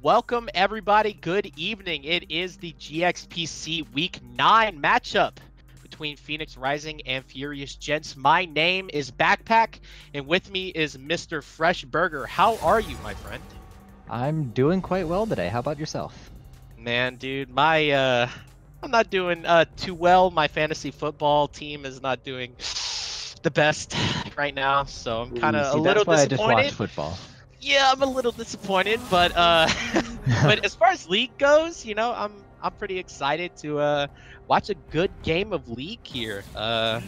Welcome, everybody. Good evening. It is the GXPC Week 9 matchup between Phoenix Rising and Furious Gents. My name is Backpack, and with me is Mr. Fresh Burger. How are you, my friend? I'm doing quite well today. How about yourself? Man, dude, I'm not doing too well. My fantasy football team is not doing the best right now, so I'm kind of a See, little that's why I just watch disappointed. football. Yeah, I'm a little disappointed, but but as far as League goes, I'm pretty excited to watch a good game of League here. I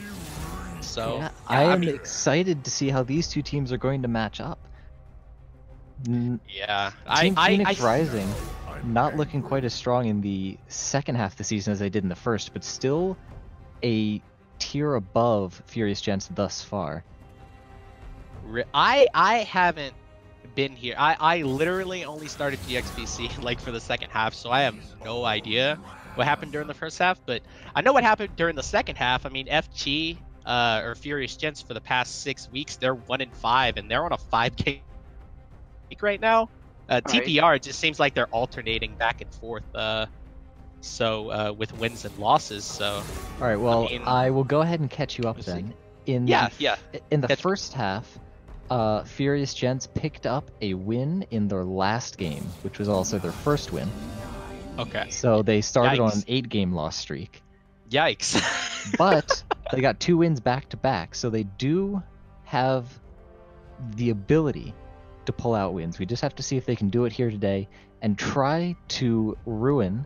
am excited to see how these two teams are going to match up. Yeah, Team Phoenix Rising not looking quite as strong in the second half of the season as they did in the first, but still a tier above Furious Gents thus far. I haven't been here. I literally only started GXPC like for the second half, so I have no idea what happened during the first half, but I know what happened during the second half. I mean, FG or Furious Gents for the past 6 weeks, they're 1-5 and they're on a 5K right now. TPR, it just seems like they're alternating back and forth with wins and losses. So all right, well, I will go ahead and catch you up then. In the first half, Furious Gents picked up a win in their last game, which was also their first win. Okay. So they started on an 8-game loss streak. Yikes. But they got 2 wins back to back, so they do have the ability to pull out wins. We just have to see if they can do it here today and try to ruin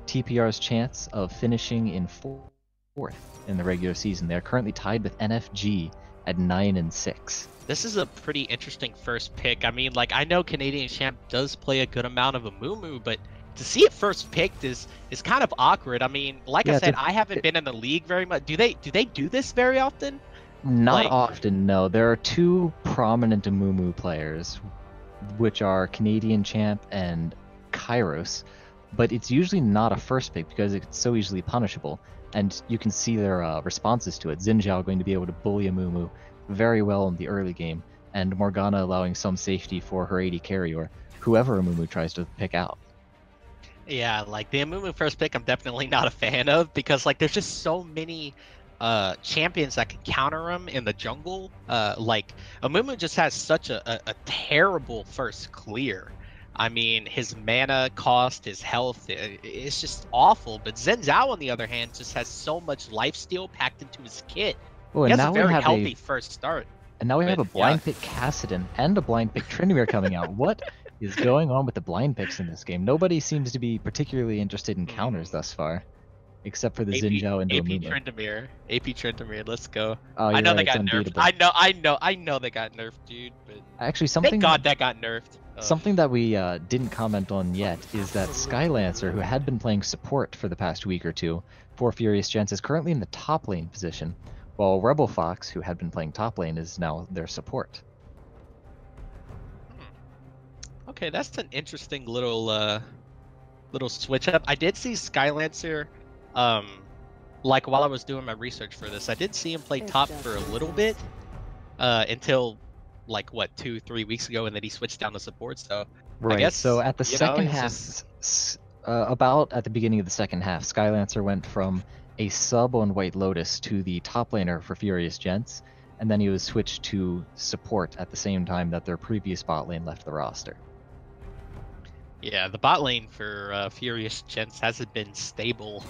TPR's chance of finishing in 4th in the regular season. They're currently tied with NFG at 9-6. This is a pretty interesting first pick. I mean, like, I know Canadian Champ does play a good amount of Amumu, but to see it first picked is kind of awkward. I mean, like I said, I haven't been in the league very much. Do they do this very often? Not often, no. There are 2 prominent Amumu players, which are Canadian Champ and Kairos, but it's usually not a first pick because it's so easily punishable, and you can see their responses to it. Xin Zhao going to be able to bully Amumu very well in the early game, and Morgana allowing some safety for her AD carry or whoever Amumu tries to pick out. Yeah, like the Amumu first pick I'm definitely not a fan of because like there's just so many champions that can counter him in the jungle. Like Amumu just has such a terrible first clear. I mean, his mana cost, his health, it's just awful. But Xin Zhao, on the other hand, just has so much lifesteal packed into his kit. Oh, he has a very healthy first start. And now we have a blind pick Kassadin and a blind pick Tryndamere coming out. What is going on with the blind picks in this game? Nobody seems to be particularly interested in counters thus far, except for the Xin Zhao and Amumu. AP Tryndamere, let's go. Oh, I know they got nerfed. I know they got nerfed, dude. But actually, thank God that got nerfed. Something that we didn't comment on yet is that Skylancer, who had been playing support for the past week or two for Furious Gents, is currently in the top lane position, while Rebel Fox, who had been playing top lane, is now their support. Okay, that's an interesting little switch up. I did see Skylancer, like while I was doing my research for this, I did see him play top for a little bit, until like what 2-3 weeks ago, and then he switched down to support. So right. I guess, so at the second half, about at the beginning of the second half, Skylancer went from a sub on White Lotus to the top laner for Furious Gents, and then he was switched to support at the same time that their previous bot lane left the roster. Yeah, the bot lane for Furious Gents hasn't been stable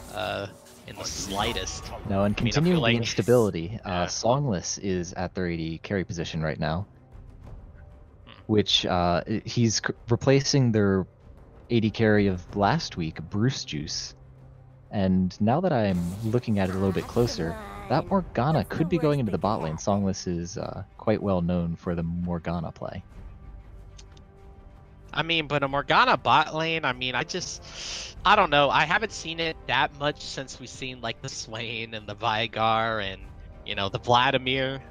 in the slightest. No, and continuing the instability, Songless is at their AD carry position right now, which he's replacing their AD carry of last week, Bruce Juice. And now that I'm looking at it a little bit closer, that Morgana could be going into the bot lane. Songless is quite well known for the Morgana play. I mean, but a Morgana bot lane, I mean, I don't know. I haven't seen it that much since we've seen like the Swain and the Veigar and, you know, the Vladimir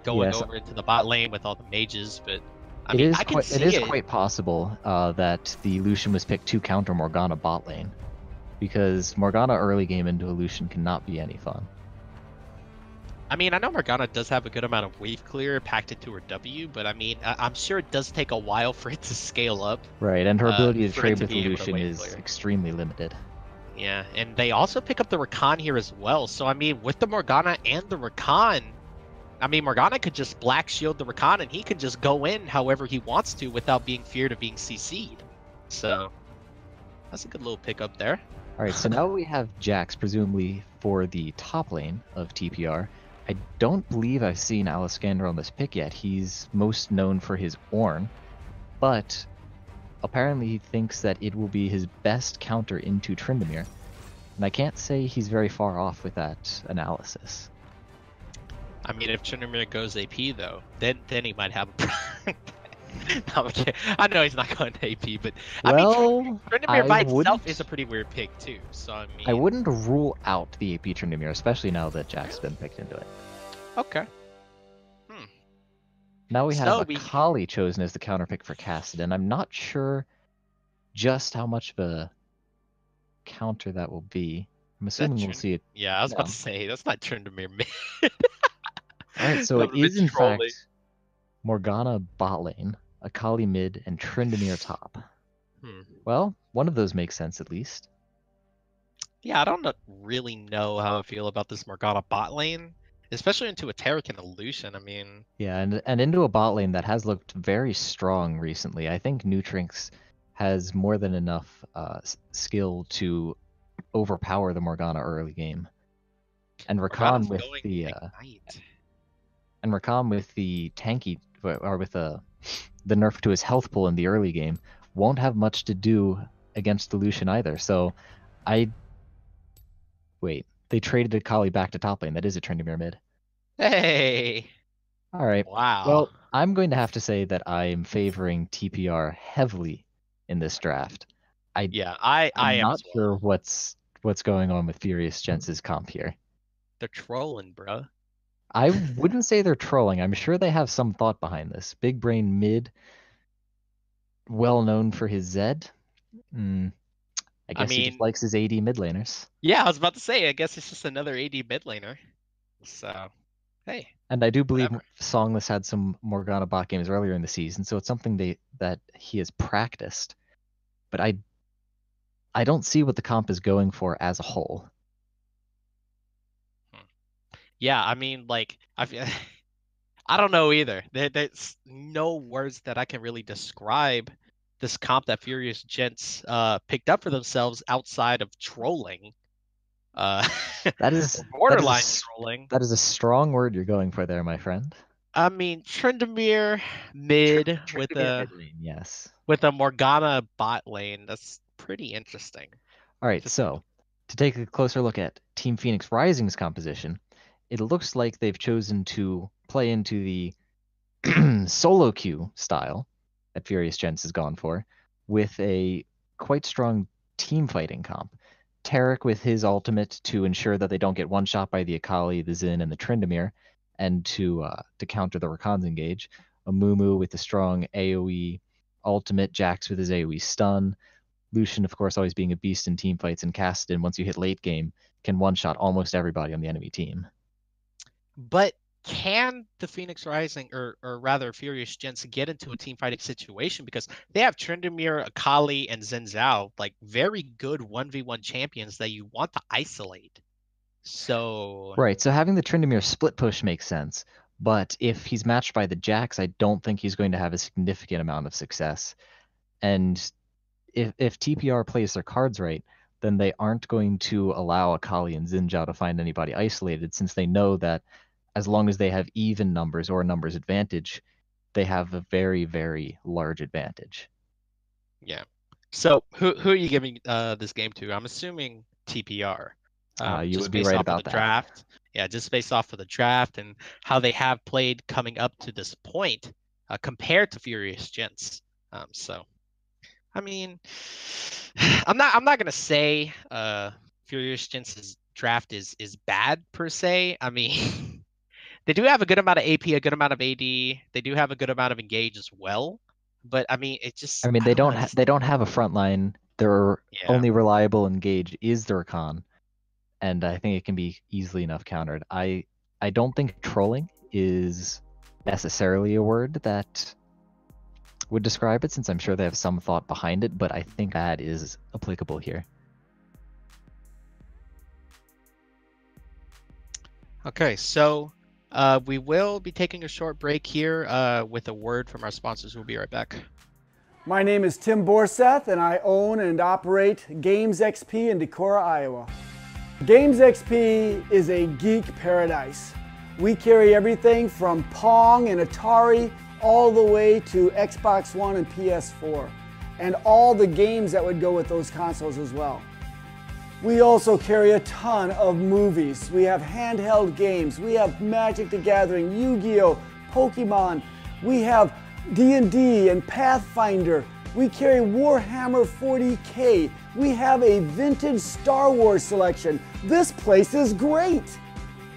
going over into the bot lane with all the mages, but I mean, it is quite possible that the Lucian was picked to counter Morgana bot lane, because Morgana early game into a Lucian cannot be any fun. I mean, I know Morgana does have a good amount of wave clear packed into her W, but I mean, I'm sure it does take a while for it to scale up, Right, and her ability to for it trade to with be able to Lucian wave is clear. extremely limited. Yeah, and they also pick up the Rakan here as well. So I mean, with the Morgana and the Rakan, I mean, Morgana could just black shield the Rakan, and he can just go in however he wants to without being feared of being CC'd. So that's a good little pickup there. All right, so now we have Jax, presumably for the top lane of TPR. I don't believe I've seen Aliskander on this pick yet. He's most known for his Ornn, but apparently he thinks that it will be his best counter into Tryndamere. And I can't say he's very far off with that analysis. I mean, if Tryndamere goes AP though, then he might have a No, okay. I know he's not going to AP, but I mean, Tryndamere by itself is a pretty weird pick too. So I mean, I wouldn't rule out the AP Tryndamere, especially now that Jack's been picked into it. Okay. Now we have Akali chosen as the counter pick for Kassadin. I'm not sure just how much of a counter that will be. I'm assuming we'll see it. Yeah, I was about to say that's not Tryndamere mid. All right, so it is in fact Morgana bot lane, Akali mid, and Tryndamere top. Well, one of those makes sense at least. Yeah, I don't really know how I feel about this Morgana bot lane, especially into a Taric and a Lucian. I mean, yeah, and into a bot lane that has looked very strong recently. I think Nutrinx has more than enough skill to overpower the Morgana early game, and Rakan with the tanky or with the nerf to his health pool in the early game won't have much to do against the Lucian either. So wait, they traded Akali back to top lane. That is a Tryndamere mid. Hey. All right. Wow. Well, I'm going to have to say that I am favoring TPR heavily in this draft. I'm not sure what's going on with Furious Gentz's comp here. They're trolling, bro. I wouldn't say they're trolling. I'm sure they have some thought behind this. Big brain mid, well known for his Zed. I guess he just likes his AD mid laners. Yeah, I was about to say, I guess it's just another AD mid laner. So, hey. And I do believe Songless had some Morgana bot games earlier in the season, so it's something that he has practiced. But I don't see what the comp is going for as a whole. Yeah, I mean, like, I don't know either. There's no words that I can really describe this comp that Furious Gentz picked up for themselves outside of trolling. That is borderline trolling. That is a strong word you're going for there, my friend. I mean, Tryndamere mid with a with a Morgana bot lane. That's pretty interesting. All right, so to take a closer look at Team Phoenix Rising's composition, it looks like they've chosen to play into the solo queue style that Furious Gentz has gone for, with a quite strong team fighting comp. Taric with his ultimate to ensure that they don't get one shot by the Akali, the Xin, and the Tryndamere, and to counter the Rakan's engage. A Mumu with the strong AoE ultimate, Jax with his AoE stun. Lucian, of course, always being a beast in team fights, and Kassadin, once you hit late game, can one-shot almost everybody on the enemy team. But can the Phoenix Rising, or rather Furious Gentz, get into a team fighting situation? Because they have Tryndamere, Akali, and Xin Zhao, like very good 1v1 champions that you want to isolate. So right, so having the Tryndamere split push makes sense, but if he's matched by the Jax, I don't think he's going to have a significant amount of success. And if TPR plays their cards right, then they aren't going to allow Akali and Xin Zhao to find anybody isolated, since they know that as long as they have even numbers or numbers advantage, they have a very, very large advantage. Yeah. So who are you giving this game to? I'm assuming TPR. You would be right about that. Draft. Yeah, just based off of the draft and how they have played coming up to this point compared to Furious Gentz. So, I mean, I'm not gonna say Furious Gentz's draft is bad per se. I mean. They do have a good amount of AP, a good amount of AD. They do have a good amount of engage as well. But I mean, it just. I mean, they don't have a front line. Their only reliable engage is the Rakan, and I think it can be easily enough countered. I I don't think trolling is necessarily a word that would describe it, since I'm sure they have some thought behind it, but I think that is applicable here. Okay, so we will be taking a short break here with a word from our sponsors. We'll be right back. My name is Tim Borseth, and I own and operate GXPC in Decorah, Iowa. GXPC is a geek paradise. We carry everything from Pong and Atari all the way to Xbox One and PS4, and all the games that would go with those consoles as well. We also carry a ton of movies. We have handheld games. We have Magic the Gathering, Yu-Gi-Oh, Pokemon. We have D&D and Pathfinder. We carry Warhammer 40K. We have a vintage Star Wars selection. This place is great.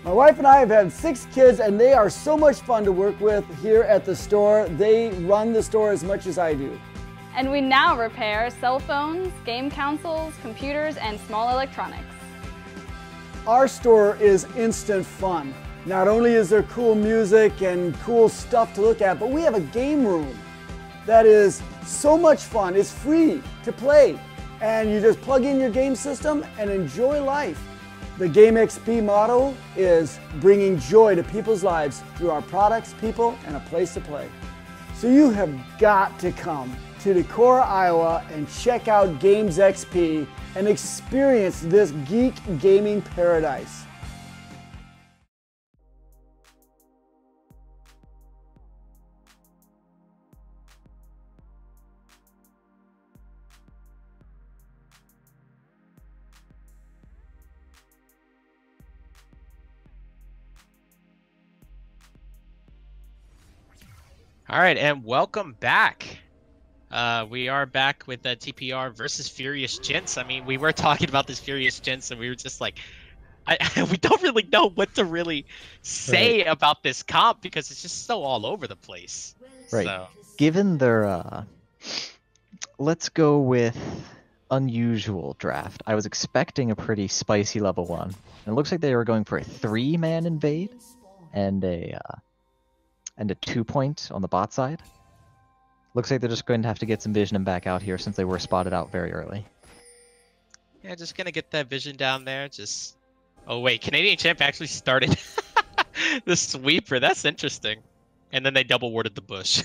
My wife and I have had 6 kids, and they are so much fun to work with here at the store. They run the store as much as I do. And we now repair cell phones, game consoles, computers, and small electronics. Our store is instant fun. Not only is there cool music and cool stuff to look at, but we have a game room that is so much fun. It's free to play, and you just plug in your game system and enjoy life. The GXPC motto is bringing joy to people's lives through our products, people, and a place to play. So you have got to come to Decorah, Iowa, and check out GXPC and experience this geek gaming paradise. All right, and welcome back. We are back with TPR versus Furious Gentz. I mean, we were talking about this Furious Gentz, and we were just like, we don't really know what to really say about this comp because it's just so all over the place. Right. So. Given their, let's go with unusual draft. I was expecting a pretty spicy level 1. And it looks like they were going for a 3-man invade and a 2-point on the bot side. Looks like they're just going to have to get some vision and back out here since they were spotted out very early. Yeah, just gonna get that vision down there. Just, oh wait, Canadian Champ actually started the sweeper. That's interesting. And then they double warded the bush.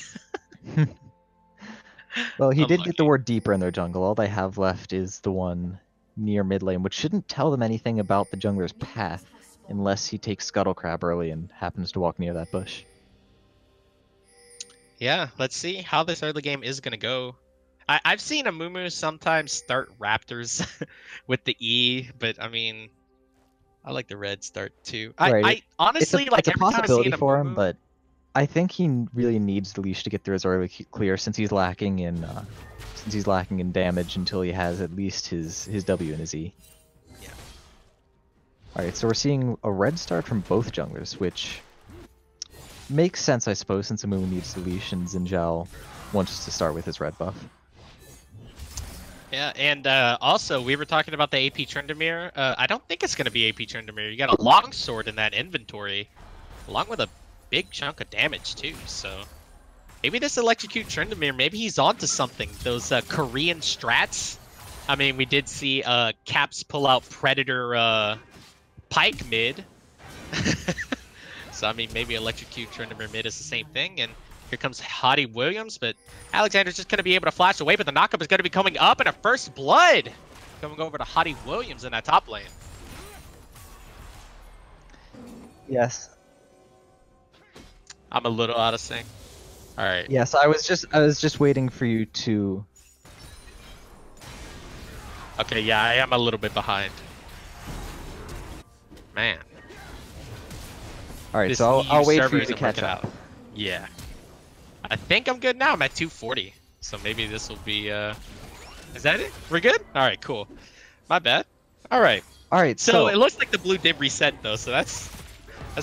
Well, he did get the ward deeper in their jungle. All they have left is the one near mid lane, which shouldn't tell them anything about the jungler's path unless he takes Scuttle Crab early and happens to walk near that bush. Yeah, let's see how this early game is going to go. I've seen Amumu sometimes start Raptors with the E, but I mean, I like the red start too. Right. I honestly it's a possibility for him, Amumu, but I think he really needs the leash to get through his early clear since he's lacking in damage until he has at least his W and his E. Yeah. All right, so we're seeing a red start from both junglers, which makes sense, I suppose, since Amumu needs the leash and Zinjal wants to start with his red buff. Yeah, and also we were talking about the AP Tryndamere. I don't think it's going to be AP Tryndamere. You got a longsword in that inventory, along with a big chunk of damage too. So maybe this electrocute Tryndamere, maybe he's onto something. Those Korean strats. I mean, we did see Caps pull out Predator Pike mid. So, I mean, maybe electrocute Tryndamere mid is the same thing. And here comes Hottie Williams, but Alexander's just going to be able to flash away, but the knockup is going to be coming up, and a first blood coming over to Hottie Williams in that top lane. Yes. I'm a little out of sync. All right. Yes, I was just waiting for you to. Okay, yeah, I am a little bit behind. Man. All right, so I'll wait for you to catch up. Yeah. I think I'm good now. I'm at 240. So maybe this will be, is that it? We're good? All right, cool. My bad. All right. All right, So it looks like the blue did reset, though, so that's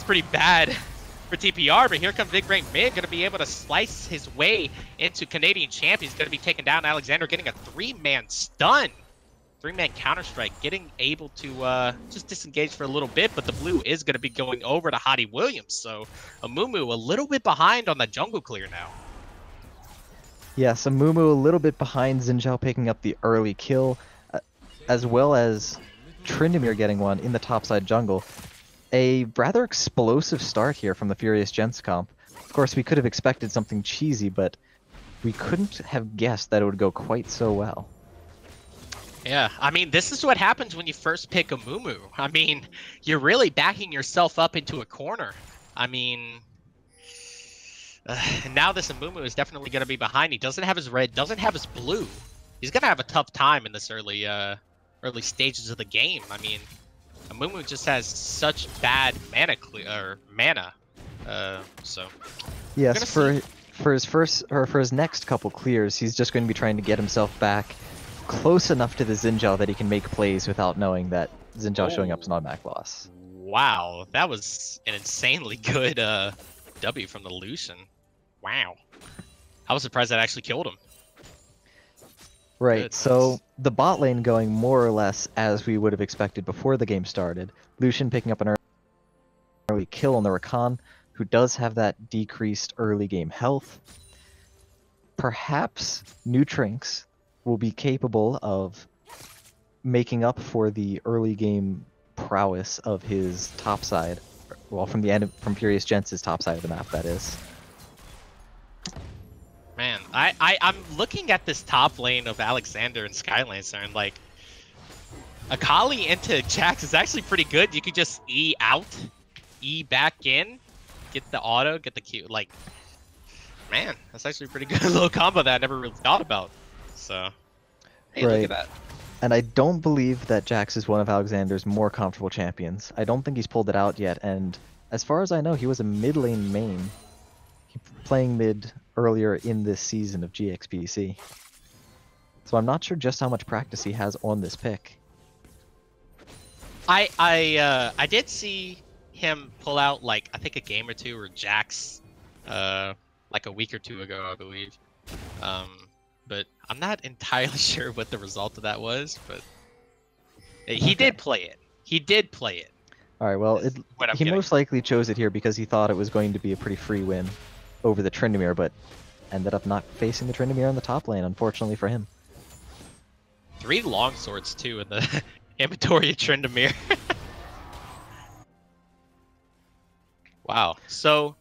pretty bad for TPR, but here comes Big Brain Mid, going to be able to slice his way into Canadian Champ. He's going to be taking down Alexander, getting a 3-man stun. 3-man Counter-Strike, getting able to just disengage for a little bit, but the blue is going to be going over to Hottie Williams, so Amumu a little bit behind on the jungle clear now. Yes, Amumu a little bit behind, Xin Zhao picking up the early kill, as well as Tryndamere getting one in the topside jungle. A rather explosive start here from the Furious Gentz comp. Of course, we could have expected something cheesy, but we couldn't have guessed that it would go quite so well. Yeah, I mean, this is what happens when you first pick Amumu. I mean, you're really backing yourself up into a corner. I mean, now this Amumu is definitely going to be behind. He doesn't have his red, doesn't have his blue. He's going to have a tough time in this early stages of the game. I mean, Amumu just has such bad mana. So yes, for his next couple clears, he's just going to be trying to get himself back close enough to the Xin Zhao that he can make plays without knowing that Xin Zhao showing up is not a automatic loss. Wow, that was an insanely good W from the Lucian. Wow, I was surprised that actually killed him. Right, Goodness. So the bot lane going more or less as we would have expected before the game started. Lucian picking up an early kill on the Rakan, who does have that decreased early game health. Perhaps Nutrinx will be capable of making up for the early game prowess of his topside. Well, from Furious Gentz' topside of the map, that is. Man, I'm looking at this top lane of Alexander and Skylancer, and like, Akali into Jax is actually pretty good. You could just E out, E back in, get the auto, get the Q. Like, man, that's actually a pretty good little combo that I never really thought about. So, hey, right. Look at that. And I don't believe that Jax is one of Alexander's more comfortable champions. I don't think he's pulled it out yet, and as far as I know, he was a mid lane main. Playing mid earlier in this season of GXPC. So I'm not sure just how much practice he has on this pick. I did see him pull out, like, I think a game or two, or Jax, like a week or two ago, I believe. But I'm not entirely sure what the result of that was, but he did play it. He did play it. Alright, well, he most likely chose it here because he thought it was going to be a pretty free win over the Tryndamere, but ended up not facing the Tryndamere in the top lane, unfortunately for him. 3 longswords, too, in the inventory of Tryndamere. Wow. So,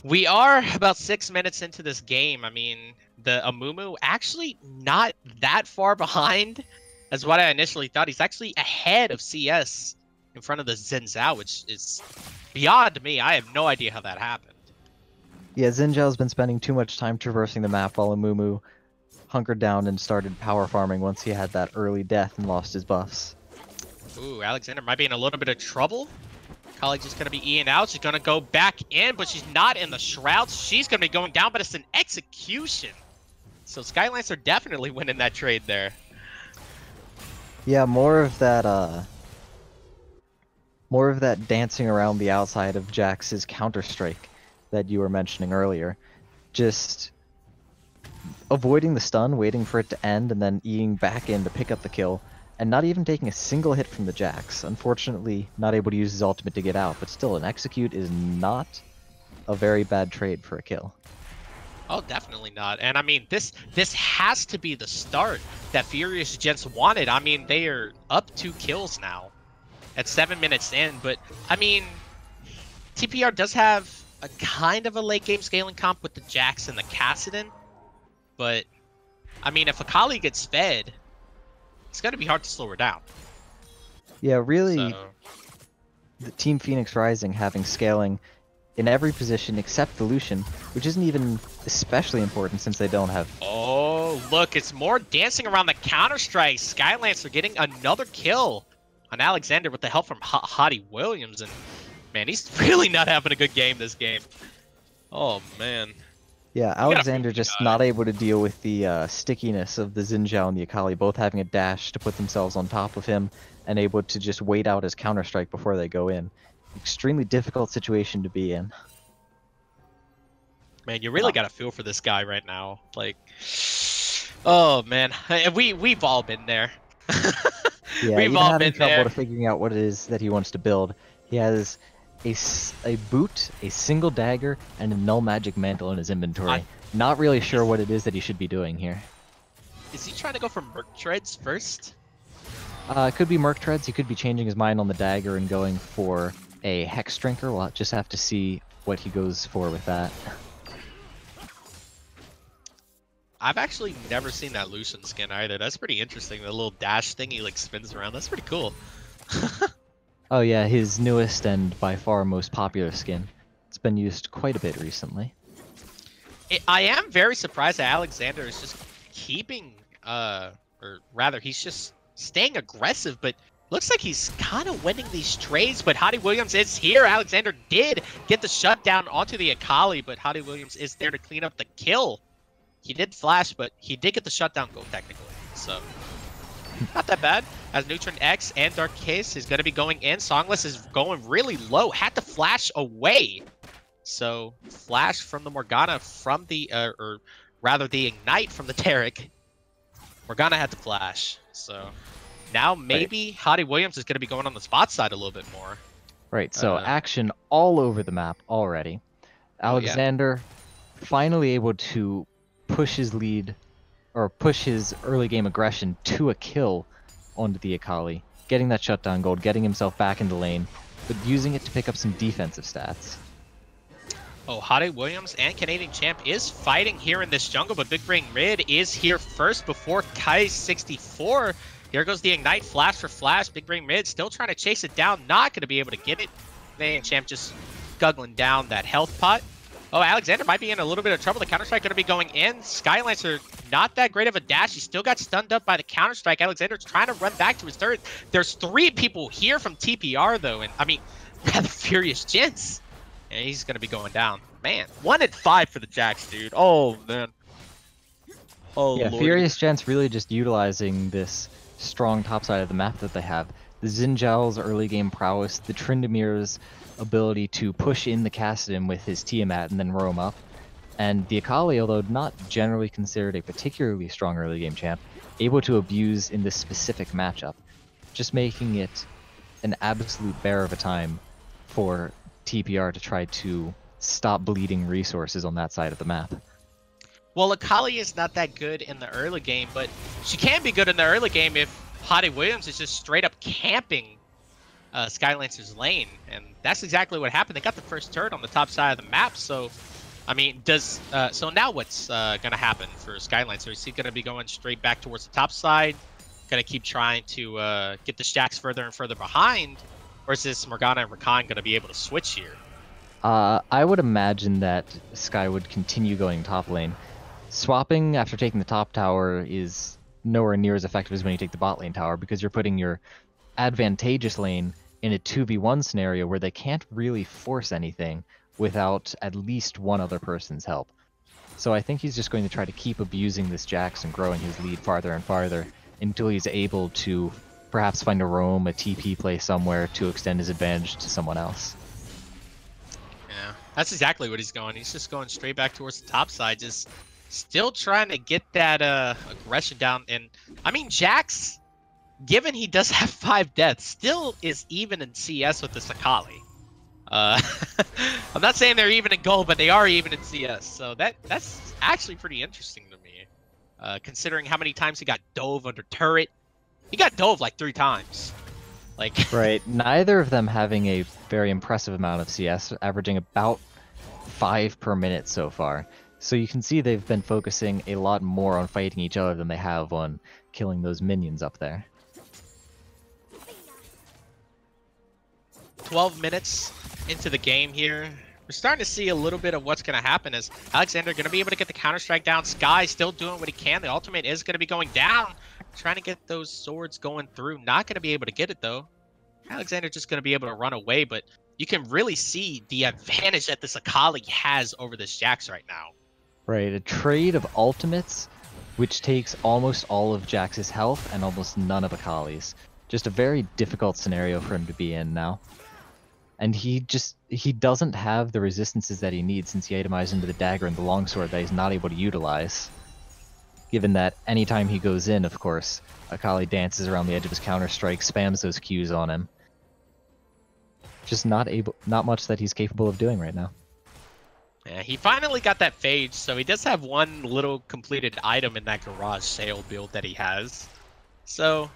we are about 6 minutes into this game. I mean, the Amumu actually not that far behind as what I initially thought. He's actually ahead of CS in front of the Xin Zhao, which is beyond me. I have no idea how that happened. Yeah, Xin Zhao's been spending too much time traversing the map while Amumu hunkered down and started power farming once he had that early death and lost his buffs. Ooh, Alexander might be in a little bit of trouble. College is going to be E'ing out. She's going to go back in, but she's not in the shrouds. She's going to be going down, but it's an execution. So Skylancer definitely winning that trade there. Yeah, more of that dancing around the outside of Jax's Counter-Strike that you were mentioning earlier. Just avoiding the stun, waiting for it to end, and then E'ing back in to pick up the kill, and not even taking a single hit from the Jax. Unfortunately, not able to use his ultimate to get out, but still, an execute is not a very bad trade for a kill. Oh, definitely not. And I mean, this has to be the start that Furious Gentz wanted. I mean, they are up 2 kills now at 7 minutes in, but I mean, TPR does have a kind of a late game scaling comp with the Jax and the Kassadin, but I mean, if Akali gets fed, it's going to be hard to slow her down. Yeah, really, the Team Phoenix Rising having scaling in every position except the Lucian, which isn't even especially important since they don't have... Oh, look, it's more dancing around the Counter-Strike. Skylancer getting another kill on Alexander with the help from Hottie Williams, and man, he's really not having a good game this game. Oh, man. Yeah, Alexander just not able to deal with the stickiness of the Xin Zhao and the Akali, both having a dash to put themselves on top of him, and able to just wait out his Counter-Strike before they go in. Extremely difficult situation to be in. Man, you really got to feel for this guy right now. Like, oh, man. We've all been there. Yeah, We've even all having been trouble there. to figuring out what it is that he wants to build. He has a boot, a single dagger, and a null magic mantle in his inventory. Not really sure what it is that he should be doing here. Is he trying to go for Merc Treads first? It could be Merc Treads. He could be changing his mind on the dagger and going for a Hex Drinker. We'll just have to see what he goes for with that. I've actually never seen that Lucian skin either. That's pretty interesting. The little dash thing he like spins around. That's pretty cool. Oh yeah, his newest and by far most popular skin. It's been used quite a bit recently. I am very surprised that Alexander is just keeping, or rather, he's just staying aggressive, but looks like he's kind of winning these trades, but Hottie Williams is here. Alexander did get the shutdown onto the Akali, but Hottie Williams is there to clean up the kill. He did flash, but he did get the shutdown goal technically, so not that bad. As Neutron X and Dark Case is going to be going in. Songless is going really low. Had to flash away. So flash from the Morgana from the, or rather the Ignite from the Taric. Morgana had to flash. So now maybe Hottie Williams is going to be going on the spot side a little bit more. Right, so action all over the map already. Alexander finally able to push his lead, or push his early game aggression to a kill onto the Akali, getting that shutdown gold, getting himself back into lane, but using it to pick up some defensive stats. Oh, Hottie Williams and Canadian Champ is fighting here in this jungle, but Big Brain Mid is here first before Kai64. Here goes the Ignite, flash for flash. Big Brain Mid still trying to chase it down, not going to be able to get it. Canadian Champ just guggling down that health pot. Oh, Alexander might be in a little bit of trouble. The Counter-Strike going to be going in. Skylancer, not that great of a dash. He still got stunned up by the Counter-Strike. Alexander's trying to run back to his third. There's 3 people here from TPR, though. And, I mean, rather Furious Gentz. And he's going to be going down. Man, 1 and 5 for the Jacks, dude. Oh, man. Oh, yeah, Lord. Furious Gentz really just utilizing this strong top side of the map that they have. The Xin Zhao's early game prowess, the Trindamir's ability to push in the Kassadin with his Tiamat and then roam up, and the Akali, although not generally considered a particularly strong early game champ, able to abuse in this specific matchup, just making it an absolute bear of a time for TPR to try to stop bleeding resources on that side of the map. Well, Akali is not that good in the early game, but she can be good in the early game if Hottie Williams is just straight up camping Skylancer's lane, and that's exactly what happened. They got the first turret on the top side of the map, so I mean, so now what's gonna happen for Skylancer? Is he gonna be going straight back towards the top side, gonna keep trying to get the stacks further and further behind, or is this Morgana and Rakan gonna be able to switch here? I would imagine that Sky would continue going top lane. Swapping after taking the top tower is nowhere near as effective as when you take the bot lane tower, because you're putting your advantageous lane in a 2v1 scenario where they can't really force anything without at least one other person's help. So I think he's just going to try to keep abusing this Jax and growing his lead farther and farther until he's able to perhaps find a roam, a TP play somewhere to extend his advantage to someone else. Yeah, that's exactly what he's going. He's just going straight back towards the top side, just still trying to get that aggression down. And I mean, Jax, given he does have 5 deaths, still is even in CS with this Akali. I'm not saying they're even in gold, but they are even in CS. So that's actually pretty interesting to me, considering how many times he got dove under turret. He got dove like 3 times. Like right, neither of them having a very impressive amount of CS, averaging about 5 per minute so far. So you can see they've been focusing a lot more on fighting each other than they have on killing those minions up there. 12 minutes into the game here. We're starting to see a little bit of what's going to happen. Is Alexander going to be able to get the Counter-Strike down? Sky still doing what he can. The ultimate is going to be going down. Trying to get those swords going through. Not going to be able to get it, though. Alexander just going to be able to run away, but you can really see the advantage that this Akali has over this Jax right now. Right, a trade of ultimates, which takes almost all of Jax's health and almost none of Akali's. Just a very difficult scenario for him to be in now. And he doesn't have the resistances that he needs since he itemized into the dagger and the longsword that he's not able to utilize. given that anytime he goes in, of course, Akali dances around the edge of his counter-strike, spams those Qs on him. Just not much that he's capable of doing right now. Yeah, he finally got that phage, so he does have one little completed item in that garage sale build that he has. So,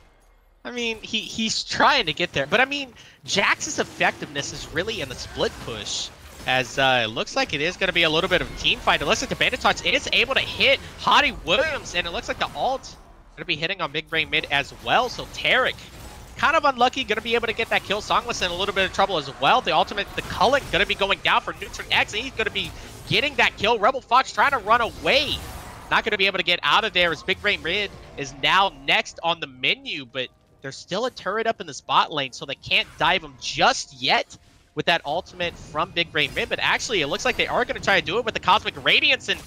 I mean, he's trying to get there. But I mean, Jax's effectiveness is really in the split push, as it looks like it is going to be a little bit of a team fight. It looks like the Bandit Tots is able to hit Hottie Williams, and it looks like the ult going to be hitting on Big Brain mid as well. So Tarek, kind of unlucky, going to be able to get that kill. Songless in a little bit of trouble as well. The ultimate, the Cullen, going to be going down for Neutron X, and he's going to be getting that kill. Rebel Fox trying to run away. Not going to be able to get out of there, as Big Brain mid is now next on the menu, but there's still a turret up in the spot lane, so they can't dive him just yet with that ultimate from Big Brain mid. But actually, it looks like they are going to try to do it with the Cosmic Radiance, and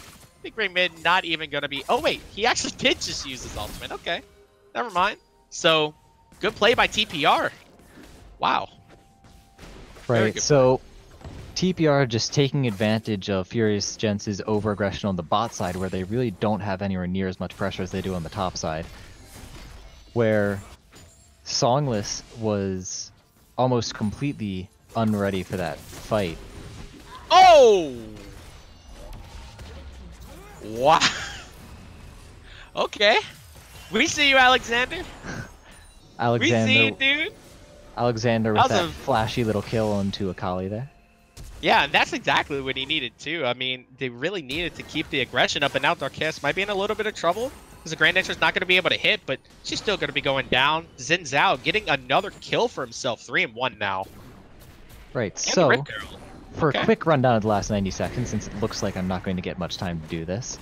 Big Brain mid not even going to be... Oh, wait. He actually did just use his ultimate. Okay. Never mind. So, good play by TPR. Wow. Right. So, TPR just taking advantage of Furious Gentz's over-aggression on the bot side, where they really don't have anywhere near as much pressure as they do on the top side. Where Songless was almost completely unready for that fight. Oh! Wow. Okay. We see you, Alexander. Alexander, we see you, dude. Alexander with that flashy little kill onto Akali there. Yeah, and that's exactly what he needed too. I mean, they really needed to keep the aggression up, and now Darkest might be in a little bit of trouble because the Grand Entrance not going to be able to hit, but she's still going to be going down. Xin Zhao getting another kill for himself, 3-1 now. Right, And so for okay. a quick rundown of the last 90 seconds, since it looks like I'm not going to get much time to do this.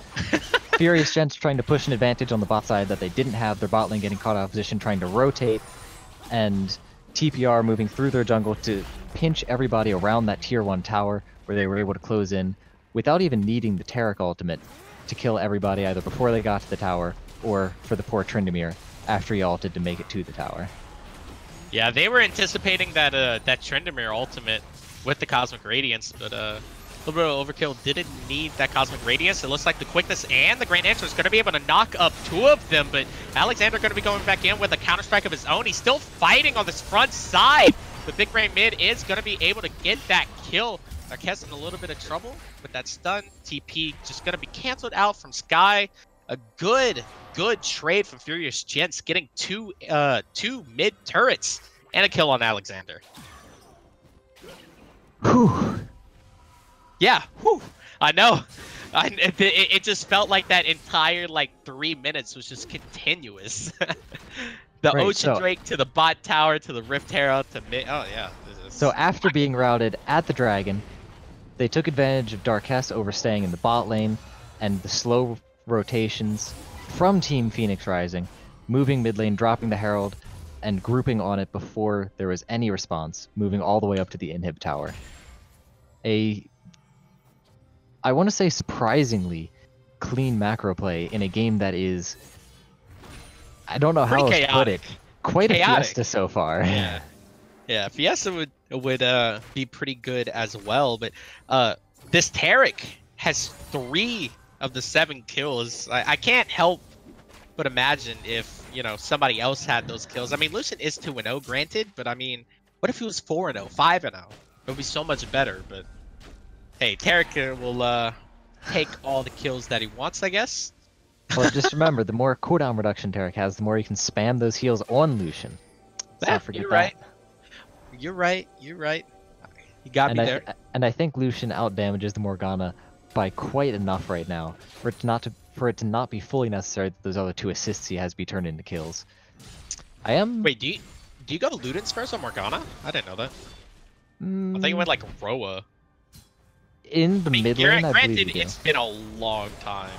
Furious Gentz trying to push an advantage on the bot side that they didn't have, their bot lane getting caught out of position, trying to rotate, and TPR moving through their jungle to pinch everybody around that tier 1 tower where they were able to close in without even needing the Tarek ultimate to kill everybody either before they got to the tower or for the poor Tryndamere after he ulted to make it to the tower. Yeah, they were anticipating that that Tryndamere ultimate with the Cosmic Radiance, but a little bit of overkill. Didn't need that Cosmic Radiance. It looks like the quickness and the Grand Entrance is going to be able to knock up 2 of them, but Alexander going to be going back in with a counter-strike of his own. He's still fighting on this front side, but Big Brain mid is going to be able to get that kill. Darkest in a little bit of trouble with that stun. TP just going to be canceled out from Sky. A good trade from Furious Gentz, getting two mid turrets and a kill on Alexander. Whew. Yeah, whew. I know. It just felt like that entire 3 minutes was just continuous. The right, Ocean Drake to the bot tower to the Rift Herald to mid. Oh yeah. So after being routed at the Dragon, they took advantage of Darkest overstaying in the bot lane and the slow rotations from Team Phoenix Rising, moving mid lane, dropping the Herald, and grouping on it before there was any response, moving all the way up to the inhib tower. I want to say surprisingly clean macro play in a game that is, I don't know how else to put it, quite chaotic. A fiesta so far. Yeah, yeah, Fiesta would be pretty good as well, but this Tarek has 3 of the 7 kills. I can't help but imagine if, somebody else had those kills. I mean, Lucian is 2-0, granted, but I mean, what if he was 4-0, 5-0? It would be so much better, but hey, Tarek will take all the kills that he wants, I guess. Well, just remember, the more cooldown reduction Tarek has, the more he can spam those heals on Lucian. So forget you're that. Right. You're right. You got me there. And I think Lucian outdamages the Morgana by quite enough right now for it to not be fully necessary that those other 2 assists he has be turned into kills. Wait, do you go to Ludens first on Morgana? I didn't know that. I think you went Roa. In the mid lane, I believe granted, it's been a long time.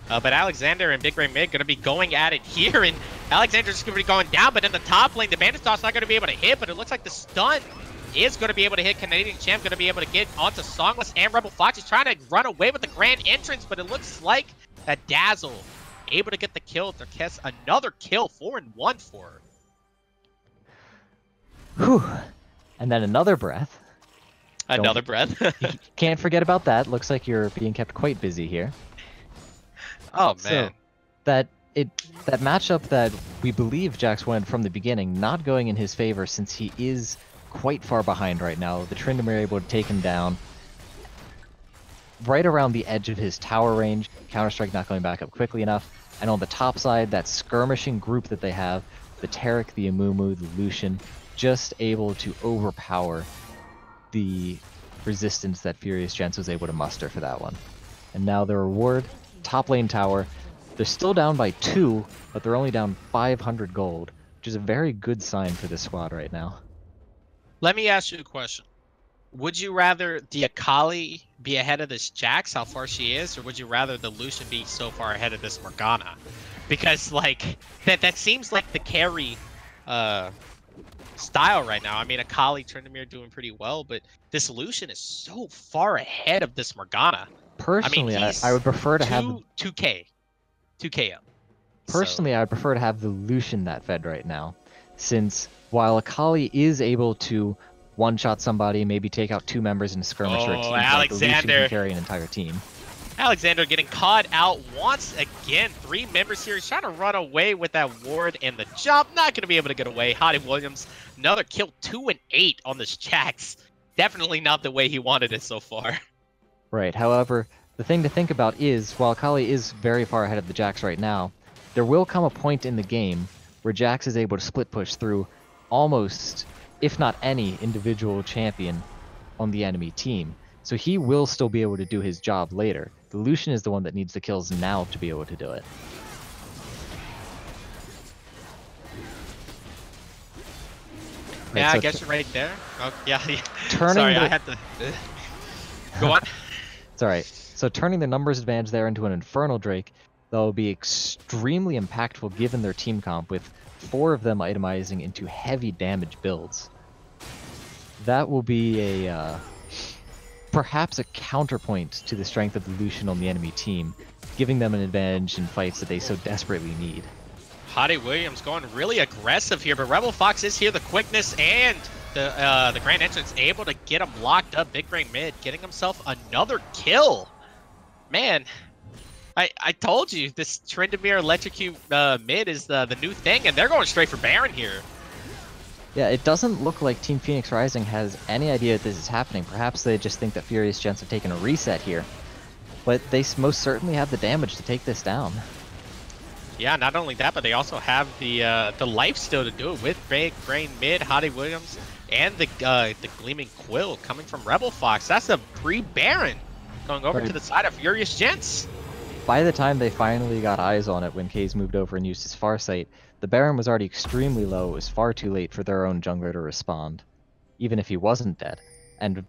But Alexander and Big Brain mid going to be going at it here, and Alexander's going to be going down, but in the top lane, the Bandit Toss not going to be able to hit, but it looks like the stun is going to be able to hit. Canadian Champ going to be able to get onto Songless, and Rebel Fox is trying to run away with the Grand Entrance, but it looks like that Dazzle able to get the kill. Darkest, another kill, 4-1 for her. Whew. And then another breath. Another breath. Can't forget about that. Looks like you're being kept quite busy here. Oh man. that matchup that we believe Jax wanted from the beginning, not going in his favor since he is quite far behind right now. The Tryndamere able to take him down right around the edge of his tower range. Counter-Strike not going back up quickly enough. And on the top side, that skirmishing group that they have, the Taric, the Amumu, the Lucian, just able to overpower the resistance that Furious Gentz was able to muster for that one. And now the reward, top lane tower. They're still down by 2, but they're only down 500 gold, which is a very good sign for this squad right now. Let me ask you a question. Would you rather the Akali be ahead of this Jax, how far she is, or would you rather the Lucian be so far ahead of this Morgana? Because, like, that seems like the carry style right now. I mean, Akali, Tryndamere doing pretty well, but this Lucian is so far ahead of this Morgana. Personally, I mean, I would prefer to have 2K up. Personally, So, I would prefer to have the Lucian that fed right now, since while Akali is able to one-shot somebody, maybe take out 2 members in a skirmish or a team fight, the Lucian can carry an entire team. Alexander getting caught out once again. 3 members here. He's trying to run away with that ward and the jump. Not going to be able to get away. Hottie Williams, another kill, 2 and 8 on this Jax. Definitely not the way he wanted it so far. Right, however, the thing to think about is, while Akali is very far ahead of the Jax right now, there will come a point in the game where Jax is able to split push through almost, if not any, individual champion on the enemy team. So he will still be able to do his job later. The Lucian is the one that needs the kills now to be able to do it. Right, Yeah, so I guess you're right there. Oh, yeah. Turning Sorry, the- I had to... Go on. It's alright. So turning the numbers advantage there into an Infernal Drake, that will be extremely impactful given their team comp, with 4 of them itemizing into heavy damage builds. That will be a perhaps a counterpoint to the strength of the Lucian on the enemy team, giving them an advantage in fights that they so desperately need. Hottie Williams going really aggressive here, but Rebel Fox is here. The quickness and the Grand Entrance able to get him locked up. Big Brain mid getting himself another kill. Man, I told you this Tryndamere Electrocute mid is the new thing, and they're going straight for Baron here. Yeah, it doesn't look like Team Phoenix Rising has any idea that this is happening. Perhaps they just think that Furious Gentz have taken a reset here. But they most certainly have the damage to take this down. Yeah, not only that, but they also have the life still to do it with Big Brain mid, Hottie Williams, and the Gleaming Quill coming from Rebel Fox. That's a pre-Baron going over to the side of Furious Gentz. By the time they finally got eyes on it when Kaze moved over and used his Farsight, the Baron was already extremely low. It was far too late for their own jungler to respond, even if he wasn't dead, and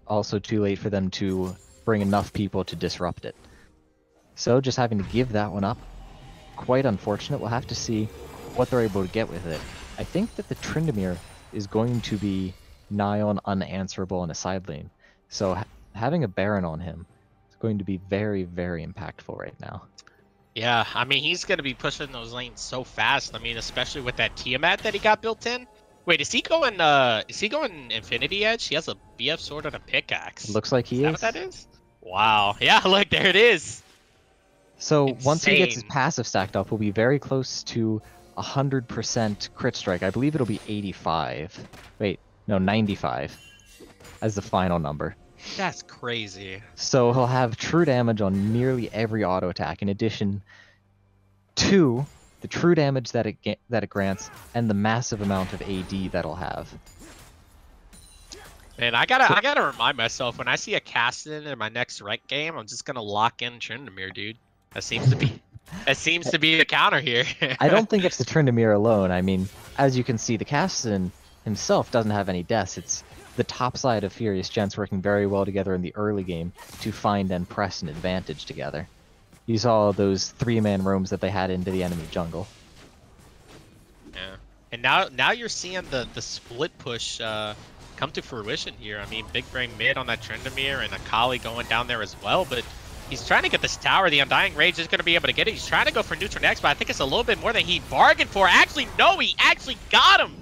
also too late for them to bring enough people to disrupt it. So just having to give that one up, quite unfortunate. We'll have to see what they're able to get with it. I think that the Tryndamere is going to be nigh on unanswerable in a side lane, so having a Baron on him is going to be very, very impactful right now. Yeah, I mean, he's going to be pushing those lanes so fast. I mean, especially with that Tiamat that he got built in. Wait, is he going Infinity Edge? He has a BF sword and a pickaxe. Looks like he is. That what that is? Wow. Yeah, look, there it is. So once he gets his Insane. passive stacked up, we'll be very close to 100% crit strike. I believe it'll be 85. Wait, no, 95 as the final number. That's crazy. So he'll have true damage on nearly every auto attack, in addition to the true damage that it grants and the massive amount of AD that'll have. Man, I gotta remind myself, when I see a Caston in my next rank game, I'm just gonna lock in Tryndamere, dude. That seems to be the counter here. I don't think it's the Tryndamere alone. I mean, as you can see, the Caston himself doesn't have any deaths. It's the top side of Furious Gentz working very well together in the early game to find and press an advantage together. You saw those 3-man roams that they had into the enemy jungle. Yeah, and now you're seeing the split push come to fruition here. I mean, Big Brain mid on that Tryndamere and Akali going down there as well, but he's trying to get this tower. The Undying Rage is going to be able to get it. He's trying to go for neutral next, but I think it's a little bit more than he bargained for. Actually, no, he actually got him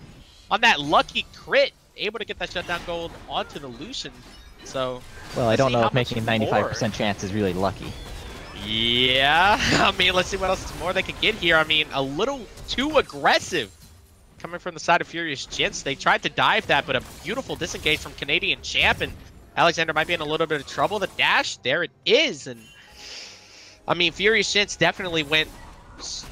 on that lucky crit. Able to get that shutdown gold onto the Lucian. So, Well, I don't see know how if making a much 95% chance is really lucky. Yeah, I mean, let's see what else more they can get here. I mean, a little too aggressive coming from the side of Furious Gentz. They tried to dive that, but a beautiful disengage from Canadian Champ, and Alexander might be in a little bit of trouble. The dash, there it is, and I mean, Furious Gentz definitely went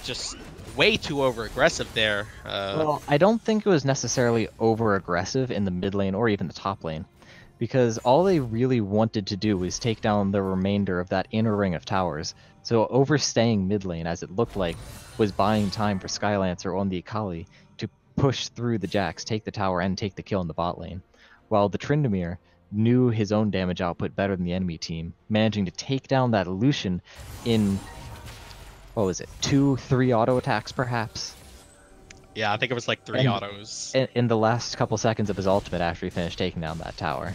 just way too over-aggressive there. Well, I don't think it was necessarily over-aggressive in the mid lane or even the top lane, because all they really wanted to do was take down the remainder of that inner ring of towers. So overstaying mid lane, as it looked like, was buying time for Skylancer on the Akali to push through the Jax, take the tower, and take the kill in the bot lane, while the Tryndamere knew his own damage output better than the enemy team, managing to take down that Lucian in, what was it, 2-3 auto attacks perhaps? Yeah, I think it was like 3 autos. In the last couple seconds of his ultimate after he finished taking down that tower.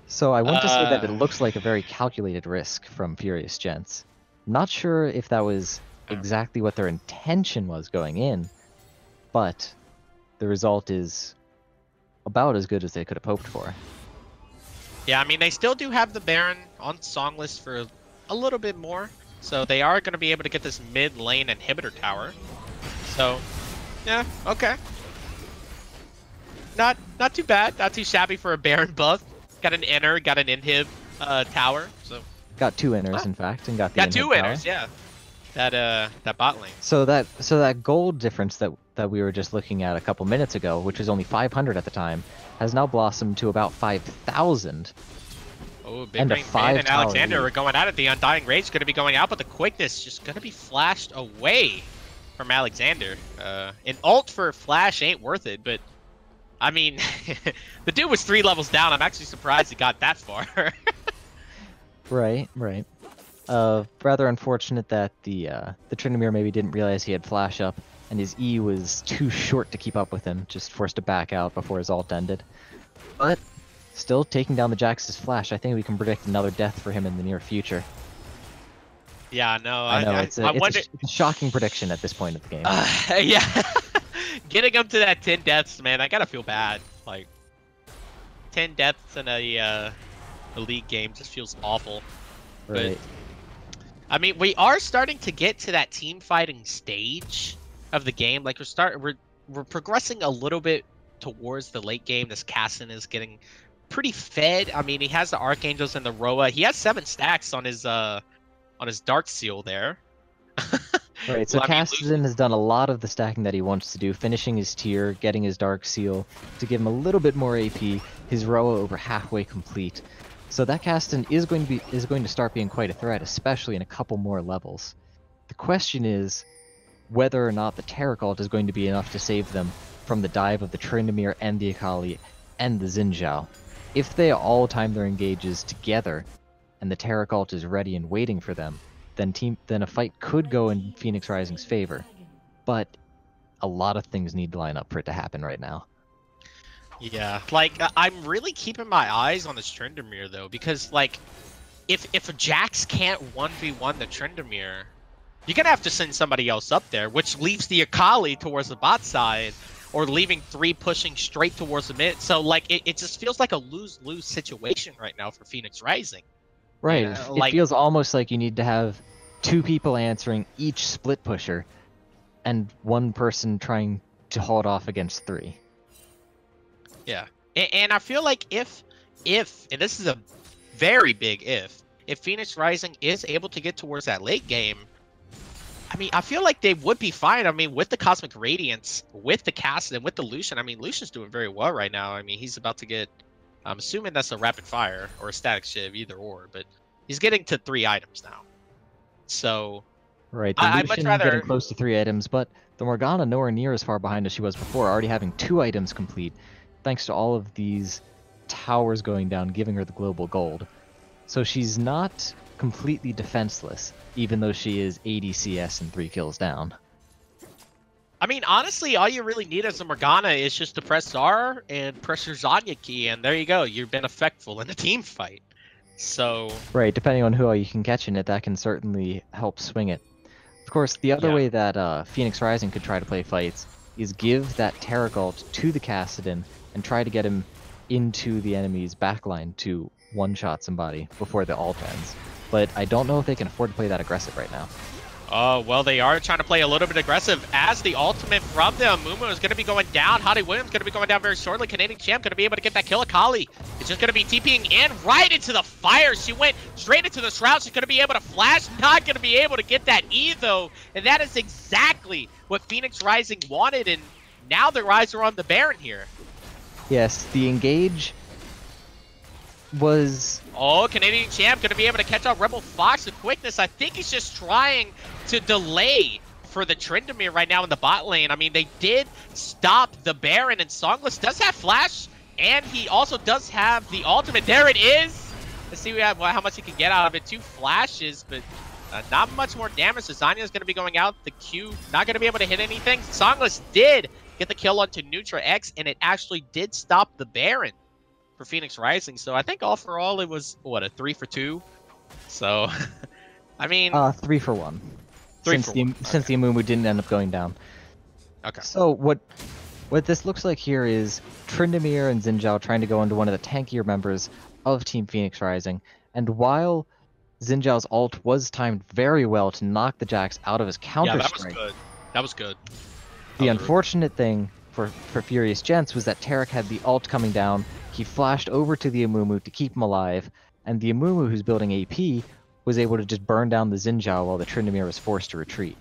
So I want to say that it looks like a very calculated risk from Furious Gentz. Not sure if that was exactly what their intention was going in, but the result is about as good as they could have hoped for. Yeah, I mean, they still do have the Baron on song list for a little bit more, so they are going to be able to get this mid lane inhibitor tower. So, yeah, okay. Not too bad, not too shabby for a Baron buff. Got an inner, got an inhib tower. So got 2 inners in fact, and got the got 2 tower. inners, yeah. That bot lane. So that gold difference that we were just looking at a couple minutes ago, which was only 500 at the time, has now blossomed to about 5,000. Oh, Big Brain Man and Alexander are going at it. The Undying Rage is going to be going out, but the quickness just going to be flashed away from Alexander. An ult for flash ain't worth it, but I mean, the dude was 3 levels down. I'm actually surprised he got that far. Right. Rather unfortunate that the Tryndamere maybe didn't realize he had flash up, and his E was too short to keep up with him, just forced to back out before his ult ended. But still, taking down the Jax's flash, I think we can predict another death for him in the near future. Yeah, no, I know, it's a shocking prediction at this point of the game. Yeah, getting him to that 10 deaths, man, I gotta feel bad. Like, 10 deaths in a league game just feels awful. Right. But, I mean, we are starting to get to that team fighting stage of the game. Like, we're progressing a little bit towards the late game. This Cassin is getting pretty fed. I mean, he has the Archangels and the Roa. He has 7 stacks on his Dark Seal there. Right, so Cassin has done a lot of the stacking that he wants to do, finishing his tier, getting his Dark Seal to give him a little bit more AP, his Roa over halfway complete. So that Cassin is going to start being quite a threat, especially in a couple more levels. The question is whether or not the Terracult is going to be enough to save them from the dive of the Tryndamere and the Akali and the Xin Zhao. If they all time their engages together and the Terracult is ready and waiting for them, then a fight could go in Phoenix Rising's favor. But a lot of things need to line up for it to happen right now. Yeah, like, I'm really keeping my eyes on this Tryndamere, though, because, like, if a Jax can't 1v1 the Tryndamere, you're gonna have to send somebody else up there, which leaves the Akali towards the bot side, or leaving 3 pushing straight towards the mid. So, like, it just feels like a lose-lose situation right now for Phoenix Rising. Right, it feels almost like you need to have 2 people answering each split pusher, and 1 person trying to hold off against 3. Yeah, and I feel like if, and this is a very big if Phoenix Rising is able to get towards that late game, I mean, I feel like they would be fine. I mean, with the Cosmic Radiance, with the Cassid, and with the Lucian, I mean, Lucian's doing very well right now. I mean, he's about to get, I'm assuming that's a Rapid Fire or a Static Shiv, either or, but he's getting to 3 items now. So, right, the Lucian much rather getting close to 3 items, but the Morgana nowhere near as far behind as she was before, already having 2 items complete, thanks to all of these towers going down, giving her the global gold. So she's not completely defenseless, even though she is 80 CS and 3 kills down. I mean, honestly, all you really need as a Morgana is just to press R and press your Zanya key, and there you go. You've been effectful in a team fight. So... Right, depending on who all you can catch in it, that can certainly help swing it. Of course, the other way that Phoenix Rising could try to play fights is give that Terracult to the Cassidon and try to get him into the enemy's backline to one-shot somebody before the ult ends. but I don't know if they can afford to play that aggressive right now. Oh, well, they are trying to play a little bit aggressive as the ultimate from them. Mumu is going to be going down. Hottie Williams going to be going down very shortly. Canadian Champ going to be able to get that kill. Akali is just going to be TPing in right into the fire. She went straight into the shroud. She's going to be able to flash. Not going to be able to get that E, though. And that is exactly what Phoenix Rising wanted. And now their eyes are on the Baron here. Yes, the engage was... Oh, Canadian Champ going to be able to catch out Rebel Fox with quickness. I think he's just trying to delay for the Tryndamere right now in the bot lane. I mean, they did stop the Baron, and Songless does have Flash, and he also does have the ultimate. There it is! Let's see how much he can get out of it. 2 flashes, but not much more damage. Zania's going to be going out. The Q not going to be able to hit anything. Songless did get the kill onto Nutra X, and it actually did stop the Baron for Phoenix Rising. So I think all for all it was, what, a 3 for 2? So, I mean... 3 for 1. Since the Amumu didn't end up going down. Okay. So what this looks like here is Tryndamere and Xin Zhao trying to go into one of the tankier members of Team Phoenix Rising, and while Xin Zhao's ult was timed very well to knock the Jax out of his counter-strike. Yeah, that was good. The unfortunate thing for Furious Gentz was that Tarek had the ult coming down. He flashed over to the Amumu to keep him alive, and the Amumu, who's building AP, was able to just burn down the Xin Zhao while the Tryndamere was forced to retreat.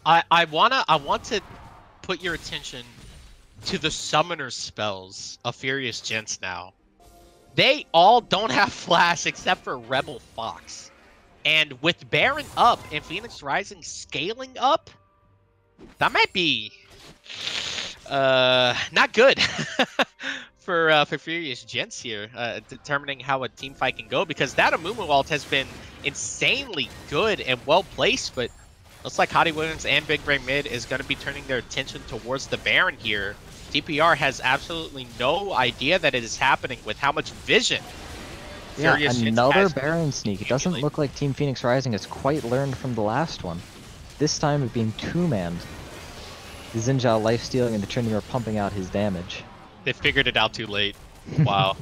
I want to put your attention to the summoner spells of Furious Gentz now. They all don't have Flash except for Rebel Fox. And with Baron up and Phoenix Rising scaling up, that might be not good for Furious Gentz here, determining how a team fight can go, because that Amumu ult has been insanely good and well placed, but looks like Hottie Williams and Big Brain Mid is going to be turning their attention towards the Baron here. TPR has absolutely no idea that it is happening with how much vision Furious Gentz another has. Baron sneak. It doesn't look like Team Phoenix Rising has quite learned from the last one. This time of being two-manned. The Xin Zhao lifestealing and the Tryndamere pumping out his damage. They figured it out too late. Wow.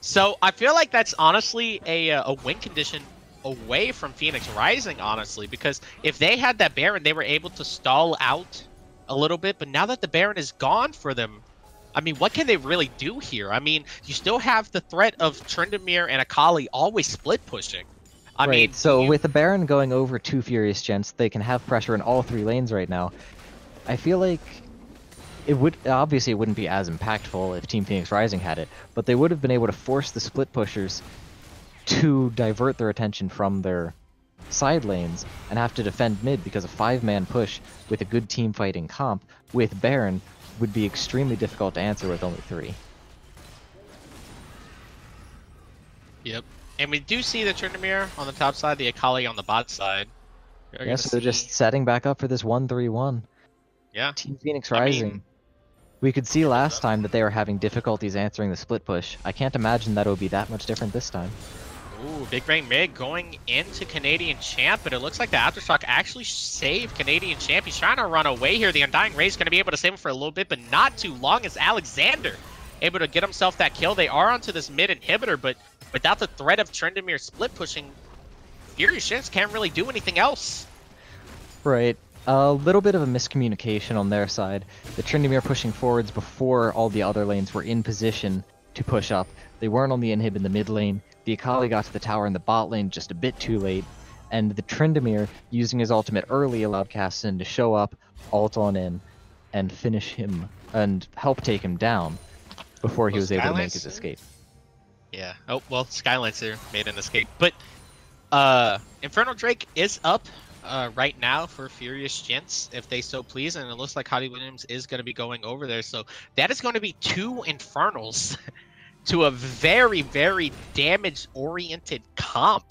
So I feel like that's honestly a win condition away from Phoenix Rising, honestly, because if they had that Baron, they were able to stall out a little bit, but now that the Baron is gone for them, I mean, what can they really do here? I mean, you still have the threat of Tryndamere and Akali always split pushing. I mean, so with the Baron going over to Furious Gentz, they can have pressure in all 3 lanes right now. I feel like it would, obviously it wouldn't be as impactful if Team Phoenix Rising had it, but they would have been able to force the split pushers to divert their attention from their side lanes and have to defend mid, because a 5-man push with a good team fighting comp with Baron would be extremely difficult to answer with only 3. Yep. And we do see the Tryndamere on the top side, the Akali on the bot side. Yeah, so they're just setting back up for this 1-3-1. Yeah. Team Phoenix Rising. I mean, we could see last time that they were having difficulties answering the split push. I can't imagine that it would be that much different this time. Ooh, Big Brain Mid going into Canadian Champ, but it looks like the Aftershock actually saved Canadian Champ. He's trying to run away here. The Undying Ray is going to be able to save him for a little bit, but not too long, as Alexander able to get himself that kill. They are onto this mid inhibitor, but without the threat of Tryndamere split pushing, Furious Gentz can't really do anything else. Right. A little bit of a miscommunication on their side. The Tryndamere pushing forwards before all the other lanes were in position to push up. They weren't on the inhib in the mid lane. The Akali got to the tower in the bot lane just a bit too late. And the Tryndamere, using his ultimate early, allowed Kassadin to show up, ult on in, and finish him, and help take him down before he was able to make his escape. Yeah. Oh, well, Skylancer made an escape. But Infernal Drake is up right now for Furious Gentz, if they so please, and it looks like Hottie Williams is going to be going over there. So that is going to be 2 Infernals to a very, very damage-oriented comp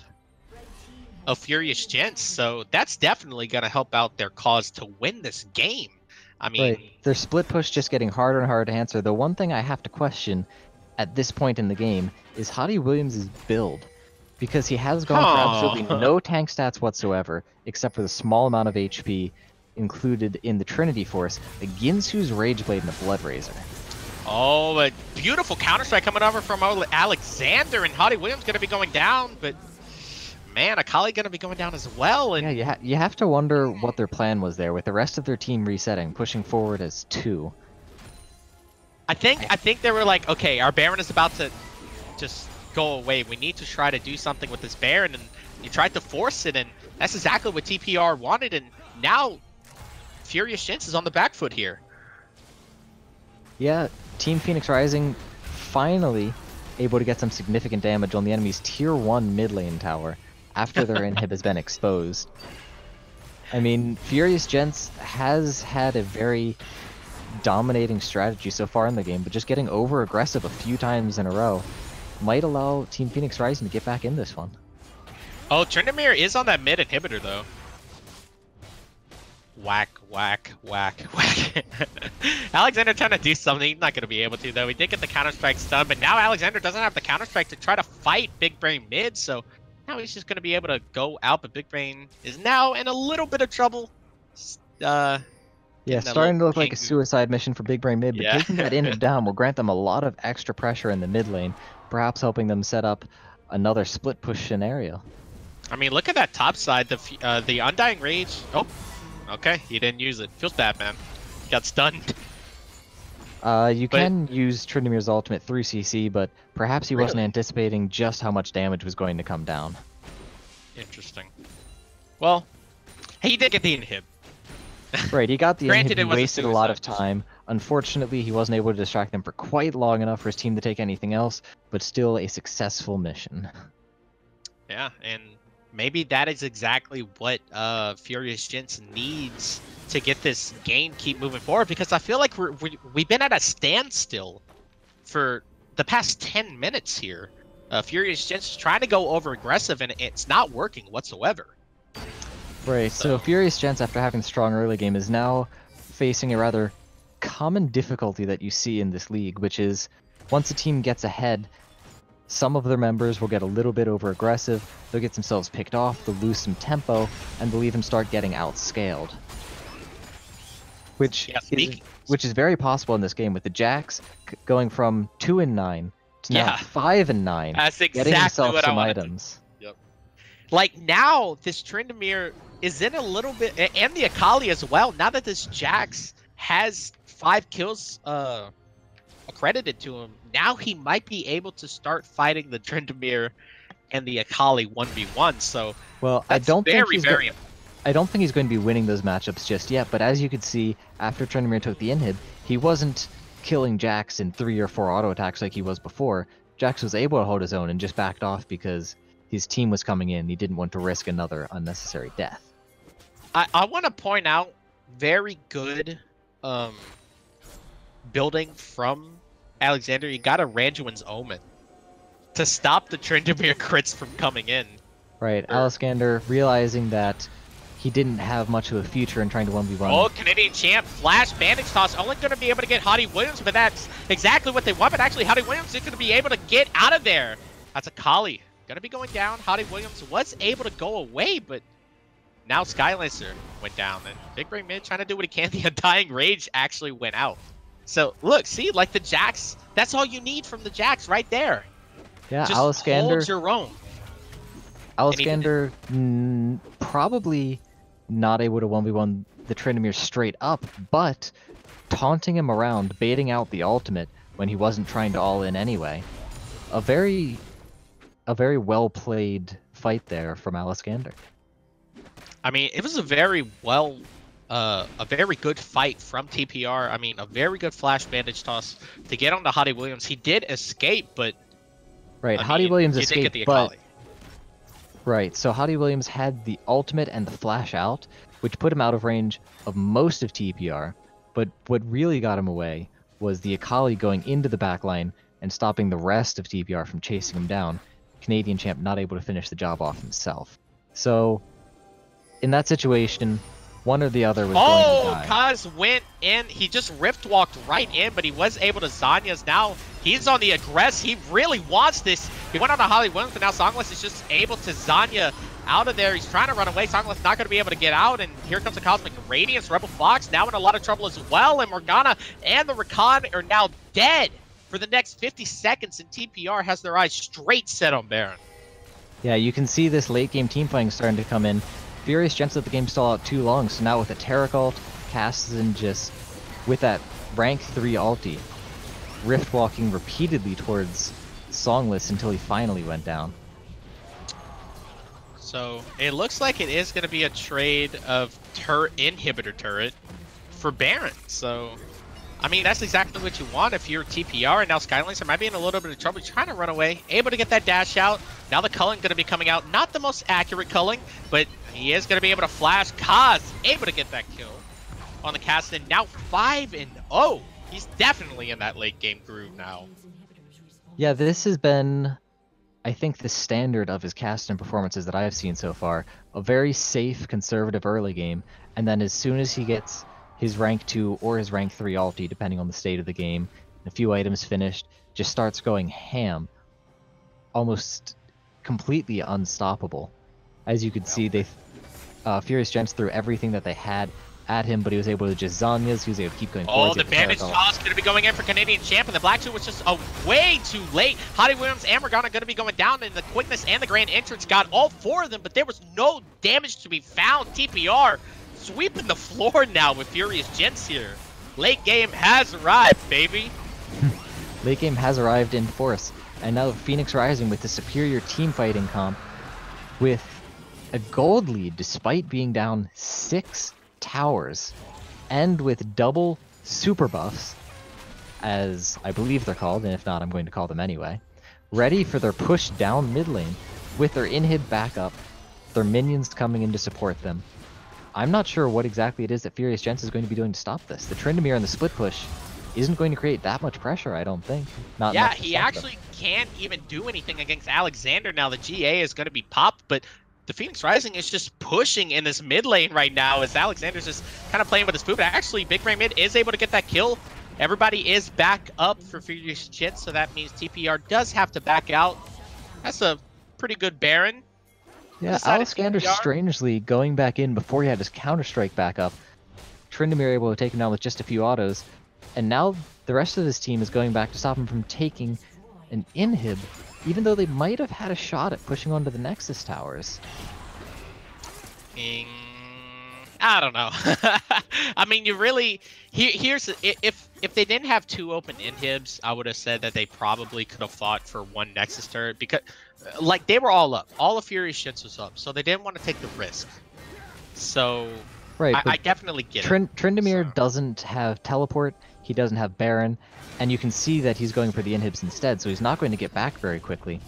of Furious Gentz. So that's definitely going to help out their cause to win this game. I mean, right. Their split push just getting harder and harder to answer. The one thing I have to question at this point in the game is Hottie Williams' build, because he has gone for absolutely no tank stats whatsoever, except for the small amount of HP included in the Trinity Force, a Ginsu's Rage Blade and a Blood Razor. Oh, a beautiful counter strike coming over from Alexander, and Hottie Williams going to be going down, but man, Akali gonna be going down as well. And Yeah, you have to wonder what their plan was there with the rest of their team resetting, pushing forward as 2. I think they were like, okay, our Baron is about to just go away. We need to try to do something with this Baron, and you tried to force it, and that's exactly what TPR wanted. And now Furious Gentz is on the back foot here. Yeah, Team Phoenix Rising finally able to get some significant damage on the enemy's tier 1 mid lane tower after their inhib has been exposed. I mean, Furious Gentz has had a very dominating strategy so far in the game, but just getting over aggressive a few times in a row might allow Team Phoenix Rising to get back in this one. Oh, Tryndamere is on that mid inhibitor though. Whack, whack, whack, whack. Alexander trying to do something. He's not going to be able to, though. He did get the Counter-Strike stun, but now Alexander doesn't have the Counter-Strike to try to fight Big Brain mid, so now he's just going to be able to go out, but Big Brain is now in a little bit of trouble. Yeah, starting to look like a suicide mission for Big Brain mid, but taking that inhib down will grant them a lot of extra pressure in the mid lane, perhaps helping them set up another split push scenario. I mean, look at that top side. The Undying Rage. Oh. Okay, he didn't use it. Feels bad, man. He got stunned. You can use Tryndamere's ultimate through CC, but perhaps he wasn't anticipating just how much damage was going to come down. Interesting. Well, he did get the inhib. Right, he got the Granted, inhib, he wasted a lot of time. Unfortunately, he wasn't able to distract them for quite long enough for his team to take anything else, but still a successful mission. Yeah, and maybe that is exactly what Furious Gentz needs to get this game keep moving forward, because I feel like we've been at a standstill for the past 10 minutes here. Furious Gentz is trying to go over aggressive, and it's not working whatsoever. Right, so Furious Gentz, after having a strong early game, is now facing a rather common difficulty that you see in this league, which is once a team gets ahead, some of their members will get a little bit over aggressive, they'll get themselves picked off, they'll lose some tempo, and they'll even start getting outscaled. Which is very possible in this game, with the Jax going from 2-9 to now 5-9, That's exactly getting himself what some I wanted items. Yep. Like now, this Tryndamere is in a little bit, and the Akali as well. Now that this Jax has 5 kills accredited to him, now he might be able to start fighting the Tryndamere and the Akali 1v1. So, well, I don't think he's going to be winning those matchups just yet, but as you could see, after Tryndamere took the inhib, he wasn't killing Jax in 3 or 4 auto attacks like he was before. Jax was able to hold his own and just backed off because his team was coming in. He didn't want to risk another unnecessary death. I want to point out, very good building from Alexander. You got a Randuin's Omen to stop the Tryndamere crits from coming in. Right, Alexander realizing that he didn't have much of a future in trying to 1v1. Oh, Canadian champ, flash, bandage toss, only going to be able to get Hottie Williams, but that's exactly what they want. But actually, Hottie Williams is going to be able to get out of there. That's a Kali. Going to be going down. Hottie Williams was able to go away, but now Skylancer went down. And Big Brain Mid trying to do what he can. The Undying Rage actually went out. So, look, see, like the Jax, that's all you need from the Jax right there. Yeah, just Alexander, hold your own. Alexander probably not able to 1v1 the Tryndamere straight up, but taunting him around, baiting out the ultimate when he wasn't trying to all in anyway. A very well played fight there from Alexander. I mean, it was a very good fight from TPR. I mean, a very good flash bandage toss to get on to Hottie Williams. He did escape, but right, Hottie Williams escaped, but right, so Hottie Williams had the ultimate and the flash out, which put him out of range of most of TPR, but what really got him away was the Akali going into the backline and stopping the rest of TPR from chasing him down. Canadian champ not able to finish the job off himself. So, in that situation, one or the other was going to die. Kaz went in. He just rift walked right in, but he was able to Zanya's. Now he's on the aggress. He really wants this. He went on to Hottie Williams, but now Songless is just able to Zanya out of there. He's trying to run away. Songless not going to be able to get out, and here comes the Cosmic Radiance. Rebel Fox now in a lot of trouble as well, and Morgana and the Rakan are now dead for the next 50 seconds, and TPR has their eyes straight set on Baron. Yeah, you can see this late game team fighting starting to come in. Furious Gentz let the game stall out too long, so now with a Taric ult, Cassian just, with that rank 3 ulti, rift walking repeatedly towards Songless until he finally went down. So it looks like it is going to be a trade of inhibitor turret for Baron. So, I mean, that's exactly what you want if you're TPR. And now Skylancer might be in a little bit of trouble trying to run away. Able to get that dash out. Now the culling going to be coming out. Not the most accurate culling, but he is going to be able to flash. Kaz able to get that kill on the Cassian. Now 5-0. He's definitely in that late game groove now. Yeah, this has been, I think, the standard of his Cassian performances that I have seen so far. A very safe, conservative early game, and then as soon as he gets his rank 2 or his rank 3 ulti, depending on the state of the game, a few items finished, just starts going ham. Almost completely unstoppable. As you could see, they Furious Gentz threw everything that they had at him, but he was able to just Zanya's, he was able to keep going forward. Oh, the bandage toss going to be going in for Canadian Champ, and the Black 2 was just way too late. Hottie Williams and Morgana going to be going down, and the quickness and the grand entrance got all 4 of them, but there was no damage to be found. TPR sweeping the floor now with Furious Gentz here. Late game has arrived, baby. Late game has arrived in force, and now Phoenix Rising with the superior team fighting comp with a gold lead despite being down 6 towers, and with double super buffs, as I believe they're called, and if not, I'm going to call them anyway, ready for their push down mid lane with their inhib backup, their minions coming in to support them. I'm not sure what exactly it is that Furious Gentz is going to be doing to stop this. The Tryndamere and the split push isn't going to create that much pressure, I don't think. Not yeah, he actually can't even do anything against Alexander now. The GA is going to be popped, but the Phoenix Rising is just pushing in this mid lane right now as Alexander's just kind of playing with his food. But actually, Big Brain Mid is able to get that kill. Everybody is back up for Furious Gentz, so that means TPR does have to back out. That's a pretty good Baron. Yeah, Alexander strangely going back in before he had his Counter-Strike back up. Tryndamere able to take him down with just a few autos. And now the rest of his team is going back to stop him from taking an inhib, even though they might have had a shot at pushing onto the Nexus towers. I don't know. I mean, you really... Here's... If they didn't have 2 open inhibs, I would have said that they probably could have fought for 1 Nexus turret, because... Like, they were all up. All of Furious Gentz was up, so they didn't want to take the risk. So... Right, I definitely get it. Tryndamere doesn't have teleport, he doesn't have Baron, and you can see that he's going for the inhibs instead, so he's not going to get back very quickly.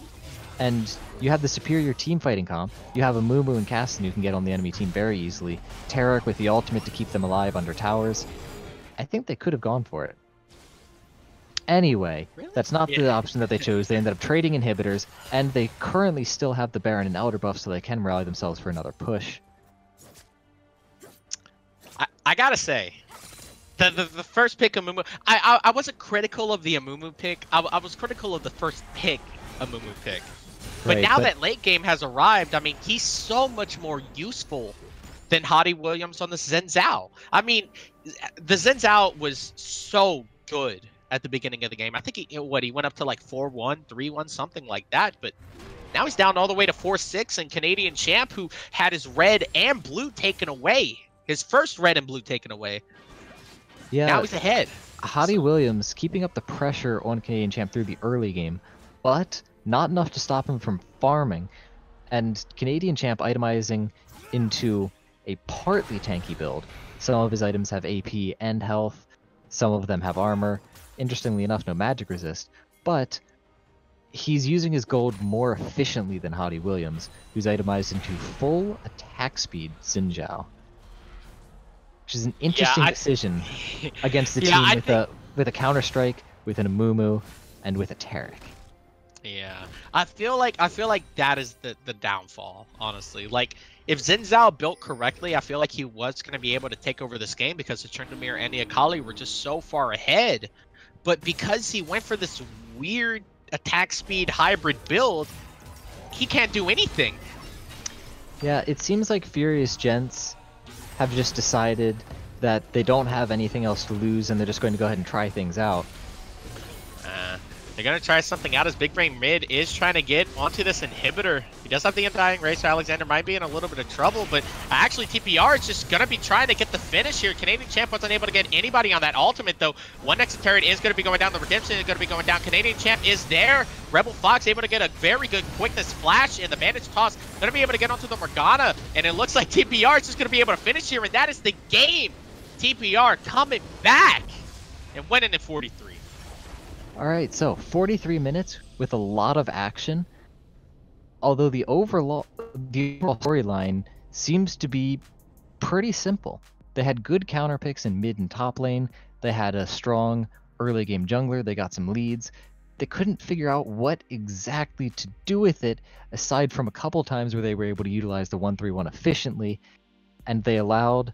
And you have the superior team fighting comp. You have a Mumu and Cassian who can get on the enemy team very easily. Taric with the ultimate to keep them alive under towers. I think they could have gone for it. Anyway, that's not the option that they chose. They ended up trading inhibitors, and they currently still have the Baron and Elder buff, so they can rally themselves for another push. I gotta say, the first pick of Amumu, I wasn't critical of the Amumu pick. I was critical of the first pick Amumu pick. But Right, now that late game has arrived, I mean, he's so much more useful than Hottie Williams on the Zen Zhao. I mean, the Zen Zhao was so good at the beginning of the game. I think he went up to like 4-1, 3-1, something like that. But now he's down all the way to 4-6, and Canadian Champ, who had his red and blue taken away. His first red and blue taken away. Yeah, now he's ahead. Hottie Williams keeping up the pressure on Canadian Champ through the early game, but not enough to stop him from farming. And Canadian Champ itemizing into a partly tanky build. Some of his items have AP and health. Some of them have armor. Interestingly enough, no magic resist. But he's using his gold more efficiently than Hottie Williams, who's itemized into full attack speed Xin Zhao. Which is an interesting decision against the team with a Counter-Strike, with an Amumu, and with a Taric. Yeah, I feel like that is the downfall, honestly. Like, if Xin Zhao built correctly, I feel like he was going to be able to take over this game because the Tryndamere and the Akali were just so far ahead. But because he went for this weird attack speed hybrid build, he can't do anything. Yeah, it seems like Furious Gentz have just decided that they don't have anything else to lose and they're just going to go ahead and try things out. They're going to try something out as Big Brain Mid is trying to get onto this inhibitor. He does have the Undying Ray, so Alexander might be in a little bit of trouble, but actually TPR is just going to be trying to get the finish here. Canadian Champ wasn't able to get anybody on that ultimate, though. One next turret is going to be going down. The Redemption is going to be going down. Canadian Champ is there. Rebel Fox able to get a very good quickness flash, and the Bandage Toss going to be able to get onto the Morgana, and it looks like TPR is just going to be able to finish here, and that is the game. TPR coming back and winning at 43. All right, so 43 minutes with a lot of action. Although the overall storyline seems to be pretty simple. They had good counter picks in mid and top lane. They had a strong early game jungler. They got some leads. They couldn't figure out what exactly to do with it, aside from a couple times where they were able to utilize the 1-3-1 efficiently, and they allowed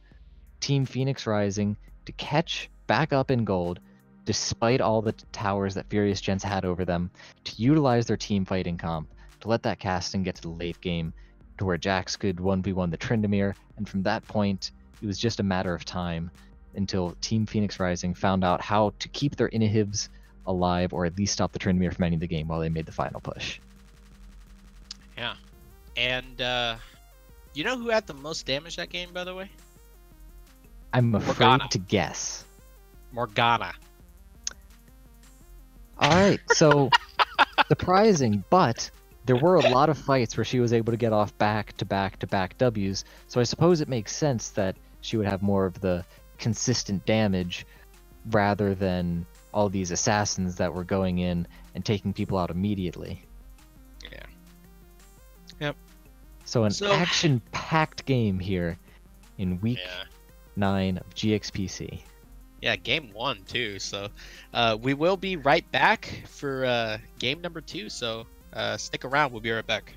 Team Phoenix Rising to catch back up in gold, despite all the towers that Furious Gentz had over them, to utilize their team fighting comp, to let that casting get to the late game, to where Jax could 1v1 the Tryndamere, and from that point, it was just a matter of time until Team Phoenix Rising found out how to keep their inhibs alive, or at least stop the Tryndamere from ending the game while they made the final push. Yeah. And, you know who had the most damage that game, by the way? I'm afraid Morgana. to guess. Morgana. All right, so surprising, but there were a lot of fights where she was able to get off back-to-back-to-back Ws, so I suppose it makes sense that she would have more of the consistent damage rather than all these assassins that were going in and taking people out immediately. Yeah. Yep. So an action-packed game here in week 9 of GXPC. Yeah, game 1 too. So we will be right back for game number 2. So stick around. We'll be right back.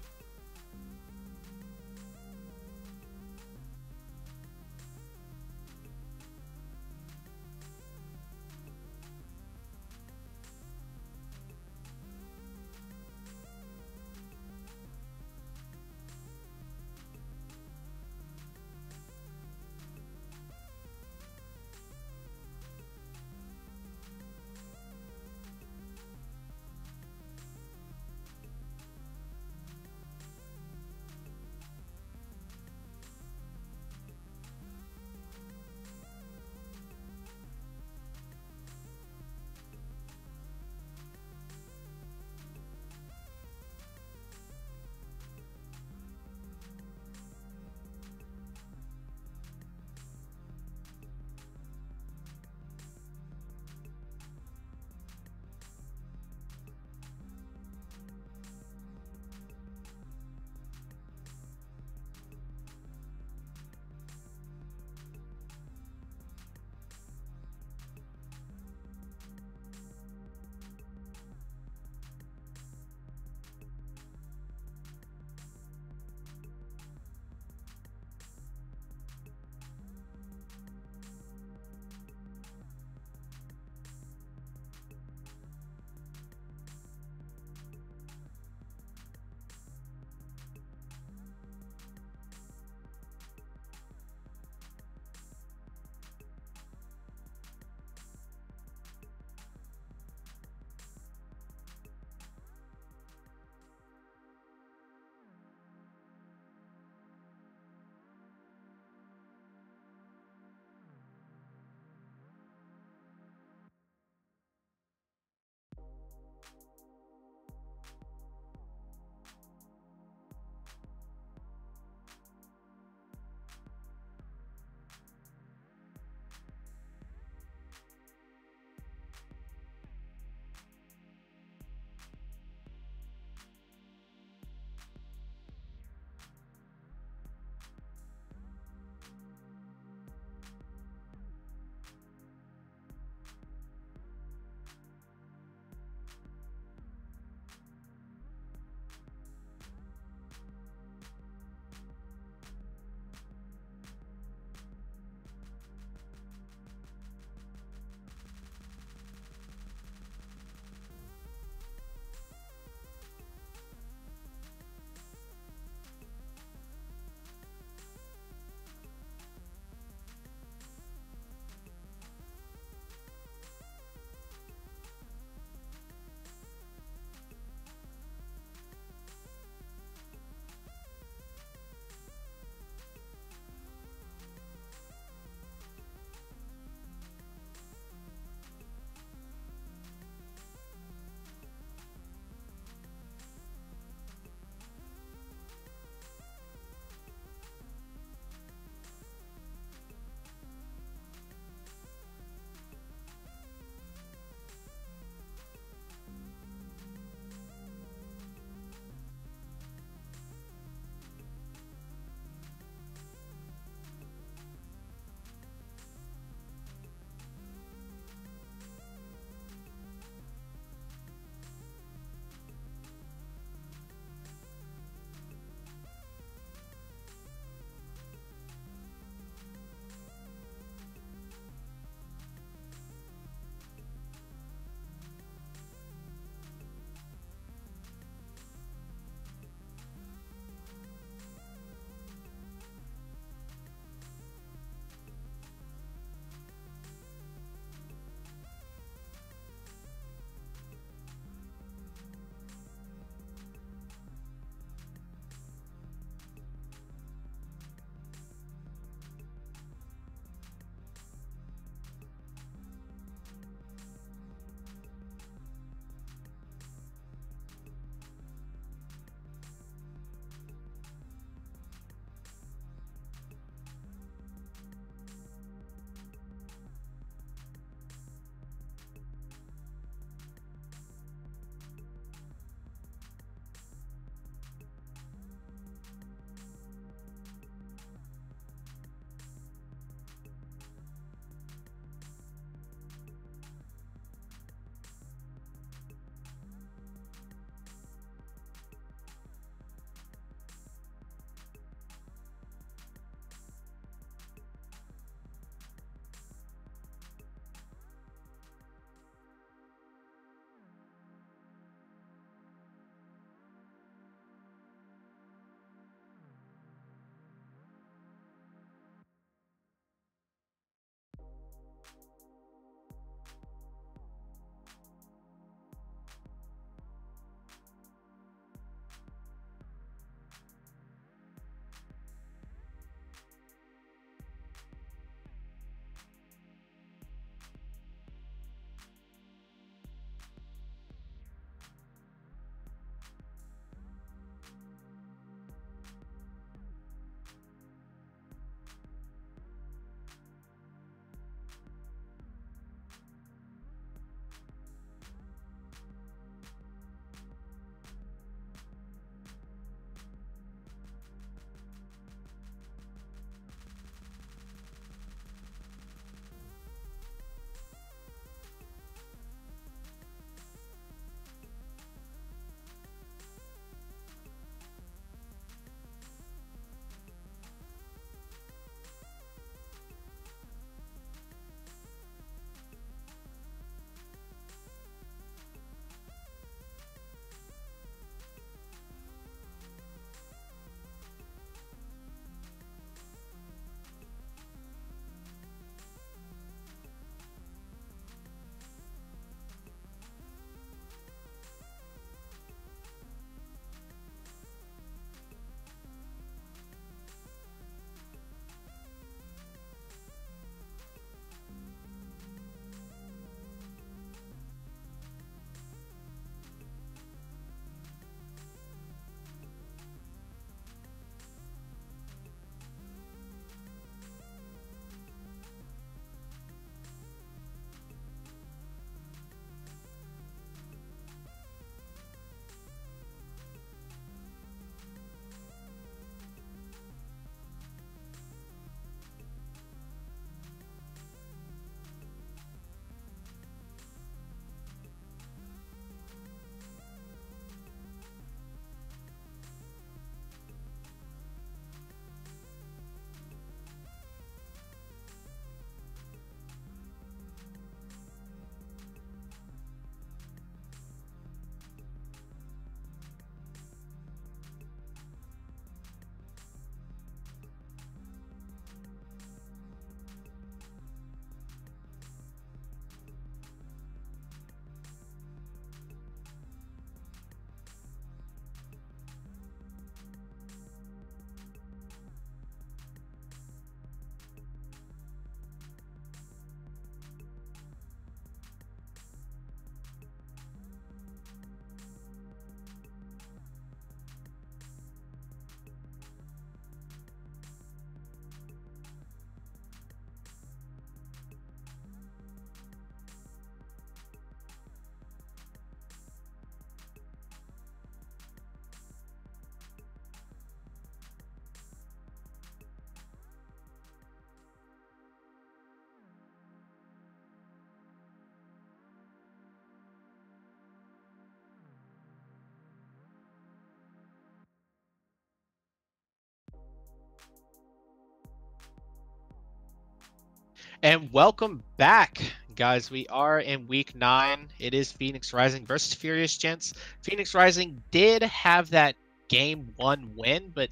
And welcome back, guys. We are in week 9. It is Phoenix Rising versus Furious Gents. Phoenix Rising did have that game 1 win, but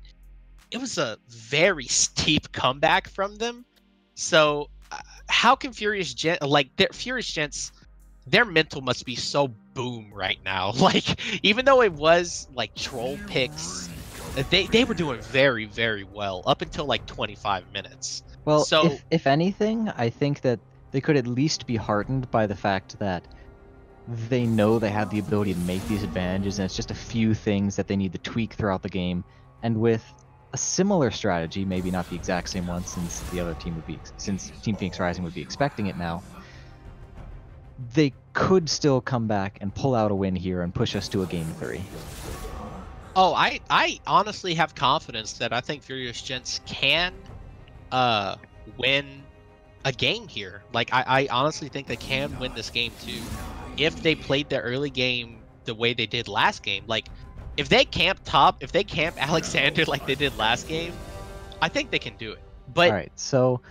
it was a very steep comeback from them. So how can Furious Gents, Furious Gents, their mental must be so boom right now. Like, even though it was like troll picks, they were doing very, very well up until like 25 minutes. Well, so if anything, I think that they could at least be heartened by the fact that they know they have the ability to make these advantages, and it's just a few things that they need to tweak throughout the game. And with a similar strategy, maybe not the exact same one, since Team Phoenix Rising would be expecting it now, they could still come back and pull out a win here and push us to a game 3. Oh, I honestly have confidence that I think Furious Gents can win a game here. Like, I honestly think they can win this game too, if they played their early game the way they did last game. Like, if they camp Alexander like they did last game, I think they can do it. But all right, so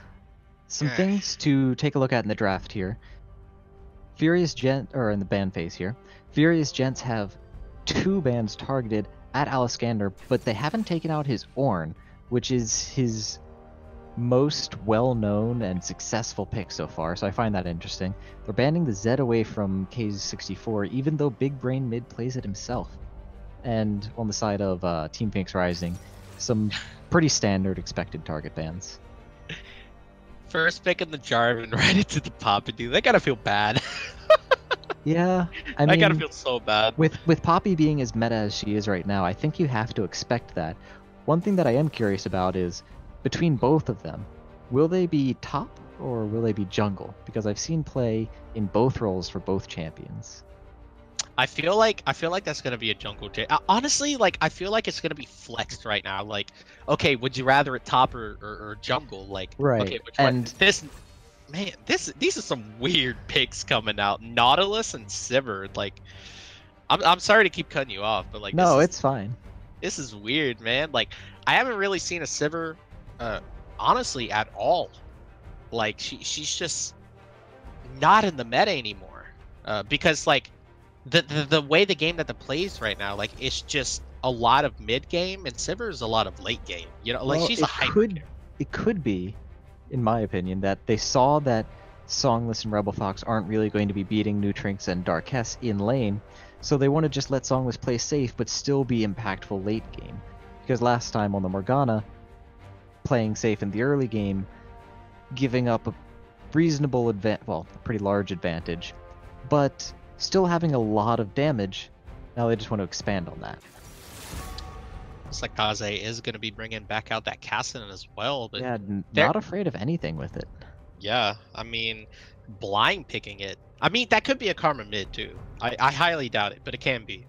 some things to take a look at in the draft here. In the ban phase here, Furious Gents have 2 bans targeted at Alexander, but they haven't taken out his Ornn, which is his most well-known and successful pick so far, so I find that interesting. They're banning the Zed away from K64, even though Big Brain Mid plays it himself. And on the side of Team Phoenix Rising, some pretty standard expected target bans. First pick in the Jarvan right into the Poppy, dude. They gotta feel bad. Yeah, I mean, I gotta feel so bad. With Poppy being as meta as she is right now, I think you have to expect that. One thing that I am curious about is, between both of them, will they be top or will they be jungle? Because I've seen play in both roles for both champions. I feel like that's gonna be a jungle. Honestly, like, I feel like it's gonna be flexed right now. Like, okay, would you rather it top or jungle? Like, right. Okay, which one? These are some weird picks coming out. Nautilus and Sivir. Like, I'm sorry to keep cutting you off, but like, no, it's fine. This is weird, man. Like, I haven't really seen a Sivir, honestly, at all. Like, she's just not in the meta anymore. Because like, the way the game that the plays right now, like, it's just a lot of mid game, and Sivir is a lot of late game. You know, like, she's a hyper. It could be, in my opinion, that they saw that Songless and Rebel Fox aren't really going to be beating Nutrinx and Darkess in lane, so they want to just let Songless play safe but still be impactful late game. Because last time on the Morgana, playing safe in the early game, giving up a reasonable a pretty large advantage, but still having a lot of damage. Now they just want to expand on that. Looks like Kaze is going to be bringing back out that Kassadin as well, but yeah, not afraid of anything with it. Yeah, I mean, blind picking it. I mean, that could be a Karma mid too. I highly doubt it, but it can be.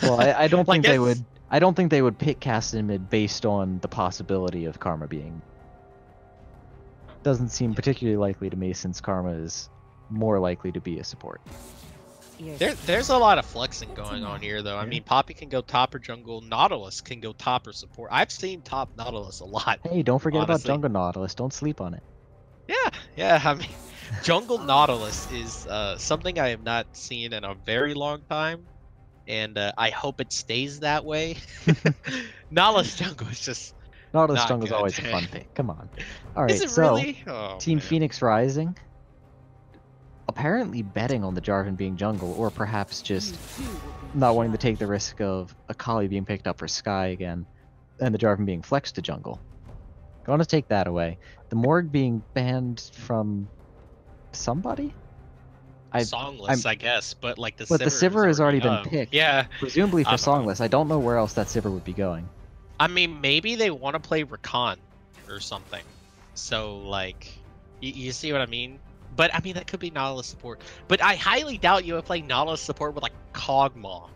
Well, I don't think they would. I don't think they would pick Kassadin mid based on the possibility of Karma being. Doesn't seem particularly likely to me, since Karma is more likely to be a support. There's a lot of flexing going on here, though. I mean, Poppy can go top or jungle. Nautilus can go top or support. I've seen top Nautilus a lot. Hey, don't forget honestly. about jungle Nautilus. Don't sleep on it. Yeah. I mean, jungle Nautilus is something I have not seen in a very long time, and I hope it stays that way. Nautilus jungle is just. Nautilus jungle is always a fun thing. Come on. All right, is it really? Oh, Team man. Phoenix Rising. Apparently betting on the Jarvan being jungle, or perhaps just not wanting to take the risk of Akali being picked up for Sky again, and the Jarvan being flexed to jungle. Gonna take that away. The Morg being banned from somebody? Songless, I guess, but like the Sivir has already been picked. Yeah. Presumably for Songless. I don't know where else that Sivir would be going. I mean, maybe they want to play Rakan or something. So, like, you see what I mean? But, I mean, that could be Nautilus support. But I highly doubt you would play Nautilus support with, like, Kog'Maw.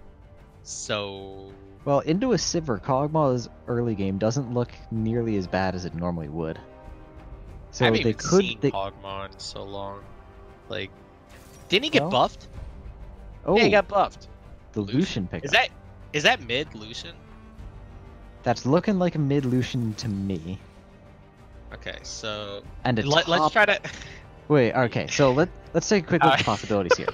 So... Well, into a Sivir, Kog'Maw's early game doesn't look nearly as bad as it normally would. So I haven't even seen Kog'Maw in so long. Like, didn't he get buffed? Oh, yeah, he got buffed. The Lucian pickup. Is that mid Lucian? That's looking like a mid Lucian to me. Okay, so and let's try to Wait, okay, so let's take a quick look at the possibilities here.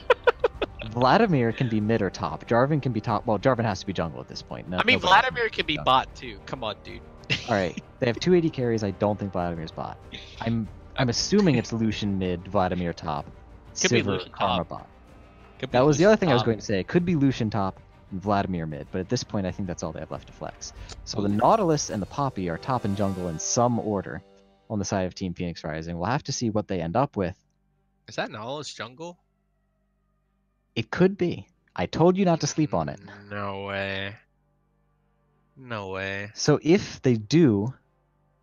Vladimir can be mid or top. Jarvan can be top. Well, Jarvan has to be jungle at this point. No, I mean, nobody Vladimir can be jungle. bot too. Come on, dude. All right, they have 280 carries. I don't think Vladimir's bot. I'm assuming it's Lucian mid, Vladimir top, Could be Sivir Lucian Karma top. bot. Could be That was the Lucian other thing I was top. going to say. It could be Lucian top and Vladimir mid, but at this point I think that's all they have left to flex. So the Nautilus and the Poppy are top and jungle in some order on the side of Team Phoenix Rising. We'll have to see what they end up with. Is that Nautilus jungle? It could be. I told you not to sleep on it. No way. No way. So if they do,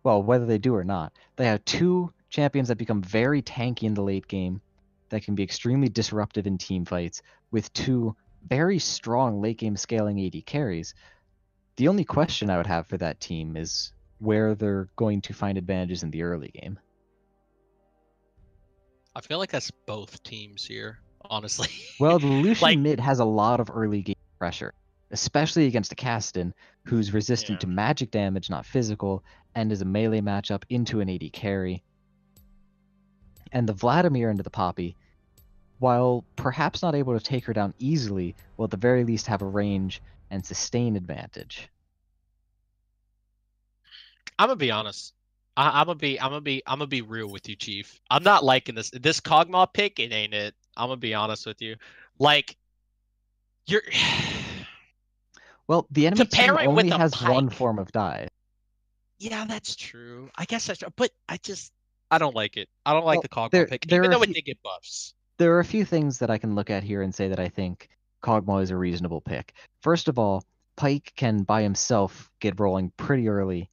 well, whether they do or not, they have 2 champions that become very tanky in the late game, that can be extremely disruptive in team fights, with 2 very strong late game scaling AD carries. The only question I would have for that team is where they're going to find advantages in the early game. I feel like that's both teams here, honestly. Well, the Lucian Like- mid has a lot of early game pressure, especially against a Kassadin who's resistant to magic damage, not physical, and is a melee matchup into an AD carry. And the Vladimir into the Poppy, while perhaps not able to take her down easily, will at the very least have a range and sustain advantage. I'm gonna be honest. I'm gonna be real with you, Chief. I'm not liking this Kog'Maw pick. It ain't it. I'm gonna be honest with you. Like, you're Well, the enemy To pair team it with only a has one Pike. form of dive. yeah, that's true. I guess that's true. But I don't like it. I don't like Well, the Kog'Maw there- pick, there even are though a it few- did get buffs. There are a few things that I can look at here and say that I think Kog'Maw is a reasonable pick. First of all, Pike can by himself get rolling pretty early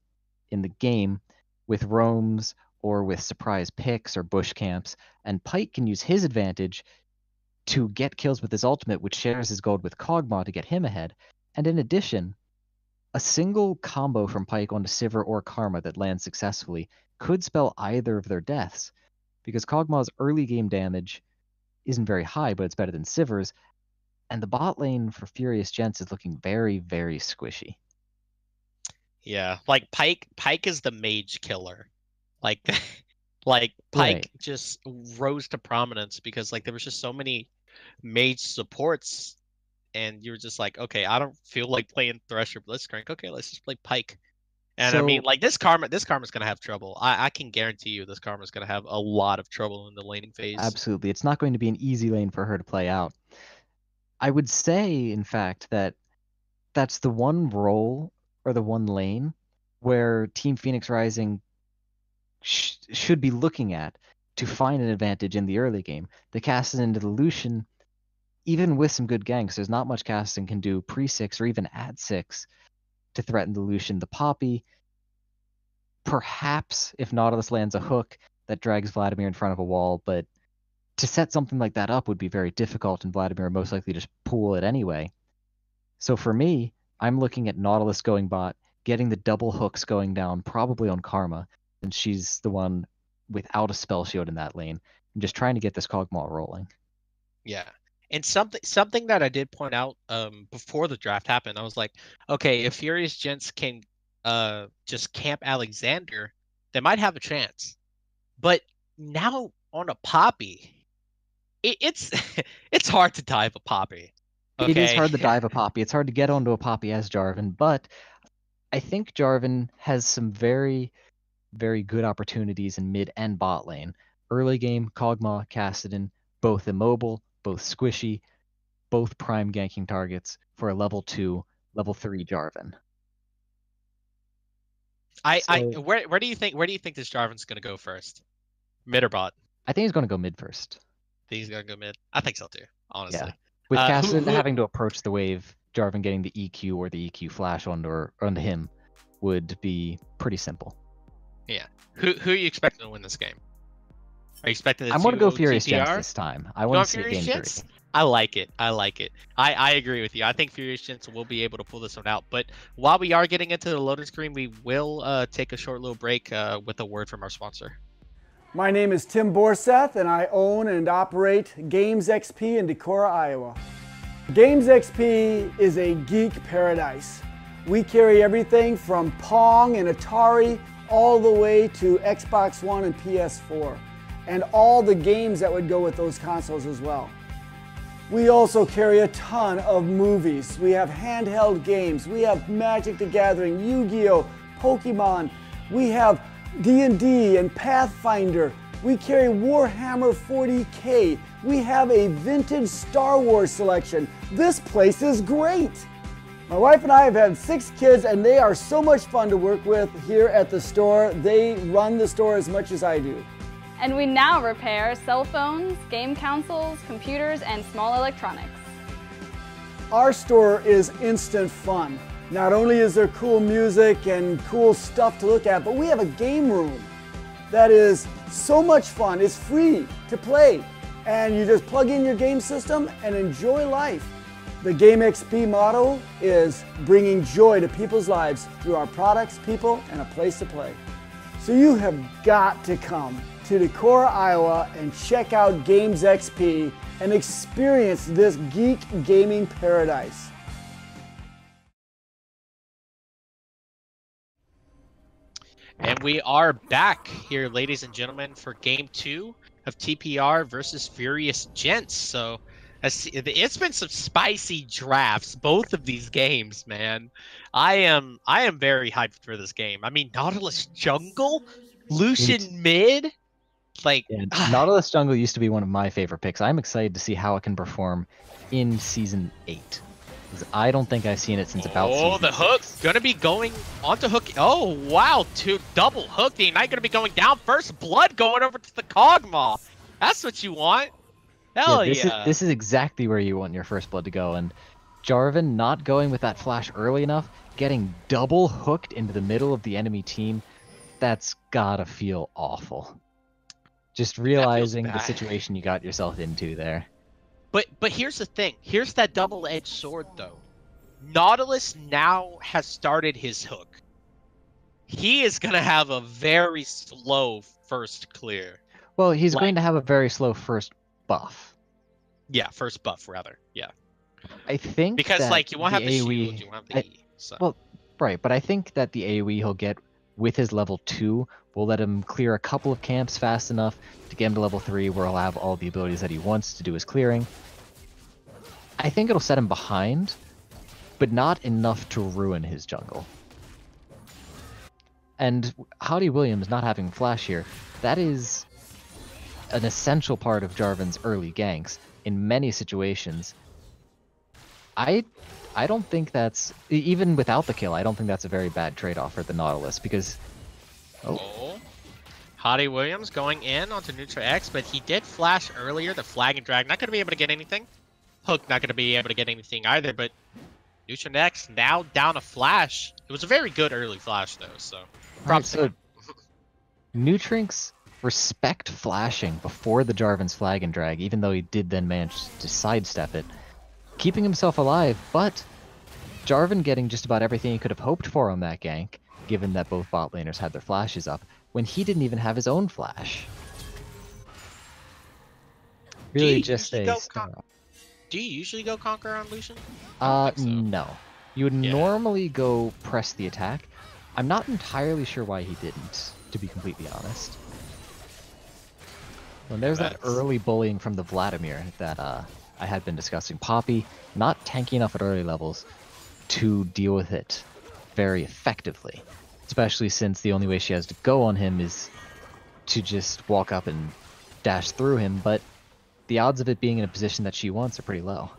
in the game with roams or with surprise picks or bush camps, and Pike can use his advantage to get kills with his ultimate, which shares his gold with Kog'Maw to get him ahead. And in addition, a single combo from Pike onto Sivir or Karma that lands successfully could spell either of their deaths, because Kog'Maw's early game damage isn't very high, but it's better than Sivir's, and the bot lane for Furious Gentz is looking very, very squishy. Yeah, like Pike is the mage killer. Like like Pike Right. just rose to prominence because like there was just so many mage supports and you were just like, okay, I don't feel like playing Thresh or Blitzcrank. Okay, let's just play Pike. And I mean, So- like this Karma's gonna have trouble. I can guarantee you this Karma's gonna have a lot of trouble in the laning phase. Absolutely. It's not going to be an easy lane for her to play out. I would say, in fact, that that's the one role or the one lane where Team Phoenix Rising should be looking at to find an advantage in the early game. They cast it into the Lucian, even with some good ganks. There's not much casting can do pre-6 or even at 6 to threaten the Lucian. The Poppy, perhaps if Nautilus lands a hook that drags Vladimir in front of a wall, but to set something like that up would be very difficult, and Vladimir would most likely just pull it anyway. So for me, I'm looking at Nautilus going bot, getting the double hooks going down, probably on Karma, and she's the one without a spell shield in that lane, and just trying to get this Kog'Maw rolling. Yeah. And something that I did point out before the draft happened, I was like, okay, if Furious Gents can just camp Alexander, they might have a chance. But now on a Poppy, it's it's hard to dive a Poppy. It is Okay? hard to dive a Poppy. It's hard to get onto a Poppy as Jarvan, but I think Jarvan has some very, very good opportunities in mid and bot lane. Early game, Kog'Maw, Kassadin, both immobile, both squishy, both prime ganking targets for a level 2, level 3 Jarvan. Where do you think this Jarvan's gonna go first? Mid or bot? I think he's going to go mid first. Think he's gonna go mid? I think so too, honestly. Yeah. With Kassadin who- having to approach the wave, Jarvan getting the EQ or the EQ flash onto him would be pretty simple. Who are you expecting to win this game? Are you expecting the I want to go 2-0 Furious Gents TPR? this time. I You want want to see a Furious game Gents? 3. I like it. I agree with you. I think Furious Gents will be able to pull this one out. But while we are getting into the loading screen, we will take a short little break with a word from our sponsor. My name is Tim Borseth, and I own and operate Games XP in Decorah, Iowa. Games XP is a geek paradise. We carry everything from Pong and Atari all the way to Xbox One and PS4. and all the games that would go with those consoles as well. We also carry a ton of movies. We have handheld games. We have Magic the Gathering, Yu-Gi-Oh!, Pokemon. We have D&D and Pathfinder. We carry Warhammer 40K. We have a vintage Star Wars selection. This place is great. My wife and I have had 6 kids, and they are so much fun to work with here at the store. They run the store as much as I do. And we now repair cell phones, game consoles, computers, and small electronics. Our store is instant fun. Not only is there cool music and cool stuff to look at, but we have a game room that is so much fun. It's free to play, and you just plug in your game system and enjoy life. The GXPC motto is bringing joy to people's lives through our products, people, and a place to play. So you have got to come to Decorah, Iowa and check out GXPC and experience this geek gaming paradise. And we are back here, ladies and gentlemen, for Game 2 of TPR versus Furious Gentz. So it's been some spicy drafts, both of these games, man. I am very hyped for this game. I mean, Nautilus Jungle, Lucian mid, like yeah, Nautilus Jungle used to be one of my favorite picks. I'm excited to see how it can perform in Season 8. I don't think I've seen it since about Oh, Season the hook 6. gonna be going onto hook. Oh, wow, double hook. The Ignite gonna be going down first. Blood going over to the Kog'Maw. That's what you want. Hell yeah. This is exactly where you want your first blood to go, and Jarvan not going with that flash early enough, getting double hooked into the middle of the enemy team, that's gotta feel awful. Just realizing the situation you got yourself into there. But here's the thing. Here's that double-edged sword, though. Nautilus now has started his hook. He is gonna have a very slow first clear. Well, he's going to have a very slow first buff. Yeah, first buff rather. Yeah. I think because that like you won't have the AoE, shield, you won't have the E. So. Well, right, but I think that the AoE he'll get with his level 2 will let him clear a couple of camps fast enough to get him to level 3 where he'll have all the abilities that he wants to do his clearing. I think it'll set him behind, but not enough to ruin his jungle. And Howdy Williams not having flash here, that is an essential part of Jarvan's early ganks in many situations. I don't think that's, even without the kill, I don't think that's a very bad trade-off for the Nautilus, because... Oh. Howdy Williams going in onto Neutral X, but he did flash earlier. The Flag and Drag not going to be able to get anything. Hook not going to be able to get anything either, but Neutral X now down a flash. It was a very good early flash, though, so... Props to him. Nutrinks respect flashing before the Jarvan's Flag and Drag, even though he did then manage to sidestep it, keeping himself alive, but Jarvan getting just about everything he could have hoped for on that gank, given that both bot laners had their flashes up, when he didn't even have his own flash. Really just a... Do you usually go Conquer on Lucian? No. You would normally go press the attack. I'm not entirely sure why he didn't, to be completely honest. When there's that early bullying from the Vladimir that I had been discussing. Poppy not tanky enough at early levels to deal with it very effectively. Especially since the only way she has to go on him is to just walk up and dash through him, but the odds of it being in a position that she wants are pretty low.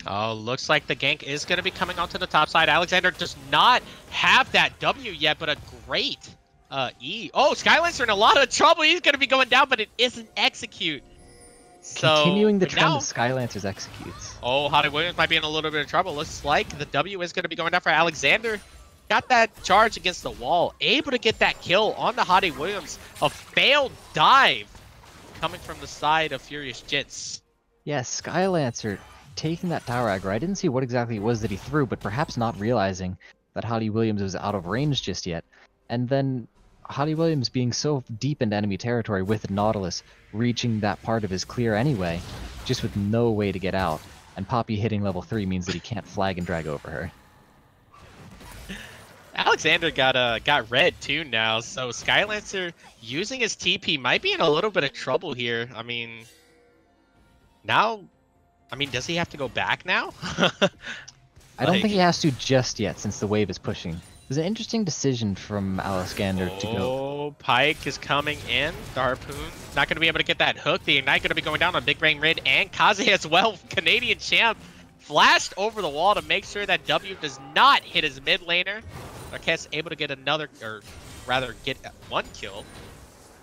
Oh, looks like the gank is going to be coming onto the top side. Alexander does not have that W yet, but a great E. Oh, Skylancer in a lot of trouble. He's going to be going down, but it isn't execute. So, continuing the trend of Skylancer's executes. Oh, Howdy Williams might be in a little bit of trouble. Looks like the W is going to be going down for Alexander. Got that charge against the wall. Able to get that kill on the Howdy Williams. A failed dive coming from the side of Furious Gentz. Yes, Skylancer taking that tower aggro. I didn't see what exactly it was that he threw, but perhaps not realizing that Howdy Williams was out of range just yet. And then Howdy Williams being so deep into enemy territory with Nautilus reaching that part of his clear anyway, just with no way to get out. And Poppy hitting level 3 means that he can't Flag and Drag over her. Alexander got red too now, so Skylancer using his TP might be in a little bit of trouble here. I mean, now, does he have to go back now? I don't think he has to just yet, since the wave is pushing. It was an interesting decision from Alexander to go. Oh, Pike is coming in. The Harpoon not going to be able to get that hook. The Ignite going to be going down on Big Brain Red and Kaze as well. Canadian champ flashed over the wall to make sure that W does not hit his mid laner. Marquez able to get another, or rather get one kill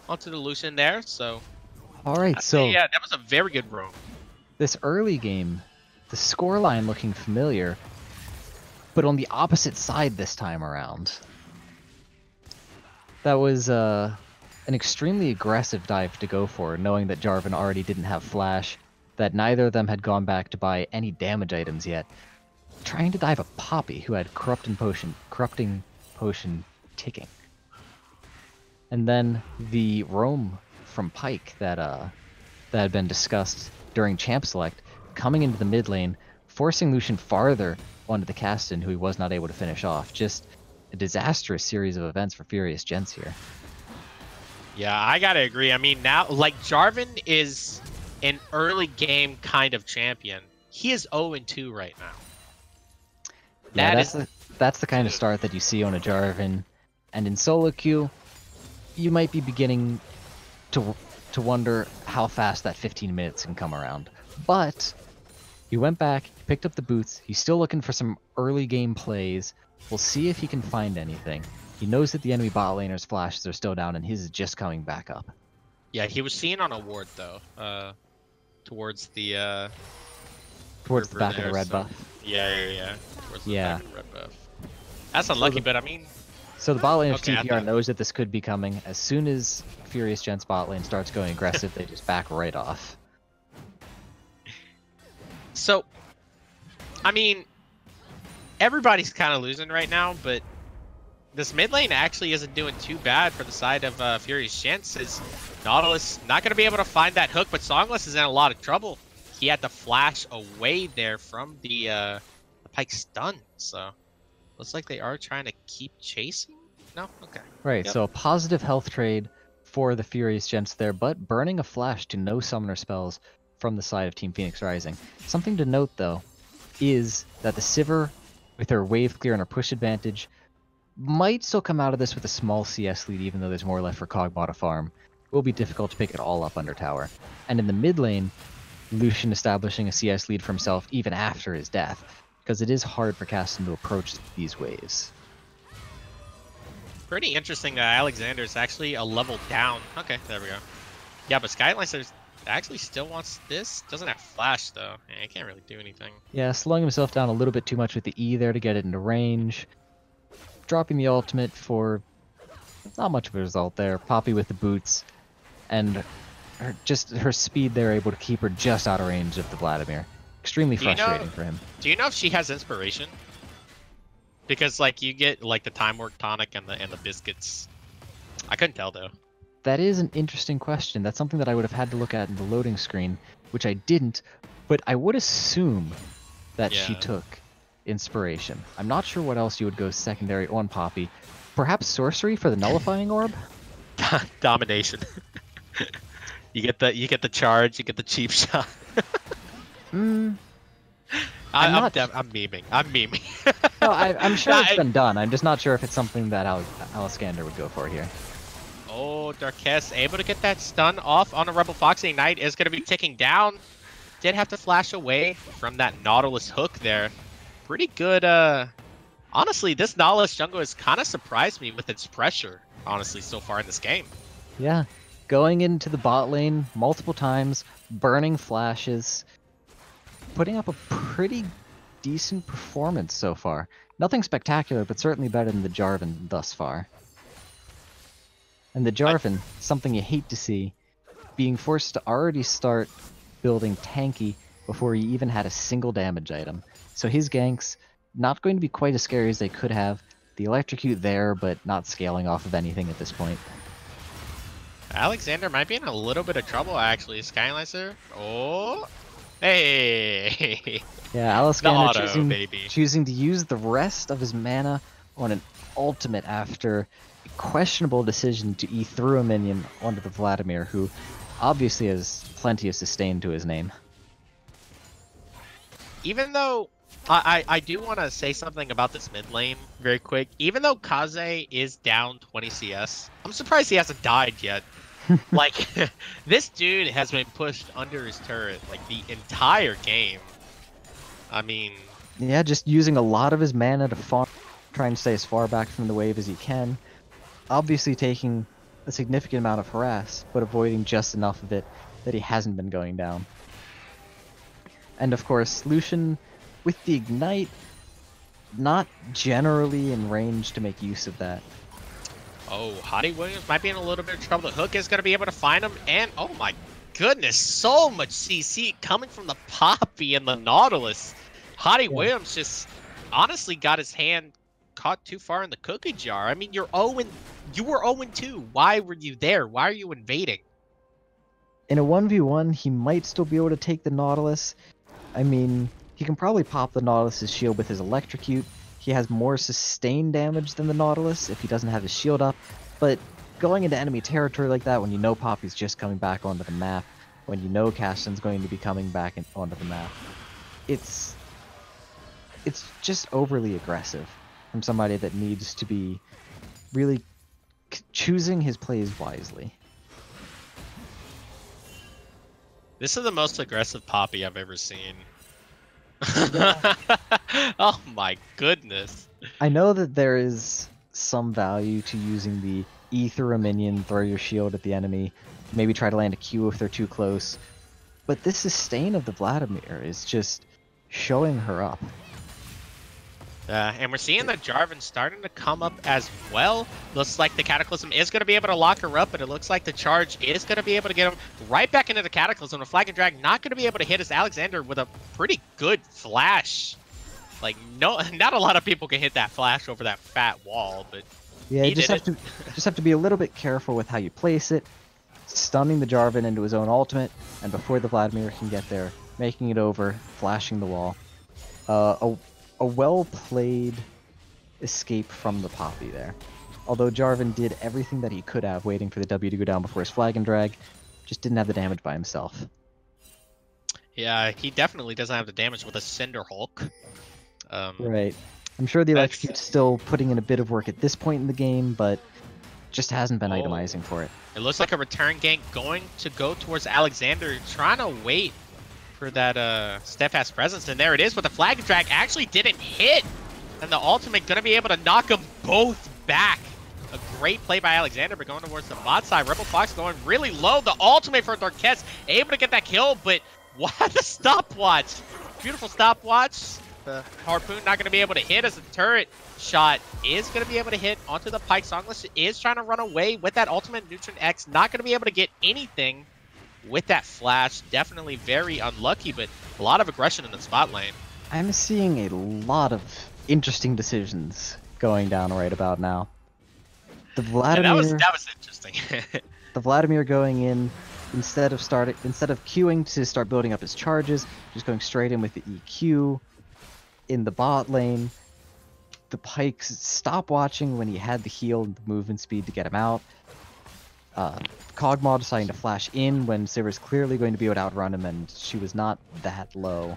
onto the Lucian there. So, all right, so yeah, that was a very good roam. This early game, the scoreline looking familiar, but on the opposite side this time around. That was an extremely aggressive dive to go for, knowing that Jarvan already didn't have flash, that neither of them had gone back to buy any damage items yet. Trying to dive a Poppy who had corrupting potion ticking. And then the roam from Pike that had been discussed during Champ Select, coming into the mid lane, forcing Lucian farther onto the Caston, who he was not able to finish off. Just a disastrous series of events for Furious Gentz here. Yeah, I gotta agree. I mean, now, like, Jarvan is an early game kind of champion. He is 0-2 right now. Yeah, that's the kind of start that you see on a Jarvan. And in solo queue, you might be beginning to wonder how fast that 15 minutes can come around. But he went back, picked up the boots. He's still looking for some early game plays. We'll see if he can find anything. He knows that the enemy bot laner's flashes are still down, and his is just coming back up. Yeah, he was seen on a ward though, towards the back of the red buff. Yeah. Towards the Yeah. back of the red buff. That's unlucky, but I mean. So the bot lane of Okay, TPR knows that this could be coming. As soon as Furious Gent's bot lane starts going aggressive, they just back right off. So, I mean, everybody's kind of losing right now, but this mid lane actually isn't doing too bad for the side of Furious Gents. Is Nautilus not going to be able to find that hook, but Songless is in a lot of trouble. He had to flash away there from the Pike stun, so looks like they are trying to keep chasing. No? Okay. Right, Yep. so a positive health trade for the Furious Gents there, but burning a flash to no summoner spells from the side of Team Phoenix Rising. Something to note, though, is that the Sivir, with her wave clear and her push advantage, might still come out of this with a small CS lead, even though there's more left for Cogbot to farm. It will be difficult to pick it all up under tower. And in the mid lane, Lucian establishing a CS lead for himself even after his death, because it is hard for Caston to approach these waves. Pretty interesting that Alexander is actually a level down. Okay, there we go. Yeah, but Skylancer actually still wants this. Doesn't have flash though. Yeah, he can't really do anything. Yeah, slowing himself down a little bit too much with the E there to get it into range. Dropping the ultimate for not much of a result there. Poppy with the boots, and her speed there able to keep her just out of range of the Vladimir. Extremely frustrating for him. Do you know if she has inspiration? Because like you get like the time work tonic and the biscuits. I couldn't tell though. That is an interesting question. That's something that I would have had to look at in the loading screen, which I didn't, but I would assume that she took inspiration. I'm not sure what else you would go secondary on Poppy. Perhaps sorcery for the nullifying orb? Domination. you get the charge, you get the cheap shot. I'm memeing. I'm memeing. No, I'm sure it's been done. I'm just not sure if it's something that Alexander would go for here. Oh, Darkest able to get that stun off on a Rebel Fox. Ignite is going to be ticking down. Did have to flash away from that Nautilus hook there. Pretty good. Honestly, this Nautilus jungle has kind of surprised me with its pressure, honestly, so far in this game. Yeah, going into the bot lane multiple times, burning flashes, putting up a pretty decent performance so far. Nothing spectacular, but certainly better than the Jarvan thus far. And the Jarvan, something you hate to see, being forced to already start building tanky before he even had a single damage item. So his ganks, not going to be quite as scary as they could have. The electrocute there, but not scaling off of anything at this point. Alexander might be in a little bit of trouble, actually. Skylancer. Oh. Hey. Yeah, Alexander choosing choosing to use the rest of his mana on an ultimate after a questionable decision to E through a minion onto the Vladimir, who obviously has plenty of sustain to his name. Even though I do want to say something about this mid lane very quick. Even though Kaze is down 20 CS, I'm surprised he hasn't died yet. Like, this dude has been pushed under his turret like the entire game. I mean, yeah, just using a lot of his mana to farm, trying to stay as far back from the wave as he can. Obviously taking a significant amount of harass, but avoiding just enough of it that he hasn't been going down. And of course, Lucian, with the Ignite, not generally in range to make use of that. oh, Hottie Williams might be in a little bit of trouble. The Hook is going to be able to find him, and oh my goodness, so much CC coming from the Poppy and the Nautilus. Hottie Williams just honestly got his hand caught too far in the cookie jar. I mean, you were 0-2. Why were you there? Why are you invading? In a 1v1, he might still be able to take the Nautilus. I mean, he can probably pop the Nautilus's shield with his Electrocute. He has more sustain damage than the Nautilus if he doesn't have his shield up, but going into enemy territory like that when you know Poppy's just coming back onto the map, when you know Caston's going to be coming back onto the map, it's just overly aggressive from somebody that needs to be really choosing his plays wisely. This is the most aggressive Poppy I've ever seen. Oh my goodness. I know that there is some value to using the E through a minion, throw your shield at the enemy, maybe try to land a Q if they're too close, but this sustain of the Vladimir is just showing her up. And we're seeing that Jarvan starting to come up as well. Looks like the Cataclysm is going to be able to lock her up, but it looks like the charge is going to be able to get him right back into the Cataclysm. The Flag and Drag not going to be able to hit his Alexander with a pretty good flash. Like, no, not a lot of people can hit that flash over that fat wall, but yeah, you just have to be a little bit careful with how you place it, stunning the Jarvan into his own ultimate, and before the Vladimir can get there, making it over, flashing the wall. A well-played escape from the Poppy there. Although Jarvan did everything that he could have, waiting for the W to go down before his Flag and Drag, just didn't have the damage by himself. Yeah, he definitely doesn't have the damage with a Cinder Hulk. Right. I'm sure the Electrocute's still putting in a bit of work at this point in the game, but just hasn't been itemizing for it. It looks like a return gank going to go towards Alexander, trying to wait for that steadfast presence, and there it is, but the Flag and Drag actually didn't hit, and the ultimate gonna be able to knock them both back. A great play by Alexander, but going towards the bot side. Rebel Fox going really low. The ultimate for Dorquez, able to get that kill, but what a stopwatch. Beautiful stopwatch. The harpoon not gonna be able to hit as the turret shot is gonna be able to hit onto the Pike. Songless is trying to run away with that ultimate. Neutron X not gonna be able to get anything with that flash. Definitely very unlucky, but a lot of aggression in the spot lane. I'm seeing a lot of interesting decisions going down right about now. The Vladimir, yeah, that was interesting. the Vladimir going in instead of queuing to start building up his charges, just going straight in with the EQ in the bot lane. The Pikes stop watching when he had the heal and the movement speed to get him out. Kog'Maw deciding to flash in when Sivir's clearly going to be able to outrun him, and she was not that low.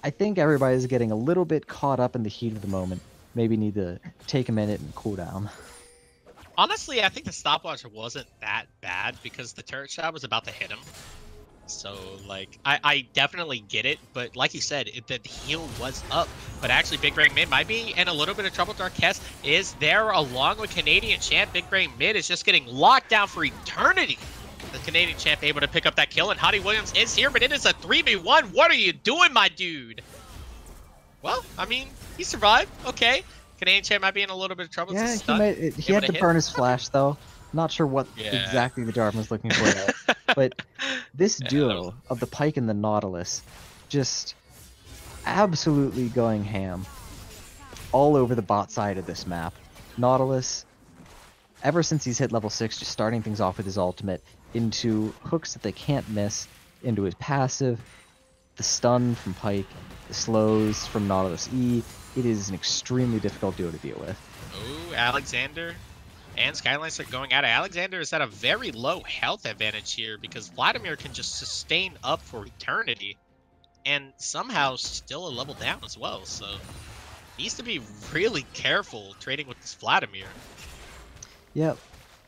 I think everybody's getting a little bit caught up in the heat of the moment. Maybe need to take a minute and cool down. Honestly, I think the stopwatch wasn't that bad because the turret shot was about to hit him. So, like, I definitely get it, but like you said, the heal was up. But actually, Big Brain Mid might be in a little bit of trouble. Darkest is there along with Canadian Champ. Big Brain Mid is just getting locked down for eternity. The Canadian Champ able to pick up that kill, and Hottie Williams is here, but it is a 3v1. What are you doing, my dude? Well, I mean, he survived. Okay. Canadian Champ might be in a little bit of trouble. Yeah, he had to burn his flash, though. Not sure what exactly the Jarvan was looking for there. But this duo of the Pike and the Nautilus just absolutely going ham all over the bot side of this map. Nautilus, ever since he's hit level 6, just starting things off with his ultimate into hooks that they can't miss, into his passive, the stun from Pike, the slows from Nautilus E. It is an extremely difficult duo to deal with. Ooh, Alexander and Skylines are going at it. Alexander is at a very low health advantage here because Vladimir can just sustain up for eternity and somehow still a level down as well. So needs to be really careful trading with this Vladimir. Yep.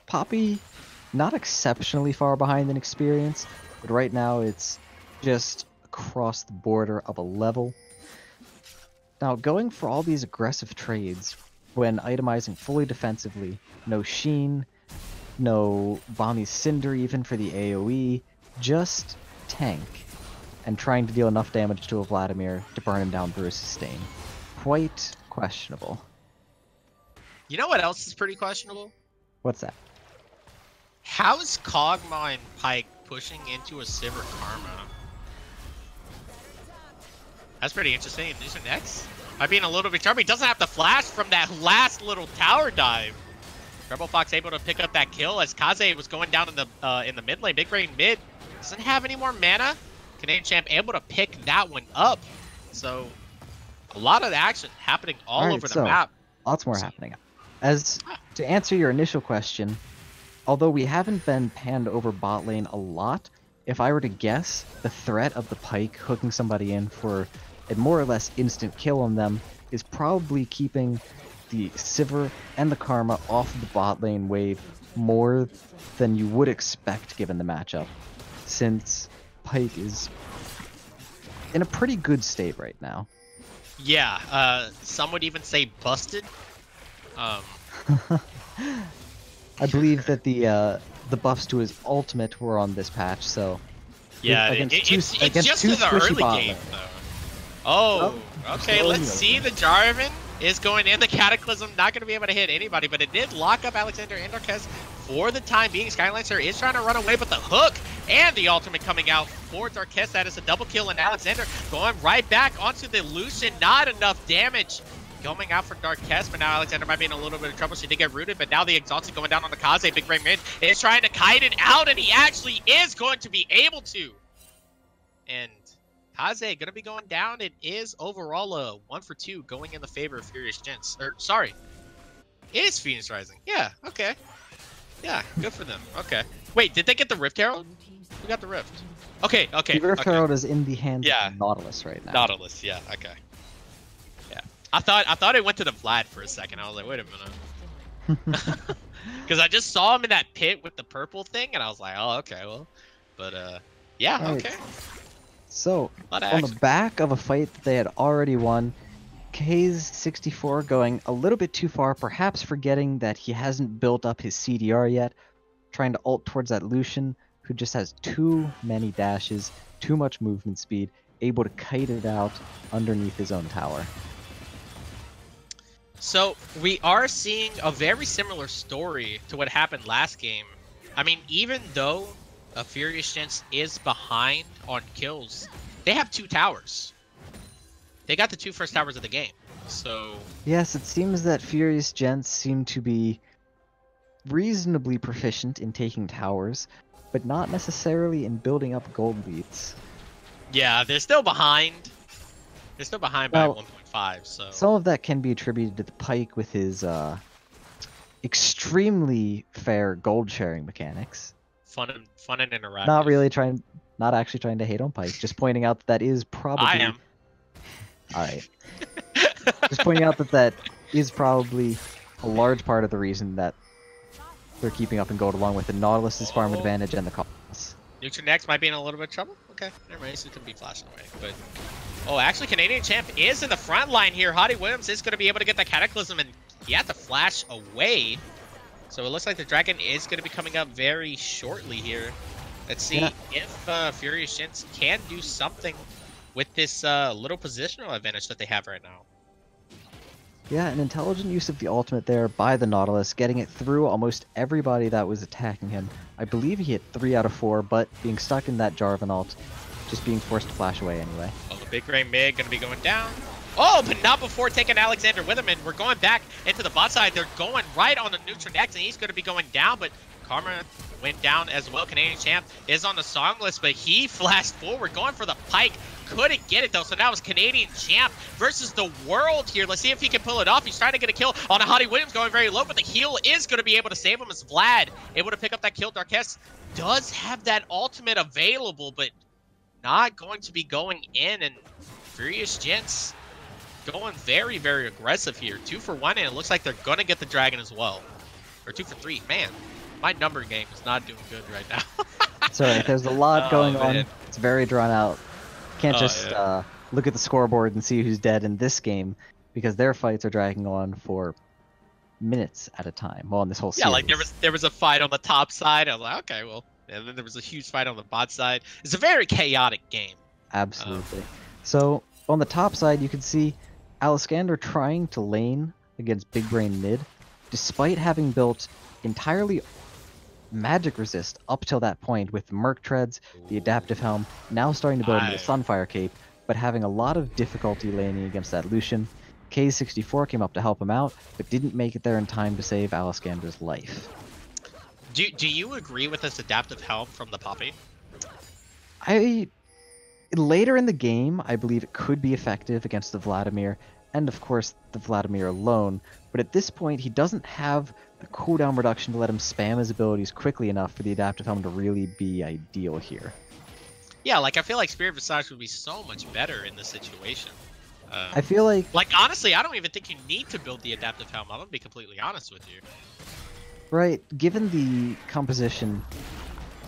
Poppy, not exceptionally far behind in experience, but right now it's just across the border of a level. Now, going for all these aggressive trades when itemizing fully defensively, no Sheen, no Bonnie's Cinder even for the AoE, just tank, and trying to deal enough damage to a Vladimir to burn him down through a sustain. Quite questionable. You know what else is pretty questionable? What's that? How is Kog'Maw and Pyke pushing into a Sivir Karma? That's pretty interesting. These are next. Might be in a little bit trouble. He doesn't have the flash from that last little tower dive. Rebel Fox able to pick up that kill as Kaze was going down in the mid lane. Big Brain mid doesn't have any more mana. Canadian Champ able to pick that one up. So a lot of action happening all over the map. Lots more happening. As to answer your initial question, although we haven't been panned over bot lane a lot, if I were to guess, the threat of the Pyke hooking somebody in for a more or less instant kill on them is probably keeping the Sivir and the Karma off the bot lane wave more than you would expect given the matchup, since Pyke is in a pretty good state right now. Yeah, some would even say busted. I believe that the buffs to his ultimate were on this patch, so yeah, it's just in the early game though. Oh, okay. Let's see. The Jarvan is going in. The Cataclysm not going to be able to hit anybody, but it did lock up Alexander and Darkez for the time being. Skylancer is trying to run away, but the hook and the ultimate coming out for Darkez. That is a double kill, and Alexander going right back onto the Lucian. Not enough damage going out for Darkez, but now Alexander might be in a little bit of trouble. She did get rooted, but now the Exalted going down on the Kaze. Big Brain mid is trying to kite it out, and he actually is going to be able to. And Kaze gonna be going down. It is overall a 1 for 2 going in the favor of Furious Gentz. Or sorry, it is Phoenix Rising. Yeah, okay. Yeah, good for them. Okay. Wait, did they get the Rift Herald? Who got the Rift? Okay. The Rift Herald is in the hands of Nautilus right now. Nautilus, yeah, okay. Yeah. I thought it went to the Vlad for a second. I was like, wait a minute. Because I just saw him in that pit with the purple thing, and I was like, oh, okay, well. But, yeah, okay. So, on the back of a fight that they had already won, K's64 going a little bit too far, perhaps forgetting that he hasn't built up his CDR yet, trying to ult towards that Lucian, who just has too many dashes, too much movement speed, able to kite it out underneath his own tower. So, we are seeing a very similar story to what happened last game. I mean, even though Furious Gentz is behind on kills, they have 2 towers. They got the 2 first towers of the game, so... Yes, it seems that Furious Gentz seem to be reasonably proficient in taking towers, but not necessarily in building up gold leads. Yeah, they're still behind. They're still behind by 1.5, so... Some of that can be attributed to the Pyke with his extremely fair gold sharing mechanics. Fun and interactive. Not actually trying to hate on Pyke, just pointing out that is probably... I am. Alright. Just pointing out that is probably a large part of the reason that they're keeping up in gold, along with the Nautilus's farm advantage and the costs. Neutron X might be in a little bit of trouble? Okay, never mind, so it could be flashing away, but... Oh, actually, Canadian Champ is in the front line here. Hottie Williams is going to be able to get the Cataclysm, and he had to flash away. So it looks like the Dragon is going to be coming up very shortly here. Let's see if Furious Gentz can do something with this little positional advantage that they have right now. Yeah, an intelligent use of the ultimate there by the Nautilus, getting it through almost everybody that was attacking him. I believe he hit 3 out of 4, but being stuck in that Jarvan ult, just being forced to flash away anyway. Oh, the Big Ray mid going to be going down. Oh, but not before taking Alexander with him, and we're going back into the bot side. They're going right on the Neutron X, and he's going to be going down, but Karma went down as well. Canadian Champ is on the song list, but he flashed forward, going for the pike. Couldn't get it though, so now it's Canadian Champ versus the world here. Let's see if he can pull it off. He's trying to get a kill on a Hottie Williams, going very low, but the heal is going to be able to save him as Vlad able to pick up that kill. Darkest does have that ultimate available, but not going to be going in, and Furious Gentz going very, very aggressive here. 2 for 1, and it looks like they're going to get the dragon as well. Or 2 for 3. Man, my number game is not doing good right now. Sorry, there's a lot going on. It's very drawn out. Can't just look at the scoreboard and see who's dead in this game, because their fights are dragging on for minutes at a time. Well, in this whole series. Yeah, like there was a fight on the top side. I was like, okay, well, and then there was a huge fight on the bot side. It's a very chaotic game. Absolutely. So on the top side, you can see Aliskander trying to lane against Big Brain mid, despite having built entirely magic resist up till that point with the Merc Treads, the Adaptive Helm, now starting to build into the Sunfire Cape, but having a lot of difficulty laning against that Lucian. K64 came up to help him out, but didn't make it there in time to save Aliskander's life. Do you agree with this Adaptive Helm from the Poppy? Later in the game, I believe it could be effective against the Vladimir, and of course the Vladimir alone, but at this point he doesn't have the cooldown reduction to let him spam his abilities quickly enough for the Adaptive Helm to really be ideal here. Yeah, like I feel like Spirit Visage would be so much better in this situation. I feel like honestly, I don't even think you need to build the Adaptive Helm. I'm gonna be completely honest with you. Right, given the composition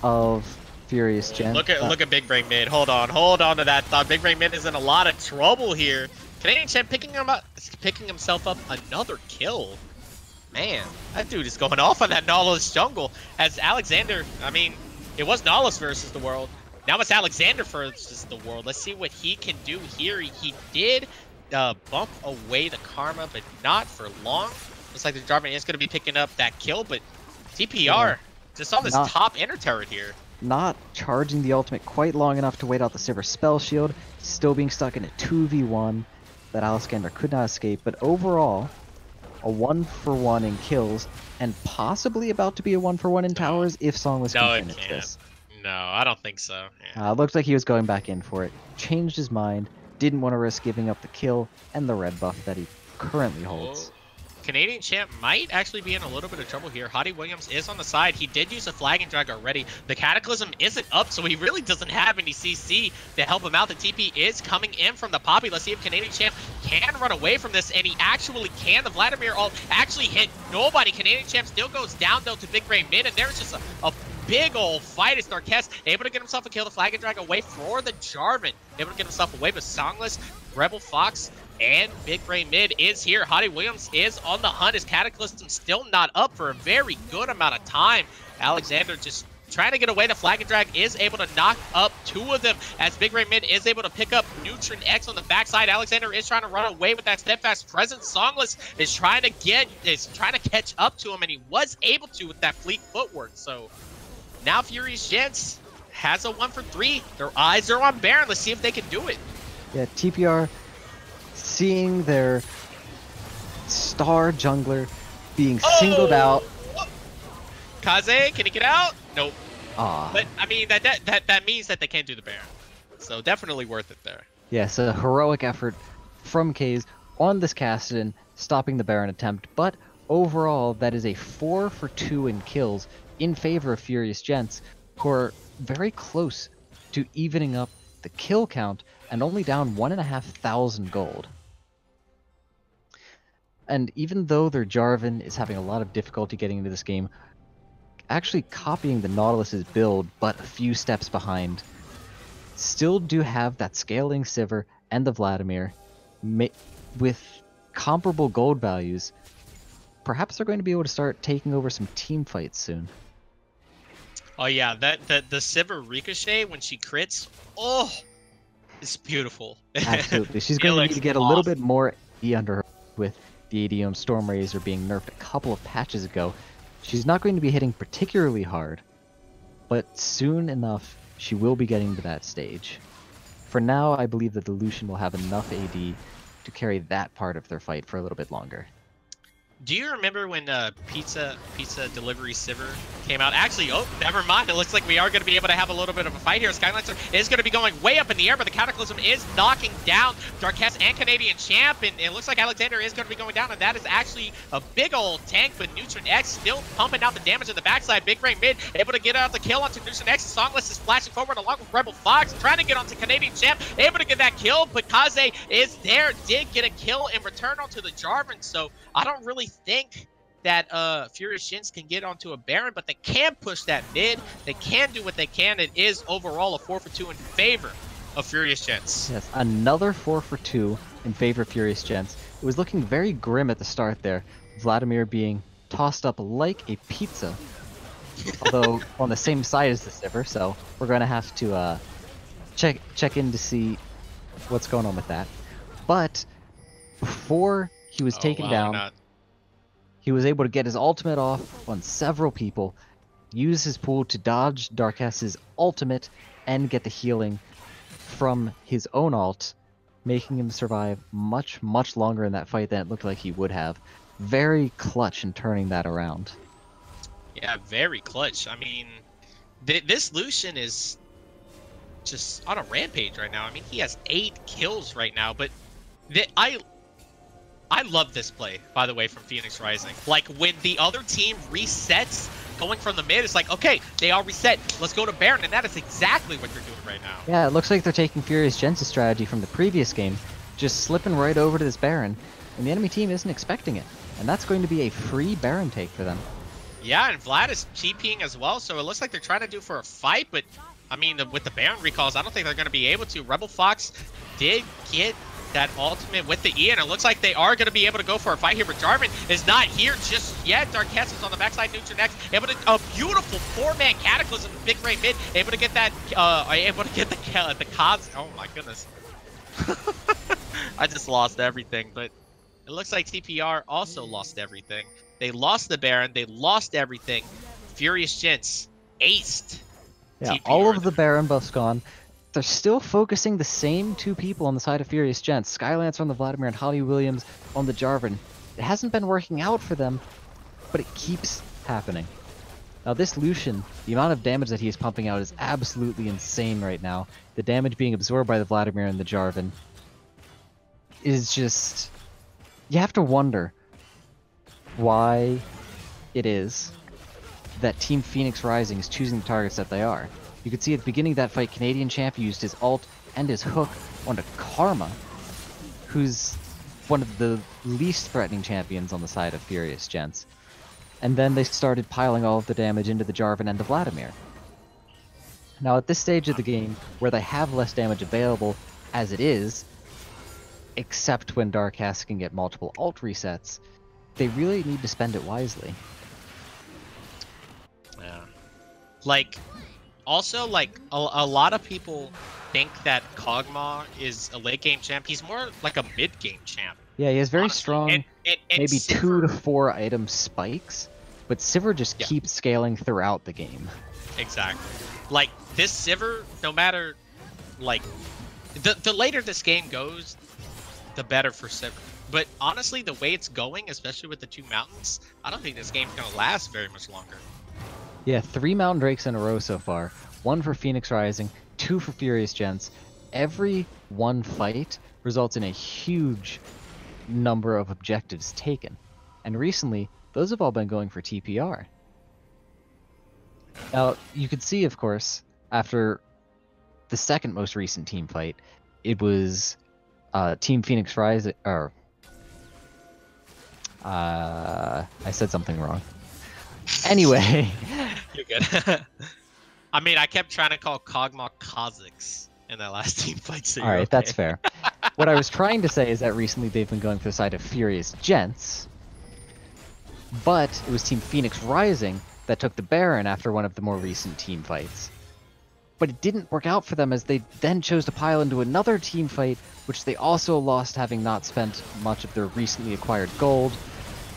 of Furious Gentz. Look at Big Brain mid. Hold on to that thought. Big Brain mid is in a lot of trouble here. Canadian Champ picking himself up another kill. Man, that dude is going off on that Nautilus jungle. As Alexander, I mean, it was Nautilus versus the world. Now it's Alexander versus the world. Let's see what he can do here. He did bump away the Karma, but not for long. Looks like the Jarvan is going to be picking up that kill, but TPR just on this top inner turret here. Not charging the ultimate quite long enough to wait out the Sivir spell shield. Still being stuck in a 2v1 that Aliskander could not escape. But overall, a 1-for-1 in kills, and possibly about to be a 1-for-1 in towers if Songless can finish this. No, I don't think so. Yeah. Looked like he was going back in for it. Changed his mind. Didn't want to risk giving up the kill and the red buff that he currently holds. Canadian Champ might actually be in a little bit of trouble here. Hottie Williams is on the side. He did use a flag and drag already. The Cataclysm isn't up, so he really doesn't have any CC to help him out. The TP is coming in from the Poppy. Let's see if Canadian Champ can run away from this, and he actually can. The Vladimir ult actually hit nobody. Canadian Champ still goes down, though, to Big Brain mid, and there's just a big old fight as Darkest able to get himself a kill. The flag and drag away for the Jarvan. Able to get himself away, but Songless, Rebel Fox, and Big Brain mid is here. Hottie Williams is on the hunt. His Cataclysm still not up for a very good amount of time. Alexander just trying to get away. The flag and drag is able to knock up 2 of them as Big Brain mid is able to pick up Neutron X on the backside. Alexander is trying to run away with that steadfast presence. Songless is trying to catch up to him, and he was able to with that fleet footwork. So now Furious Gentz has a 1-for-3. Their eyes are on Baron. Let's see if they can do it. Yeah, TPR seeing their star jungler being singled out. Kaze, can he get out? Nope. Aw. But I mean that means that they can't do the Baron. So definitely worth it there. Yes, a heroic effort from Kaze on this Kassadin, stopping the Baron attempt, but overall that is a 4-for-2 in kills in favor of Furious Gentz, who are very close to evening up the kill count and only down 1,500 gold. And even though their Jarvan is having a lot of difficulty getting into this game, actually copying the Nautilus's build but a few steps behind, still do have that scaling Sivir and the Vladimir with comparable gold values. Perhaps they're going to be able to start taking over some team fights soon. Oh yeah, the Sivir Ricochet when she crits, oh, it's beautiful. Absolutely, she's going to need to get a little bit more E under her with the ADM Storm Razor being nerfed a couple of patches ago. She's not going to be hitting particularly hard, but soon enough she will be getting to that stage. For now, I believe that the Lucian will have enough AD to carry that part of their fight for a little bit longer. Do you remember when Pizza Delivery Sivir came out. Actually, oh, never mind. It looks like we are going to be able to have a little bit of a fight here. Skylancer is going to be going way up in the air, but the Cataclysm is knocking down Darkest and Canadian Champ, and it looks like Alexander is going to be going down, and that is actually a big old tank, but Neutron X still pumping out the damage in the backside. Big Brain mid, able to get out the kill onto Neutron X. Songless is flashing forward along with Rebel Fox, trying to get onto Canadian Champ, able to get that kill, but Kaze is there, did get a kill in return onto the Jarvan, so I don't really think that Furious Gents can get onto a Baron, but they can push that mid. They can do what they can. It is overall a 4-for-2 in favor of Furious Gents. Yes, another 4-for-2 in favor of Furious Gents. It was looking very grim at the start there. Vladimir being tossed up like a pizza, although on the same side as the Sivir, so we're going to have to check in to see what's going on with that. But before he was taken down, he was able to get his ultimate off on several people, use his pool to dodge Darkest's ultimate, and get the healing from his own ult, making him survive much, much longer in that fight than it looked like he would have. Very clutch in turning that around. Yeah, very clutch. I mean, this Lucian is just on a rampage right now. I mean, he has 8 kills right now, but I love this play, by the way, from Phoenix Rising. Like, when the other team resets, going from the mid, it's like, okay, they all reset. Let's go to Baron, and that is exactly what they're doing right now. Yeah, it looks like they're taking Furious Gents' strategy from the previous game, just slipping right over to this Baron, and the enemy team isn't expecting it. And that's going to be a free Baron take for them. Yeah, and Vlad is TPing as well, so it looks like they're trying to do for a fight, but, I mean, with the Baron recalls, I don't think they're going to be able to. Rebel Fox did get that ultimate with the E, and it looks like they are going to be able to go for a fight here, but Jarvan is not here just yet. Darkest is on the backside, Neutron X, able to, a beautiful 4-man Cataclysm, Big Brain mid, able to get that, able to get the Kaz, oh my goodness. I just lost everything, but it looks like TPR also lost everything. They lost the Baron, they lost everything. Furious Gents aced. Yeah, TPR. all of the Baron buffs gone. They're still focusing the same 2 people on the side of Furious Gents. Skylancer on the Vladimir and Holly Williams on the Jarvan. It hasn't been working out for them, but it keeps happening. Now this Lucian, the amount of damage that he is pumping out is absolutely insane right now. The damage being absorbed by the Vladimir and the Jarvan is just... You have to wonder why it is that Team Phoenix Rising is choosing the targets that they are. You could see at the beginning of that fight, Canadian Champ used his ult and his hook onto Karma, who's one of the least threatening champions on the side of Furious Gents. And then they started piling all of the damage into the Jarvan and the Vladimir. Now at this stage of the game, where they have less damage available as it is, except when Darkest can get multiple ult resets, they really need to spend it wisely. Yeah. Like... Also, like, a lot of people think that Kog'Maw is a late-game champ. He's more like a mid-game champ. Yeah, he has very strong, and maybe Sivir, 2 to 4 item spikes, but Sivir just keeps scaling throughout the game. Exactly. Like, this Sivir, no matter, like, the later this game goes, the better for Sivir. But honestly, the way it's going, especially with the 2 mountains, I don't think this game's going to last very much longer. Yeah, 3 Mountain Drakes in a row so far. 1 for Phoenix Rising, 2 for Furious Gents. Every one fight results in a huge number of objectives taken. And recently, those have all been going for TPR. Now, you could see, of course, after the second most recent team fight, it was Team Phoenix Rising, or... I said something wrong. Anyway... You're good. I mean, I kept trying to call Kog'Maw Kazakhs in that last team fight, so Alright, okay. That's fair. What I was trying to say is that recently they've been going for the side of Furious Gents, but it was Team Phoenix Rising that took the Baron after one of the more recent team fights. But it didn't work out for them, as they then chose to pile into another team fight, which they also lost, having not spent much of their recently acquired gold,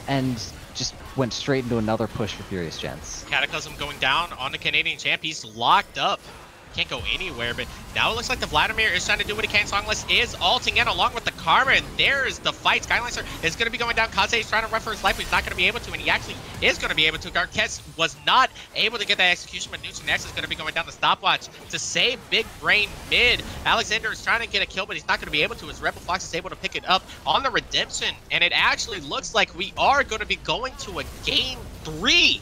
and just went straight into another push for Furious Gents. Cataclysm going down on the Canadian champ. He's locked up can't go anywhere. But now it looks like the Vladimir is trying to do what he can. Songless is ulting in along with the Karma, and there's the fight. Skylancer is going to be going down. Kaze is trying to run for his life, but he's not going to be able to, and he actually is going to be able to. Garkets was not able to get that execution, but Neutron-X is going to be going down the stopwatch to save Big Brain mid. Alexander is trying to get a kill, but he's not going to be able to, as Rebel Fox is able to pick it up on the redemption, and it actually looks like we are going to be going to a Game 3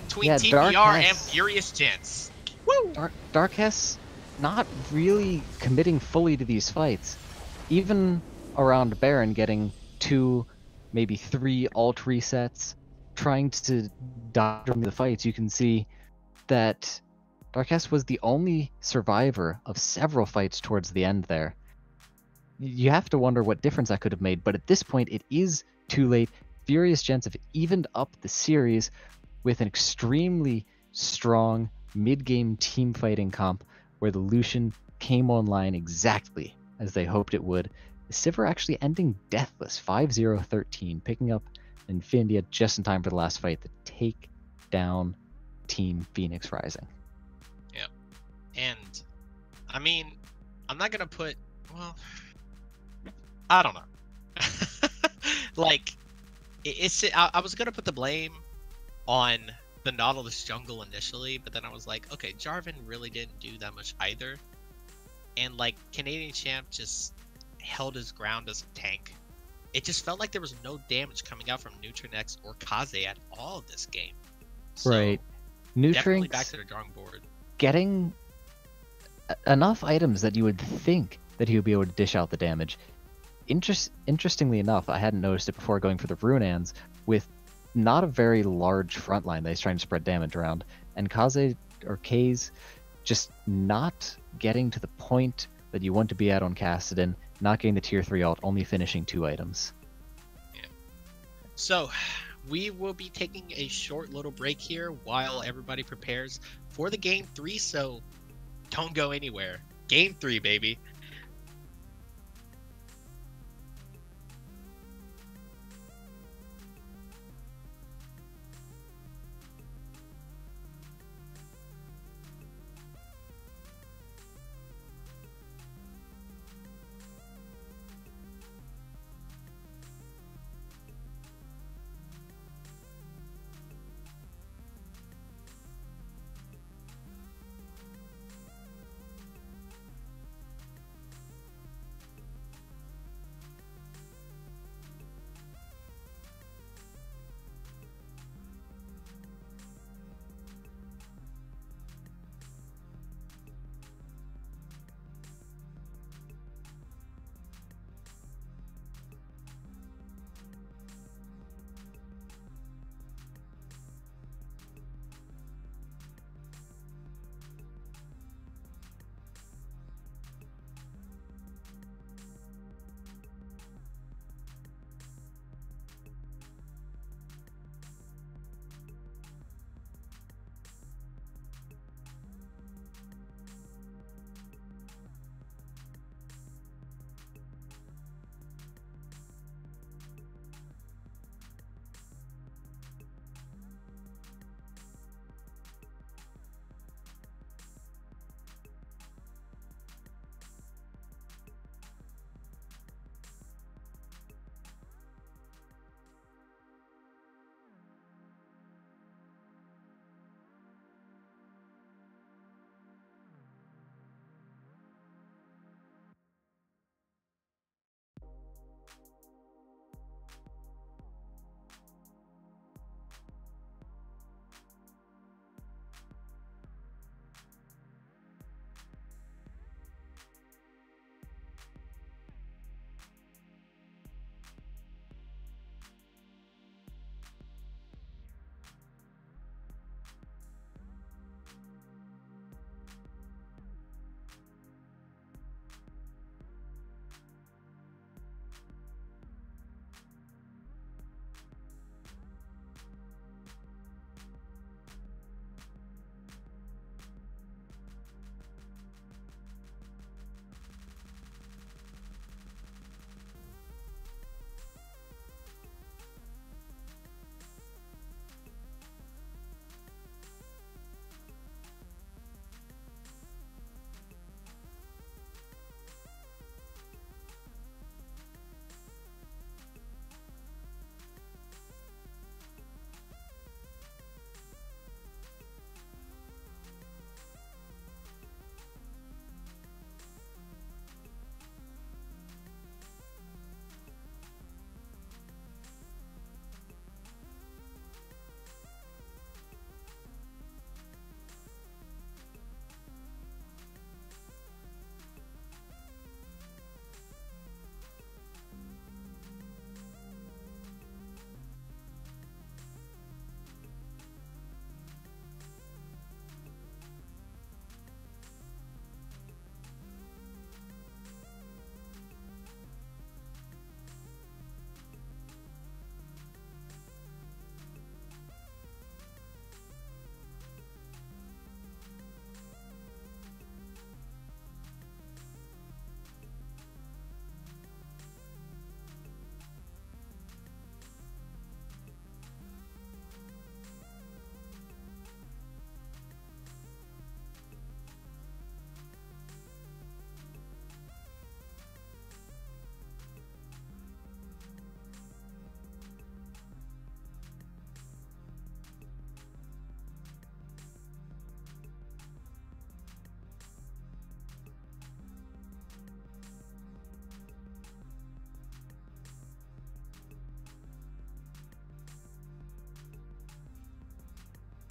between TPR and Furious Gentz. Woo! Darkess not really committing fully to these fights. Even around Baron getting 2, maybe 3 alt resets, trying to dodge the fights, you can see that Darkess was the only survivor of several fights towards the end there. You have to wonder what difference that could have made, but at this point it is too late. Furious Gentz have evened up the series with an extremely strong mid-game team fighting comp where the Lucian came online exactly as they hoped it would. The Sivir actually ending deathless, 5-0-13, picking up Infinity just in time for the last fight to take down Team Phoenix Rising. Yeah. And, I mean, I'm not going to put, well, I don't know. Like, I was going to put the blame on the Nautilus jungle initially, but then I was like, okay, Jarvan really didn't do that much either. And, like, Canadian Champ just held his ground as a tank. It just felt like there was no damage coming out from Neutron-X or Kaze at all this game. So, right. Definitely back to the drawing board. Getting enough items that you would think that he would be able to dish out the damage. Interestingly enough, I hadn't noticed it before going for the Runeans, with not a very large front line that he's trying to spread damage around, and Kaze or Kaze just not getting to the point that you want to be at on Kassadin, not getting the tier 3 ult, only finishing 2 items. Yeah. So, we will be taking a short little break here while everybody prepares for the Game 3, so don't go anywhere. Game 3, baby.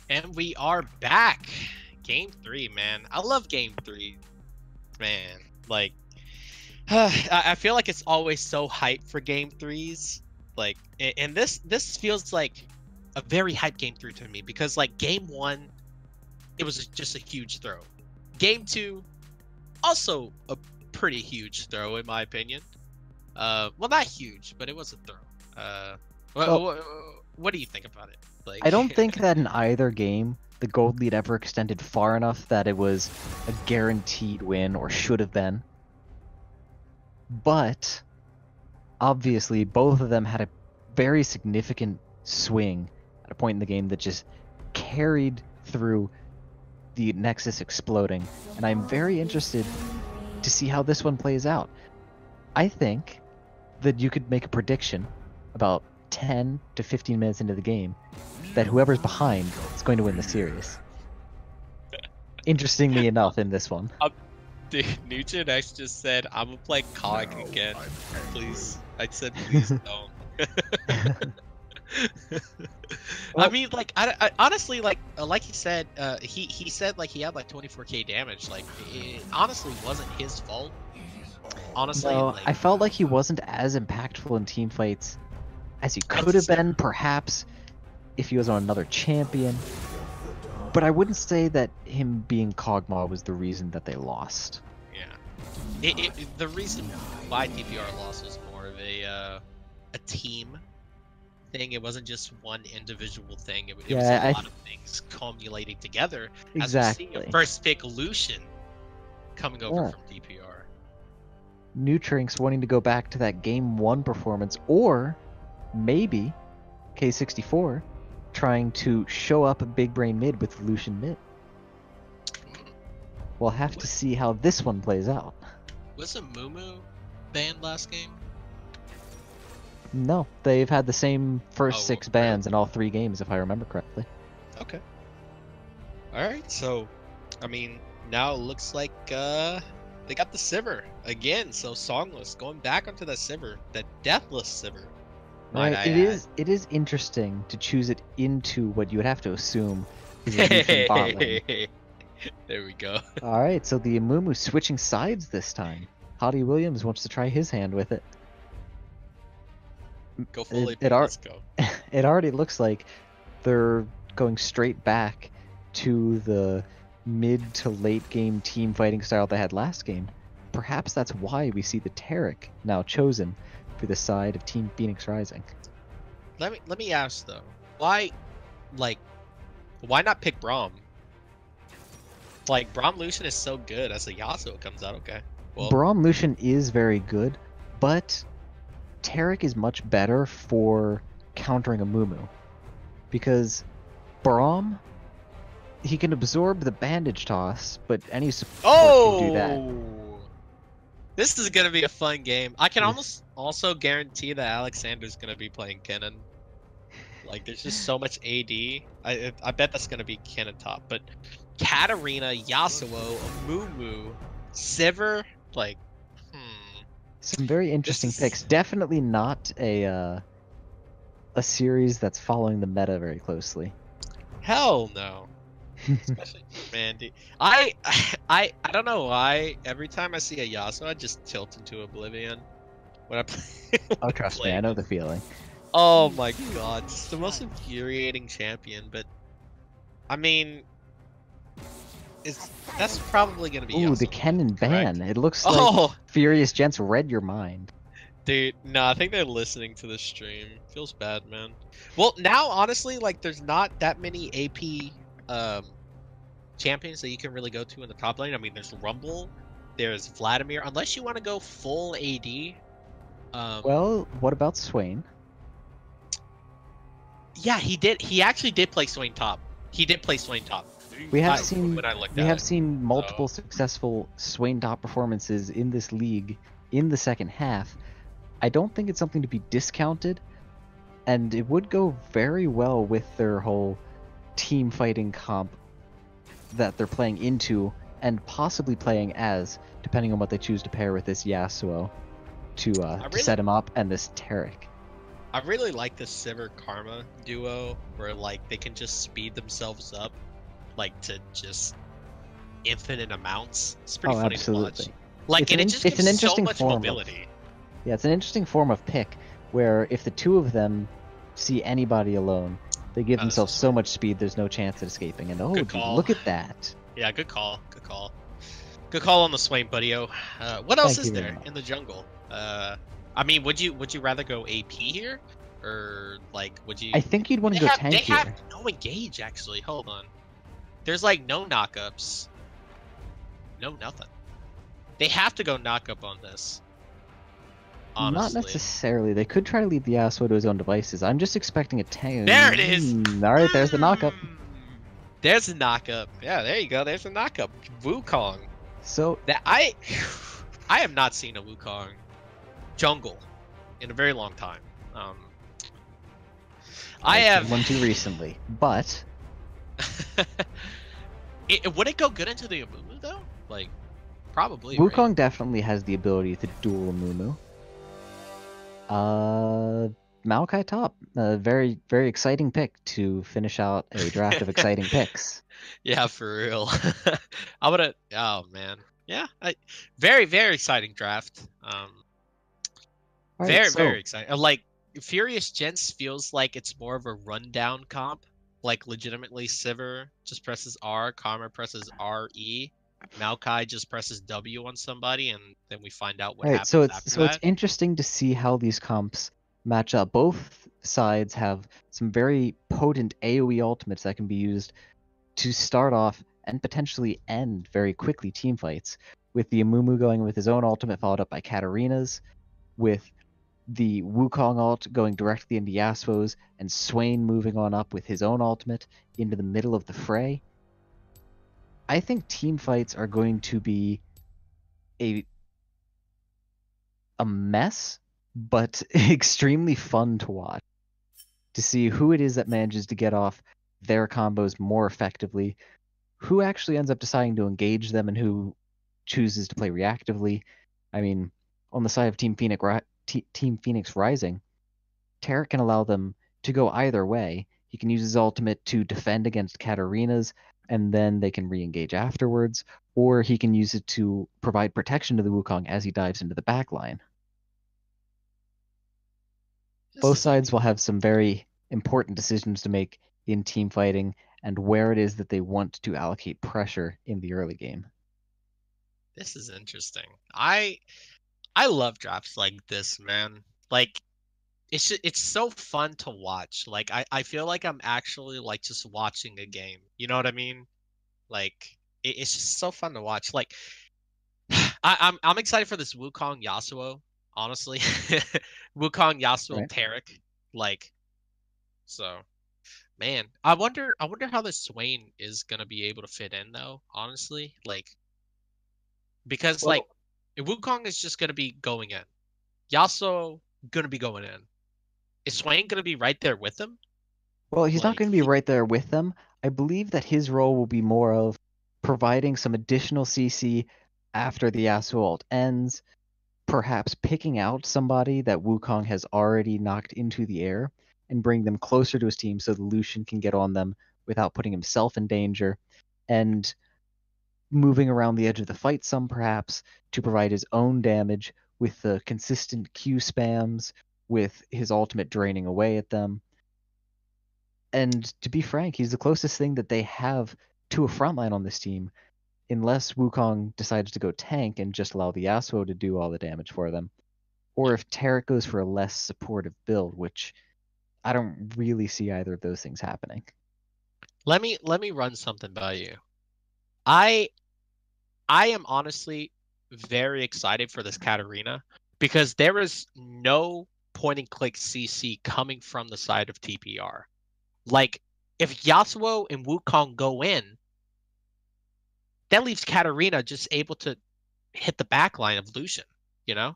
And we are back. Game 3, man. I love Game 3. Man, like, I feel like it's always so hyped for Game 3s. Like, and this feels like a very hyped Game 3 to me because, like, Game 1, it was just a huge throw. Game 2, also a pretty huge throw, in my opinion. Well, not huge, but it was a throw. What do you think about it? Like, I don't think that in either game the gold lead ever extended far enough that it was a guaranteed win or should have been. But obviously both of them had a very significant swing at a point in the game that just carried through the Nexus exploding, and I'm very interested to see how this one plays out. I think that you could make a prediction about 10 to 15 minutes into the game that whoever's behind is going to win the series. Interestingly enough, in this one. Dude, Nugent X just said, "I'm gonna play COG again, please." I said, "Please don't." I mean, like, I honestly, like he said, he said like he had like 24k damage. Like, it honestly wasn't his fault. Honestly, no, like, I felt like he wasn't as impactful in team fights as he could have been, perhaps, if he was on another champion. But I wouldn't say that him being Kog'Maw was the reason that they lost. Yeah, the reason why DPR lost was more of a team thing. It wasn't just one individual thing. It was a lot of things accumulating together. Exactly. As we see a first pick Lucian coming over from DPR. Nutrinks wanting to go back to that game 1 performance, or maybe K64 trying to show up a big brain mid with Lucian mid. We'll have to see how this one plays out. Was a Mumu banned last game? No, they've had the same first 6 bans in all 3 games, if I remember correctly. Okay. Alright, so, I mean, now it looks like they got the Sivir again, so Songless going back onto the Sivir, the Deathless Sivir. Right, it is interesting to choose it into what you would have to assume is a Lucian bot lane. There we go. Alright, so the Amumu switching sides this time. Hottie Williams wants to try his hand with it. Go fully, let's go. It already looks like they're going straight back to the mid to late game team fighting style they had last game. Perhaps that's why we see the Taric now chosen for the side of Team Phoenix Rising. Let me ask though, why not pick Braum? Like, Braum Lucian is so good as a Yasuo comes out. Okay, well, Braum Lucian is very good, but Taric is much better for countering a Mumu, because Braum, he can absorb the bandage toss, but any support can do that. This is gonna be a fun game. I can almost also guarantee that Alexander's gonna be playing Kennen. Like, there's just so much AD. I bet that's gonna be Kennen top. But Katarina, Yasuo, Amumu, Sivir, like, some very interesting picks. Definitely not a series that's following the meta very closely. Hell no. Especially, man, dude. I don't know why. Every time I see a Yasuo, I just tilt into oblivion when I play. Oh, trust me, I know the feeling. Oh my god, it's the most infuriating champion. But I mean, that's probably gonna be. Ooh, Yasuo, the Kennen ban. correct? It looks like Furious Gentz read your mind. Dude, no, I think they're listening to the stream. Feels bad, man. Well, now honestly, like, there's not that many AP champions that you can really go to in the top lane. I mean, there's Rumble, there's Vladimir, unless you want to go full AD. Well, what about Swain? Yeah, he actually did play Swain top. He did play Swain top. We have seen multiple successful Swain top performances in this league in the second half. I don't think it's something to be discounted, and it would go very well with their whole team fighting comp that they're playing into, and possibly playing as, depending on what they choose to pair with this Yasuo to set him up, and this Taric. I really like the Sivir Karma duo where like they can just speed themselves up like to just infinite amounts. It's pretty funny to watch. Like and it just gives so much mobility. Yeah, it's an interesting form of pick where if the two of them see anybody alone, they give themselves so much speed there's no chance of escaping. And dude, look at that. Yeah, good call. Good call. Good call on the Swain, buddy-o. What else is there in the jungle? I mean, would you rather go AP here, or like would you? I think you'd want to go tank here. They have no engage actually. Hold on. There's like no knockups. No nothing. They have to go knockup on this. Honestly. Not necessarily. They could try to leave the Yasuo to his own devices. I'm just expecting a tank. There it is. All right, there's the knockup. There's a knockup. Yeah, there you go. There's a knockup. Wukong. So that I have not seen a Wukong jungle in a very long time. I have one too recently, but would it go good into the Amumu though? Like, probably. Wukong right? definitely has the ability to duel Amumu. Maokai top, a very exciting pick to finish out a draft of exciting picks. Yeah, for real. I'm gonna. Oh man, yeah. Very exciting draft. Right, very exciting. Like Furious Gentz feels like it's more of a rundown comp. Like legitimately, Sivir just presses R, Karma presses RE, Maokai just presses W on somebody, and then we find out what happens. So it's interesting to see how these comps match up. Both sides have some very potent AoE ultimates that can be used to start off and potentially end very quickly team fights, with the Amumu going with his own ultimate followed up by Katarina's, with the Wukong ult going directly into Yasuo's, and Swain moving on up with his own ultimate into the middle of the fray. I think team fights are going to be a mess, but extremely fun to watch, to see who it is that manages to get off their combos more effectively, who actually ends up deciding to engage them, and who chooses to play reactively. I mean, on the side of Team Phoenix Rising, Taric can allow them to go either way. He can use his ultimate to defend against Katarina's, and then they can re-engage afterwards, or he can use it to provide protection to the Wukong as he dives into the backline. Both sides will have some very important decisions to make in team fighting, and where it is that they want to allocate pressure in the early game. This is interesting. I love drafts like this, man. Like, it's so fun to watch. Like, I feel like I'm actually like just watching a game. You know what I mean? Like, it's just so fun to watch. Like, I'm excited for this Wukong Yasuo. Honestly, Wukong Yasuo right. Taric. Like, so, man, I wonder how this Swain is gonna be able to fit in though. Honestly, like, because like. Wukong is just going to be going in. Yasuo going to be going in. Is Swain going to be right there with them? Well, he's not going to be right there with them. I believe that his role will be more of providing some additional CC after the Yasuo ult ends, perhaps picking out somebody that Wukong has already knocked into the air and bring them closer to his team so the Lucian can get on them without putting himself in danger, and moving around the edge of the fight some perhaps to provide his own damage with the consistent Q spams, with his ultimate draining away at them. And to be frank, he's the closest thing that they have to a frontline on this team, unless Wukong decides to go tank and just allow the Yasuo to do all the damage for them. Or if Taric goes for a less supportive build, which I don't really see either of those things happening. Let me run something by you. I am honestly very excited for this Katarina, because there is no point and click CC coming from the side of TPR. Like, if Yasuo and Wukong go in, that leaves Katarina just able to hit the backline of Lucian, you know?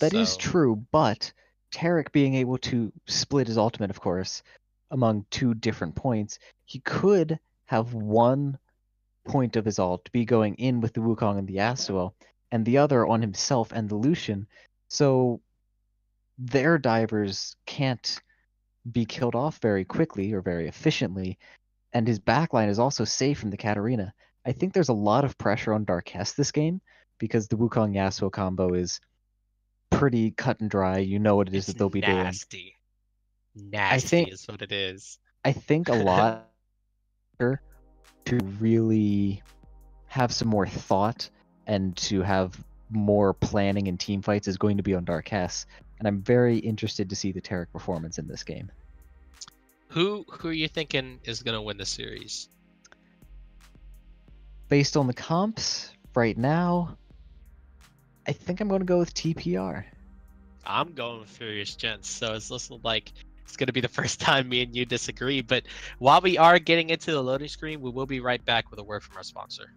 That is true, but Taric being able to split his ultimate, of course, among two different points, he could have one point of his ult be going in with the Wukong and the Yasuo, and the other on himself and the Lucian. So their divers can't be killed off very quickly or very efficiently, and his backline is also safe from the Katarina. I think there's a lot of pressure on Darkest this game because the Wukong Yasuo combo is pretty cut and dry. You know what it is It's that they'll be doing. nasty. Nasty is what it is. I think a lot to really have some more thought and to have more planning in team fights is going to be on Darkest, and I'm very interested to see the Taric performance in this game. Who are you thinking is gonna win the series? Based on the comps right now, I think I'm going to go with TPR. I'm going with Furious Gents, so it's looking like it's going to be the first time me and you disagree. But while we are getting into the loading screen, we will be right back with a word from our sponsor.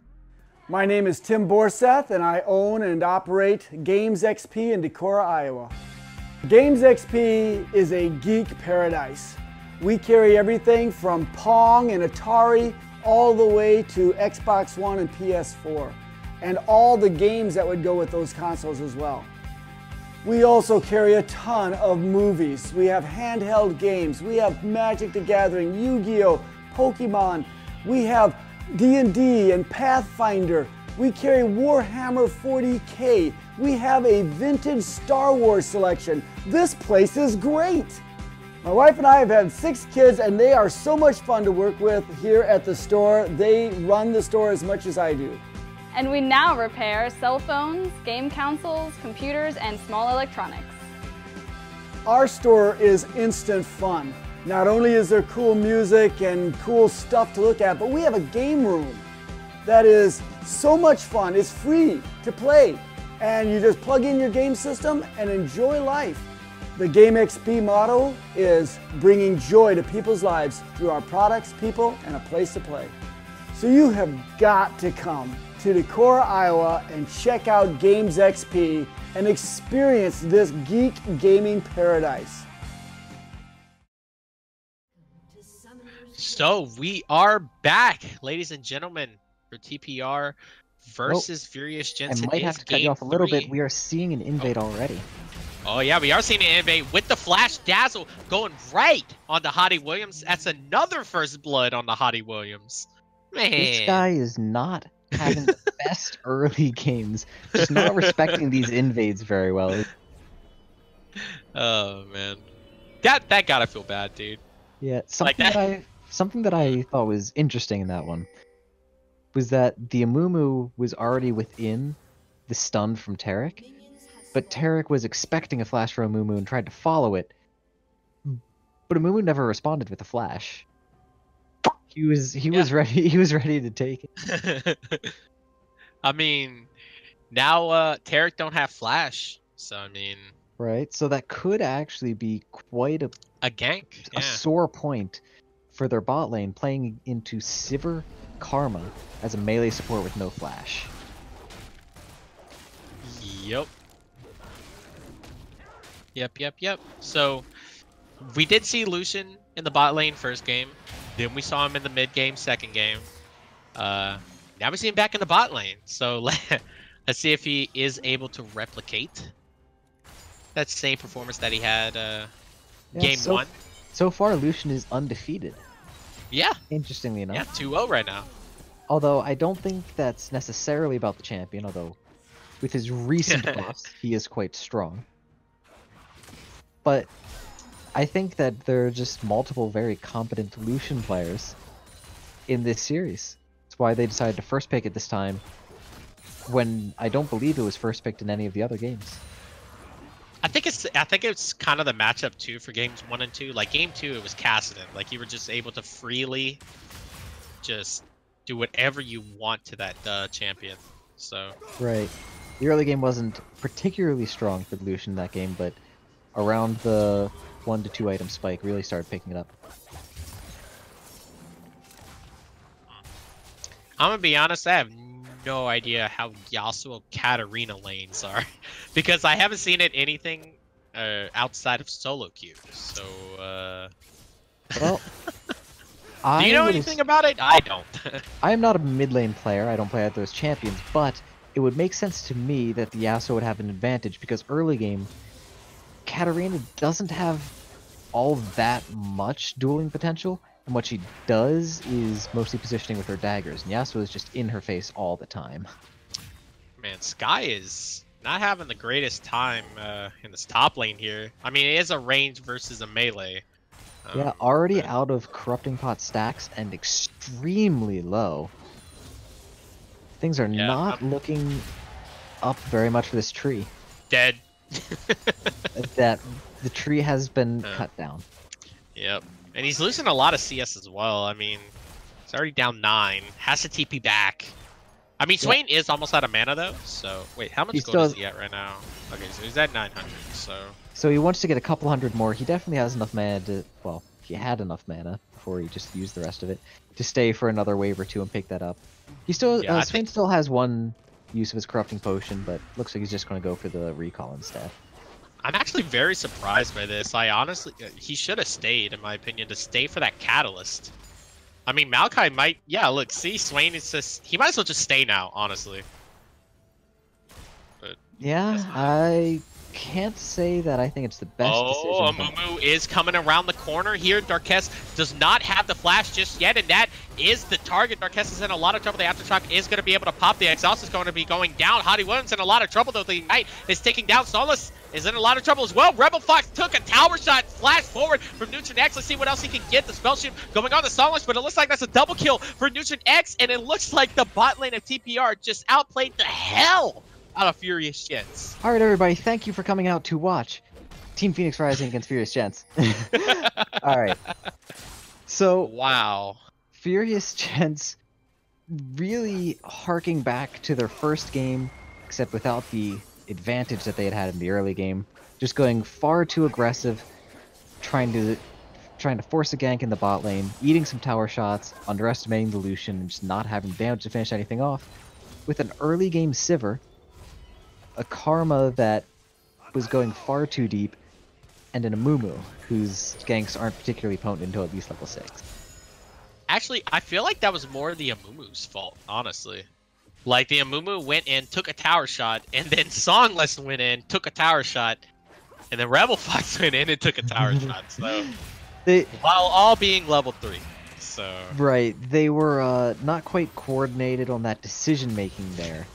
My name is Tim Borseth, and I own and operate Games XP in Decorah, Iowa. Games XP is a geek paradise. We carry everything from Pong and Atari all the way to Xbox One and PS4, and all the games that would go with those consoles as well. We also carry a ton of movies. We have handheld games. We have Magic the Gathering, Yu-Gi-Oh, Pokemon. We have D&D and Pathfinder. We carry Warhammer 40K. We have a vintage Star Wars selection. This place is great. My wife and I have had 6 kids, and they are so much fun to work with here at the store. They run the store as much as I do. And we now repair cell phones, game consoles, computers, and small electronics. Our store is instant fun. Not only is there cool music and cool stuff to look at, but we have a game room that is so much fun. It's free to play, and you just plug in your game system and enjoy life. The Game XP motto is bringing joy to people's lives through our products, people, and a place to play. So you have got to come to Decorah, Iowa, and check out Games XP and experience this geek gaming paradise. So we are back, ladies and gentlemen, for TPR versus Furious Gents. I might have to cut you off a little bit. We are seeing an invade already. Oh yeah, we are seeing an invade with the Flash Dazzle going right on the Hottie Williams. That's another first blood on the Hottie Williams. Man, this guy is not having the best early games. Just not respecting these invades very well. Oh man, that gotta feel bad, dude. Yeah, something that I thought was interesting in that one was that the Amumu was already within the stun from Taric, but Taric was expecting a flash from Amumu and tried to follow it, but Amumu never responded with a flash. He was ready to take it. I mean, now Taric don't have flash, so I mean, right. So that could actually be quite a gank, a sore point for their bot lane, playing into Sivir Karma as a melee support with no flash. Yep. Yep. So we did see Lucian in the bot lane first game. Then we saw him in the mid game second game. Now we see him back in the bot lane. So let's see if he is able to replicate that same performance that he had game 1. So far, Lucian is undefeated. Yeah. Interestingly enough. Yeah, 2-0 right now. Although I don't think that's necessarily about the champion, although with his recent buffs, he is quite strong. But I think that there are just multiple very competent Lucian players in this series. That's why they decided to first pick it this time, when I don't believe it was first picked in any of the other games. I think it's kind of the matchup too for games 1 and 2. Like game 2, it was Kassadin. Like you were just able to freely just do whatever you want to that champion. So right, the early game wasn't particularly strong for Lucian in that game, but around the 1 to 2 item spike really started picking it up. I'm gonna be honest, I have no idea how Yasuo Katarina lanes are because I haven't seen it anything outside of solo queue. So well, do you know anything about it? I don't. I am not a mid lane player. I don't play at those champions, but it would make sense to me that the Yasuo would have an advantage because early game Katarina doesn't have all that much dueling potential, and what she does is mostly positioning with her daggers, and Yasuo is just in her face all the time. Man, Sky is not having the greatest time in this top lane here. I mean, it is a range versus a melee. Yeah, already out of Corrupting Pot stacks and extremely low. Things are not looking up very much for this tree. Dead. That the tree has been cut down. Yep. And he's losing a lot of CS as well. I mean, he's already down 9. Has to TP back. I mean, Swain is almost out of mana though. So wait, how much gold is he at right now? Okay, so he's at 900. So he wants to get a couple hundred more. He definitely has enough mana to. Well, he had enough mana before he just used the rest of it to stay for another wave or two and pick that up. He still Swain still has one use of his corrupting potion, but looks like he's just going to go for the recall instead. I'm actually very surprised by this. I honestly, he should have stayed, in my opinion, to stay for that catalyst. I mean, Maokai might, look, see, Swain is just, he might as well just stay now, honestly. But yeah, I can't say that I think it's the best decision. Amumu is coming around the corner here. Darkest does not have the flash just yet, and that is the target. Darkest is in a lot of trouble. The Aftershock is going to be able to pop. The exhaust is going to be going down. Hottie Williams in a lot of trouble, though. The Ignite is taking down. Solace is in a lot of trouble as well. Rebel Fox took a tower shot, flash forward from Neutron X. Let's see what else he can get. The spell shoot going on the Solace, but it looks like that's a double kill for Neutron X, and it looks like the bot lane of TPR just outplayed the hell out of Furious Gentz. All right, everybody, thank you for coming out to watch Team Phoenix Rising against Furious Gentz. All right. So, wow. Furious Gentz really harking back to their first game, except without the advantage that they had had in the early game. Just going far too aggressive, trying to force a gank in the bot lane, eating some tower shots, underestimating the Lucian, and just not having damage to finish anything off. With an early game Sivir, a Karma that was going far too deep, and an Amumu, whose ganks aren't particularly potent until at least level 6. Actually, I feel like that was more the Amumu's fault, honestly. Like, the Amumu went in, took a tower shot, and then Songless went in, took a tower shot, and then Rebel Fox went in and took a tower shot, so... while all being level 3, so... Right, they were not quite coordinated on that decision-making there,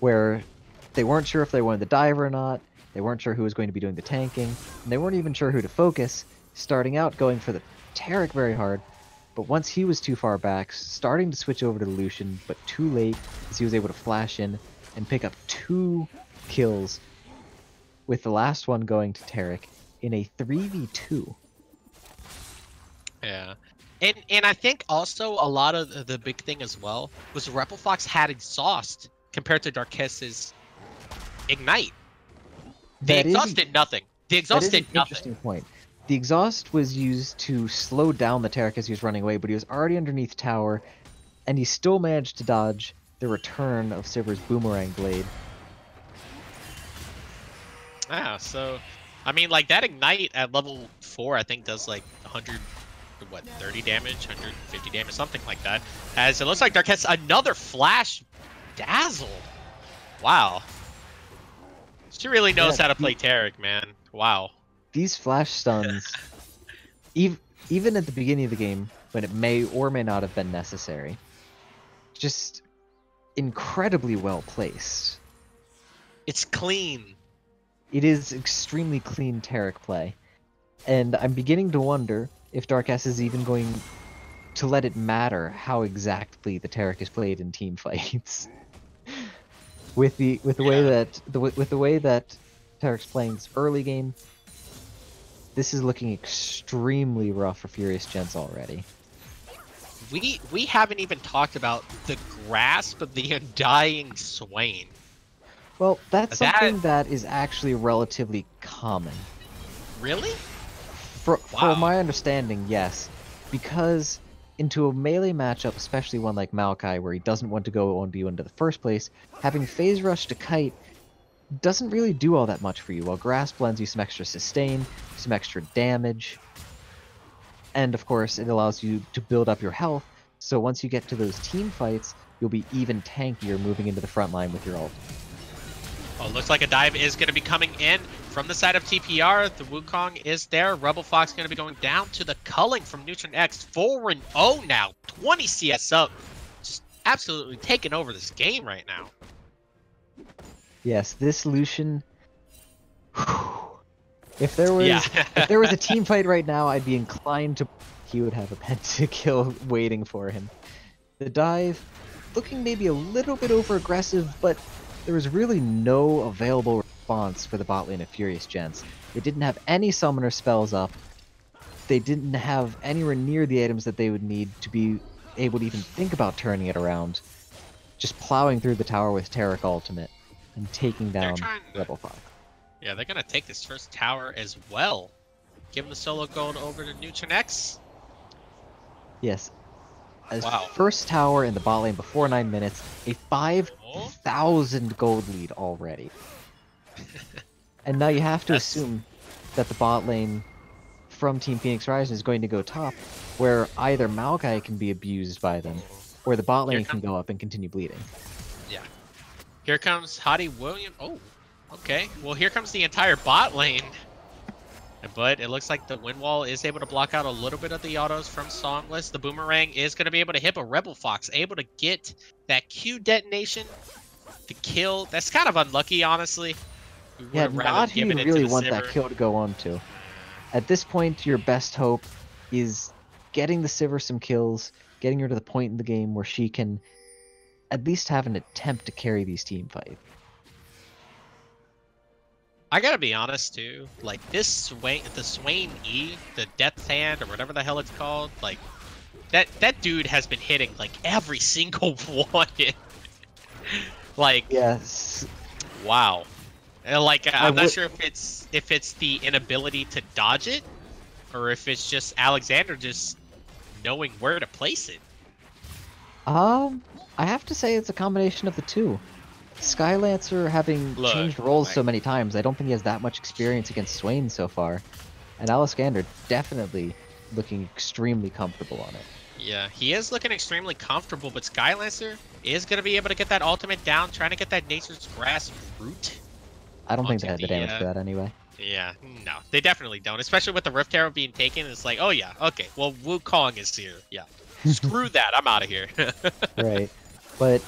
where they weren't sure if they wanted to dive or not, they weren't sure who was going to be doing the tanking, and they weren't even sure who to focus, starting out going for the Taric very hard, but once he was too far back, starting to switch over to the Lucian, but too late, as he was able to flash in and pick up 2 kills, with the last one going to Taric in a 3v2. Yeah. And I think also a lot of the big thing as well was Rebel Fox had exhaust compared to Darkest's Ignite. The exhaust did nothing. The exhaust did nothing. Interesting point. The exhaust was used to slow down the Taric as he was running away, but he was already underneath tower, and he still managed to dodge the return of Sivir's Boomerang Blade. Yeah, so, I mean, like, that Ignite at level 4, I think, does, like, 30 damage, 150 damage, something like that. As it looks like Darkest, another Flash Dazzle. Wow. She really knows how to play Taric, man. Wow. These flash stuns, even at the beginning of the game, when it may or may not have been necessary, just incredibly well placed. It's clean. It is extremely clean Taric play. And I'm beginning to wonder if Darkest is even going to let it matter how exactly the Taric is played in team fights. with the way that Taric's playing this early game, this is looking extremely rough for Furious Gentz already. We haven't even talked about the grasp of the Undying Swain. Well, that's something that is actually relatively common. Really? For my understanding, yes. Because into a melee matchup, especially one like Maokai, where he doesn't want to go 1v1 into the first place, having Phase Rush to Kite doesn't really do all that much for you, while Grasp lends you some extra sustain, some extra damage, and of course it allows you to build up your health, so once you get to those team fights, you'll be even tankier moving into the front line with your ult. Oh, looks like a dive is going to be coming in from the side of TPR. The Wukong is there. Rebel Fox going to be going down to the culling from Neutron X. 4-0 now. 20 CS up. Just absolutely taking over this game right now. Yes, this Lucian. If there was if there was a team fight right now, I'd be inclined to. He would have a pentakill waiting for him. The dive, looking maybe a little bit over aggressive, but there was really no available response for the bot lane of Furious Gentz. They didn't have any summoner spells up. They didn't have anywhere near the items that they would need to be able to even think about turning it around. Just plowing through the tower with Taric ultimate and taking down Rebel Fox. Yeah, they're going to take this first tower as well. Give them the solo gold over to Neutron X. Yes. As first tower in the bot lane before 9 minutes, a 5,000 gold lead already. And now you have to assume that the bot lane from Team Phoenix Rising is going to go top, where either Maokai can be abused by them, or the bot lane can go up and continue bleeding. Yeah. Here comes Hottie William. Oh, okay. Well, here comes the entire bot lane. But it looks like the wind wall is able to block out a little bit of the autos from Songless. The boomerang is going to be able to hit a Rebel Fox, able to get that Q detonation to kill. That's kind of unlucky, honestly. Yeah, not who you really want that kill to go on to. At this point, your best hope is getting the Sivir some kills, getting her to the point in the game where she can at least have an attempt to carry these team fights. I gotta be honest too, like this the Swain E, the Death Hand or whatever the hell it's called, like that dude has been hitting like every single one. Like, yes, wow. And like I'm not sure if it's the inability to dodge it, or if it's just Alexander just knowing where to place it. I have to say it's a combination of the two. Skylancer, having changed roles so many times, I don't think he has that much experience against Swain so far. And Alexander definitely looking extremely comfortable on it. Yeah, he is looking extremely comfortable, but Skylancer is going to be able to get that ultimate down, trying to get that Nature's Grass root. I don't think they had the damage for that anyway. Yeah, no, they definitely don't. Especially with the Rift Arrow being taken, it's like, oh yeah, okay, well, Wukong is here. Yeah, screw that, I'm out of here. Right, but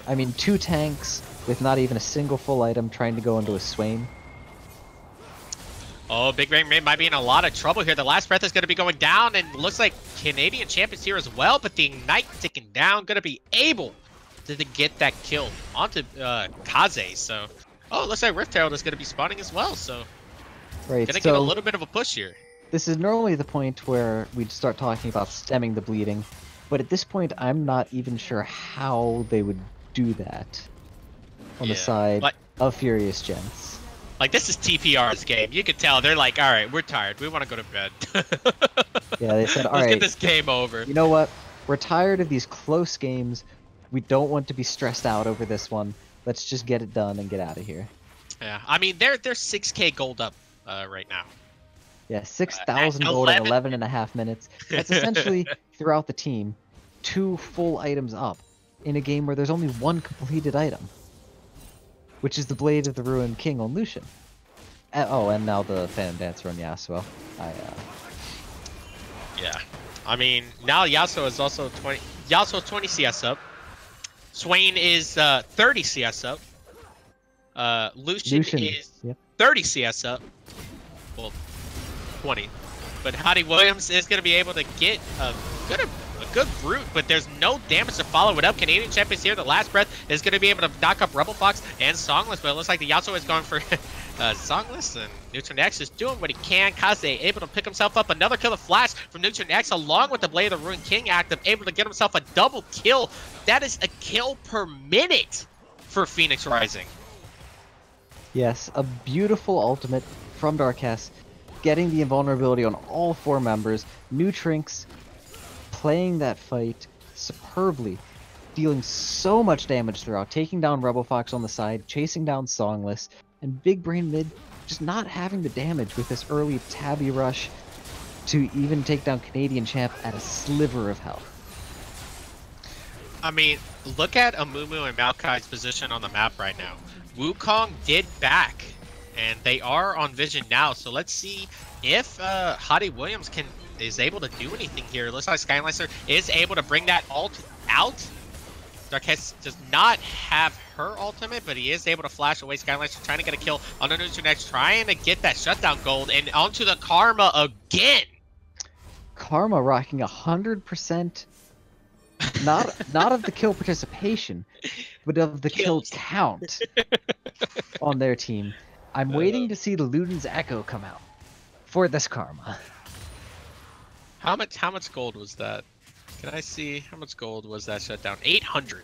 I mean, 2 tanks with not even a single full item trying to go into a Swain. Oh, Big Brain might be in a lot of trouble here. The last breath is going to be going down, and looks like Canadian Champ is here as well, but the Ignite ticking down, going to be able to get that kill onto Kaze, so... Oh, it looks like Rift Herald is going to be spawning as well, so... Right, going to get a little bit of a push here. This is normally the point where we'd start talking about stemming the bleeding, but at this point, I'm not even sure how they would do that on the side of Furious Gentz. Like, this is TPR's game. You can tell they're like, all right, we're tired. We want to go to bed. Yeah, they said, all right, let's get this game over. You know what? We're tired of these close games. We don't want to be stressed out over this one. Let's just get it done and get out of here. Yeah, I mean, they're 6k gold up right now. Yeah, 6,000 gold in 11.5 minutes. That's essentially, throughout the team, 2 full items up in a game where there's only 1 completed item, which is the Blade of the Ruined King on Lucian. Oh, and now the Phantom Dancer on Yasuo. Yeah, I mean, now Yasuo is also 20. Yasuo's 20 CS up. Swain is 30 CS up. Lucian is 30 CS up. Well, 20. But Hottie Williams is going to be able to get a good root, but there's no damage to follow it up. Canadian Champ is here. The last breath is going to be able to knock up Rebel Fox and Songless, but it looks like the Yasuo is going for Songless, and Neutron X is doing what he can. Kaze able to pick himself up another kill of Flash from Neutron X, along with the Blade of the Ruined King active, able to get himself a double kill. That is a kill per minute for Phoenix Rising. Yes, a beautiful ultimate from Darkess, getting the invulnerability on all 4 members. Nutrinx playing that fight superbly, dealing so much damage throughout, taking down Rebel Fox on the side, chasing down Songless, and Big Brain mid just not having the damage with this early Tabby rush to even take down Canadian Champ at a sliver of health. I mean, look at Amumu and Maokai's position on the map right now. Wukong did back, and they are on vision now. So let's see if Hottie Williams is able to do anything here. It looks like Skylancer is able to bring that ult out. Darkest does not have her ultimate, but he is able to flash away. Skylancer trying to get a kill on the Neutral, trying to get that shutdown gold, and onto the Karma again. Karma rocking 100%, not of the kill participation, but of the kill count on their team. I'm waiting to see the Luden's Echo come out for this Karma. How much gold was that? Can I see how much gold was that shutdown? 800.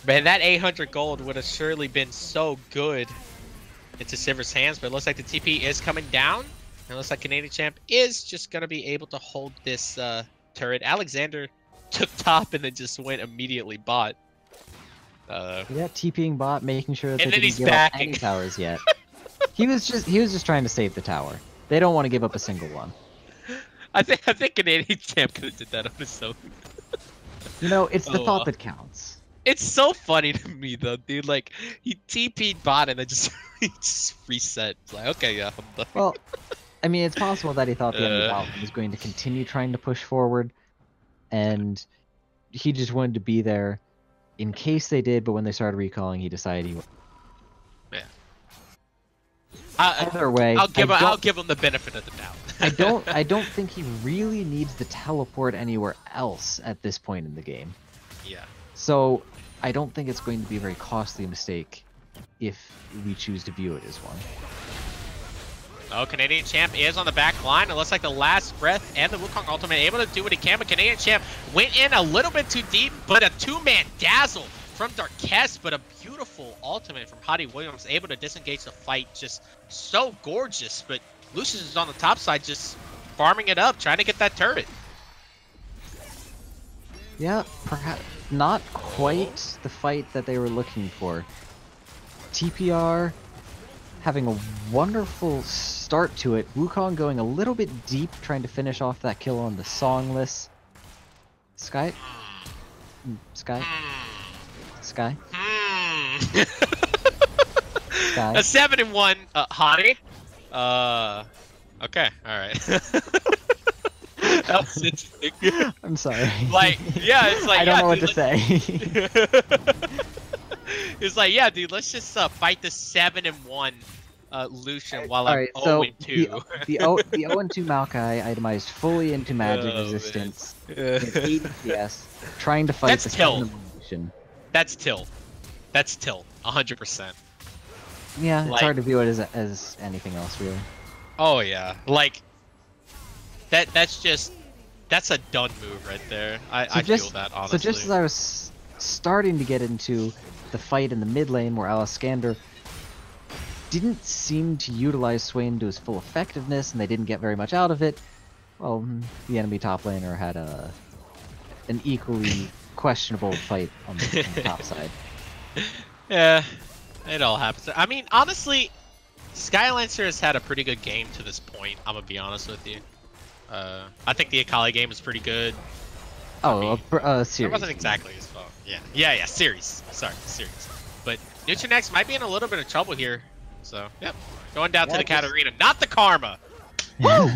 Man, that 800 gold would have surely been so good into Sivir's hands, but it looks like the TP is coming down. It looks like Canadian Champ is just going to be able to hold this turret. Alexander took top and then just went immediately bot. Yeah, TPing bot, making sure that and they then didn't give up any towers yet. he was just trying to save the tower. They don't want to give up a single one. I think Canadian Champ could have did that on his own. You know, it's the thought that counts. It's so funny to me though, dude. Like, he TP'd bot and then he just reset. It's like, okay, yeah, I'm done. Well, I mean, it's possible that he thought the enemy bot was going to continue trying to push forward, and he just wanted to be there in case they did. But when they started recalling, he decided he. Yeah. Either way, I'll give him the benefit of the doubt. I don't think he really needs to teleport anywhere else at this point in the game. Yeah. So I don't think it's going to be a very costly mistake if we choose to view it as one. Oh, Canadian Champ is on the back line. It looks like the last breath and the Wukong ultimate able to do what he can, but Canadian Champ went in a little bit too deep, but a two-man dazzle from Darkest, but a beautiful ultimate from Hottie Williams, able to disengage the fight. Just so gorgeous, but Lucius is on the top side just farming it up, trying to get that turret. Yeah, perhaps not quite the fight that they were looking for. TPR having a wonderful start to it. Wukong going a little bit deep, trying to finish off that kill on the Songless. Sky? Sky? Sky? Sky? A 7-1, Hottie. Okay, alright. That was interesting. I'm sorry. Like, yeah, it's like, I don't know what to say. It's like, yeah, dude, let's just fight the 7-1 Lucian while I'm so 0-2. The 0-2 Maokai itemized fully into magic resistance. 8 DPS, trying to fight That's the tilt. Lucian. That's tilt. That's tilt, 100%. Yeah, it's like, hard to view it as anything else, really. Oh yeah, like that's a done move right there. I feel that, honestly. So just as I was starting to get into the fight in the mid lane where Alexander didn't seem to utilize Swain to his full effectiveness and they didn't get very much out of it, well, the enemy top laner had an equally questionable fight on the top side. Yeah, it all happens. I mean, honestly, Skylancer has had a pretty good game to this point, I'm gonna be honest with you. I think the Akali game is pretty good. Oh, series. It wasn't exactly his fault. Yeah, series. Sorry, series. But Nutrinex might be in a little bit of trouble here. So, yep. Going down to the Katarina, not the Karma! Woo!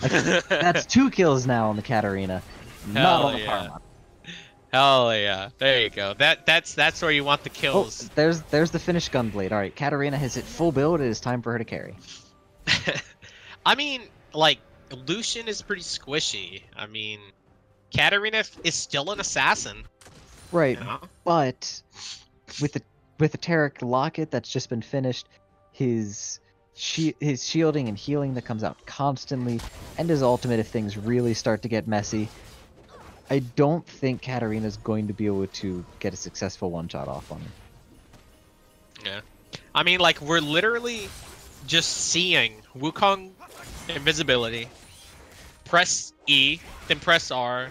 That's 2 kills now on the Katarina, not on the Karma. Hell yeah. There you go. That's where you want the kills. Oh, there's the finished Gunblade. Alright, Katarina has hit full build. It is time for her to carry. I mean, like, Lucian is pretty squishy. I mean, Katarina is still an assassin. Right, you know? But with the Taric Locket that's just been finished, his shielding and healing that comes out constantly, and his ultimate if things really start to get messy, I don't think Katarina's going to be able to get a successful one-shot off on her. Yeah. I mean, like, we're literally just seeing Wukong invisibility, press E, then press R,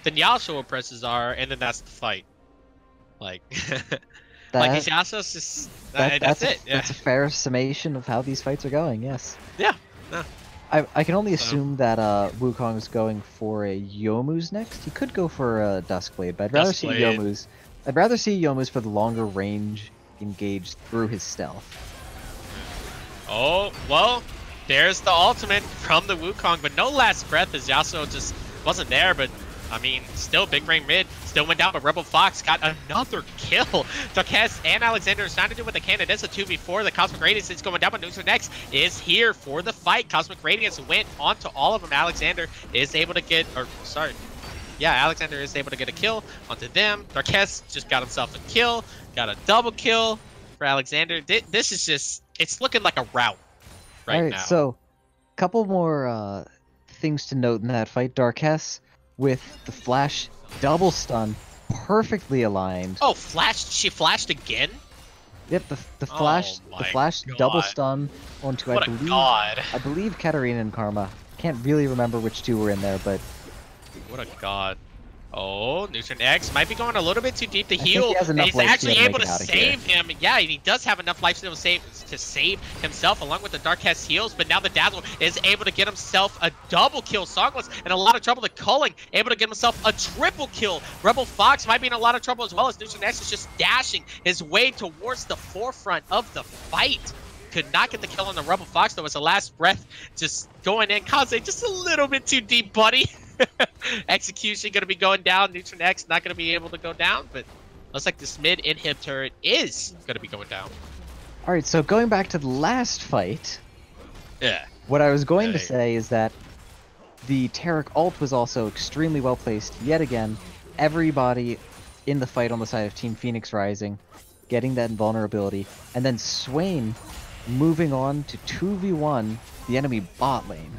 then Yasuo presses R, and then that's the fight. Like, like Yasuo's just that's it. Yeah. That's a fair summation of how these fights are going. Yes. Yeah. No. I can only assume that Wukong is going for a Youmuu's next. He could go for a Duskblade, but I'd rather see Duskblade. Youmuu's. I'd rather see Youmuu's for the longer range engaged through his stealth. Oh, well, there's the ultimate from the Wukong, but no last breath as Yasuo just wasn't there, but I mean, still big brain mid, still went down, but Rebel Fox got another kill. Darkest and Alexander is trying to do what they can. It is a 2v4. The Cosmic Radiance is going down, but Neutral Next is here for the fight. Cosmic Radiance went onto all of them. Alexander is able to get, or sorry, yeah, Alexander is able to get a kill onto them. Darkest just got himself a kill, got a double kill for Alexander. This is just, it's looking like a rout right now. So, couple more things to note in that fight. Darkest with the flash double stun, perfectly aligned. Oh, flashed! She flashed again. Yep, the flash God. double stun onto What I believe Katarina and Karma. Can't really remember which two were in there, but what a god. Oh, Neutron X might be going a little bit too deep to think heal. he has enough He's life actually steal to able make to it out of here. save him. Yeah, he does have enough life steal to save himself along with the Darkest heals, but now the Dazzle is able to get himself a double kill. Songless in a lot of trouble. The Culling able to get himself a triple kill. Rebel Fox might be in a lot of trouble as well as Neutron X is just dashing his way towards the forefront of the fight. Could not get the kill on the Rebel Fox though. As the last breath just going in. Kaze just a little bit too deep, buddy. Execution going to be going down. Neutron X not going to be able to go down, but looks like this mid inhib turret is going to be going down. all right. So going back to the last fight, Yeah. what I was going to say is that the Taric ult was also extremely well placed yet again. Everybody in the fight on the side of Team Phoenix Rising getting that invulnerability, and then Swain moving on to 2v1 the enemy bot lane,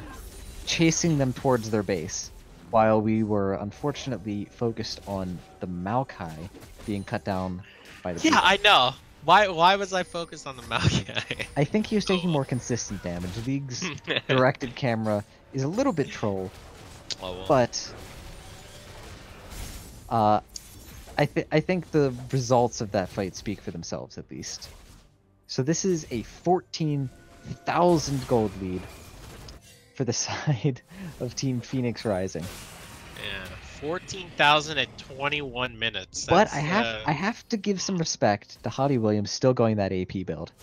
chasing them towards their base, while we were unfortunately focused on the Maokai being cut down by the Yeah, I know. Why was I focused on the Maokai? I think he was taking more consistent damage. League's directed camera is a little bit troll, Oh, well. but I think the results of that fight speak for themselves at least. So this is a 14,000 gold lead for the side of Team Phoenix Rising. Yeah, 14,000 at 21 minutes. But That's, I have to give some respect to Hottie Williams still going that AP build.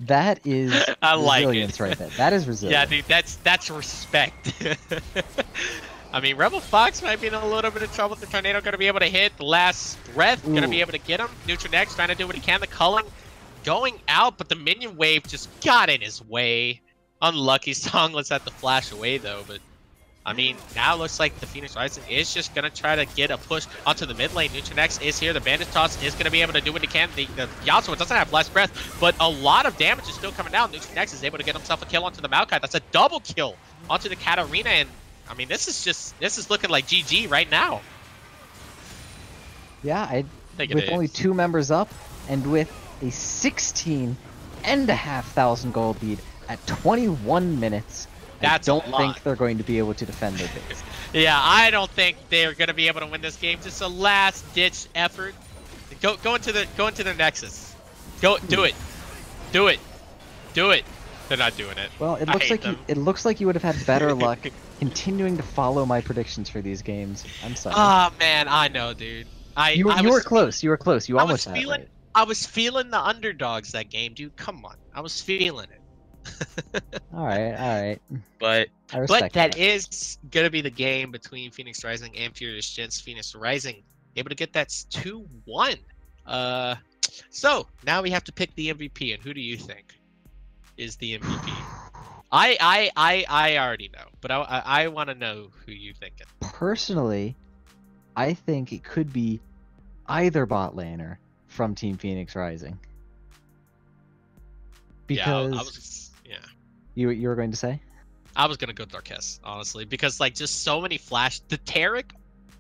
That is I like resilience it. right there. That is resilience. Yeah, dude, that's respect. I mean, Rebel Fox might be in a little bit of trouble. The Tornado going to be able to hit. The last breath going to be able to get him. Neutron X trying to do what he can. The Culling going out, but the minion wave just got in his way. Unlucky. Songless had to flash away though, but I mean, now it looks like the Phoenix Rising is just going to try to get a push onto the mid lane. Neutron X is here. The Bandit Toss is going to be able to do what he can. The Yasuo doesn't have last breath, but a lot of damage is still coming down. Neutron X is able to get himself a kill onto the Maokai. That's a double kill onto the Katarina, and I mean, this is looking like GG right now. Yeah, Think with it only is. 2 members up, and with a 16,500 gold lead at 21 minutes, That's I a don't lot. think they're going to be able to defend their base. Yeah, I don't think they're going to be able to win this game. Just a last ditch effort. Go into the Nexus. Do it. Do it. Do it. They're not doing it. Well, it I looks hate like them. it looks like you would have had better luck continuing to follow my predictions for these games. I'm sorry. Oh man, I know, dude. you were close. You were close. You almost had it right. I was feeling the underdogs that game, dude. Come on, I was feeling it. All right. But I respect that is gonna be the game between Phoenix Rising and Furious Gentz. Phoenix Rising able to get that 2-1. So now we have to pick the MVP, and who do you think is the MVP? I already know, but I want to know who you think. Personally, I think it could be either bot laner from Team Phoenix Rising. Because you were going to say? I was gonna go Darkest, honestly, because like just so many flash.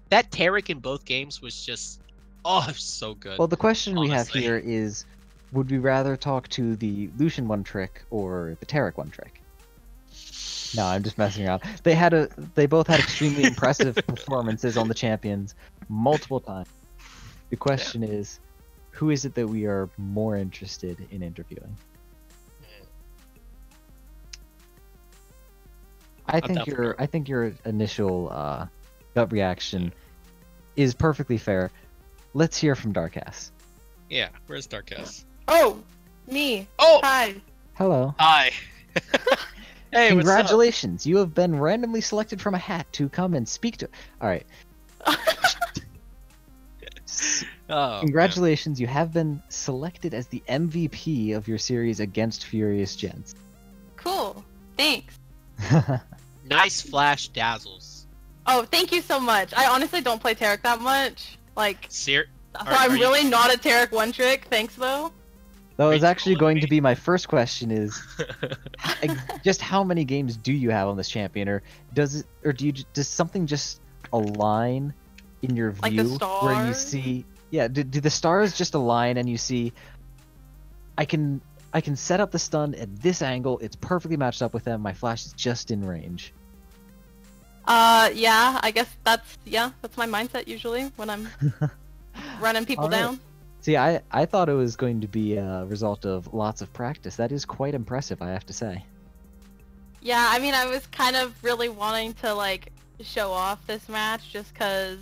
That Taric in both games was just so good. Well, the question we have honestly. here is, would we rather talk to the Lucian one trick or the Taric one trick? No, I'm just messing around. They both had extremely impressive performances on the champions multiple times. The question is, who is it that we are more interested in interviewing? I think your initial gut reaction is perfectly fair. Let's hear from Darkass. Yeah, where's Darkass? Oh, me. Oh! Hi. Hello. Hi. Hey, Congratulations! You have been randomly selected from a hat to come and speak to. All right. Oh, Congratulations! You have been selected as the MVP of your series against Furious Gentz. Cool. Thanks. man. Nice flash dazzles. Oh, thank you so much. I honestly don't play Tarek that much. Like, so I'm really not a Tarek one trick. Thanks though. That was actually going to be my first question: is just how many games do you have on this champion, or does something just align in your view like the stars? Where you see, yeah, do the stars just align and you see, I can set up the stun at this angle, it's perfectly matched up with them, my flash is just in range. Yeah, I guess that's my mindset usually when I'm running people down. See, I thought it was going to be a result of lots of practice. That is quite impressive, I have to say. Yeah, I mean, I was kind of really wanting to, like, show off this match just because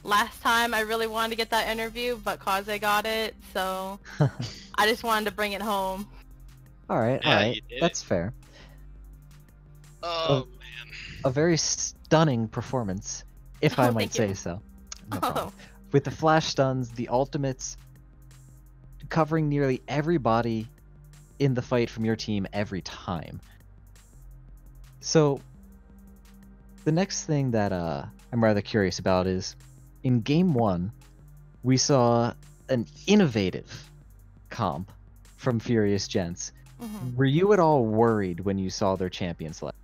last time I really wanted to get that interview, but Kaze got it, so I just wanted to bring it home. Alright, that's fair. Oh, man. A very stunning performance, if I might say so. No problem. With the flash stuns, the ultimates, covering nearly everybody in the fight from your team every time. So, the next thing that I'm rather curious about is, in Game 1, we saw an innovative comp from Furious Gentz. Mm-hmm. Were you at all worried when you saw their champion select?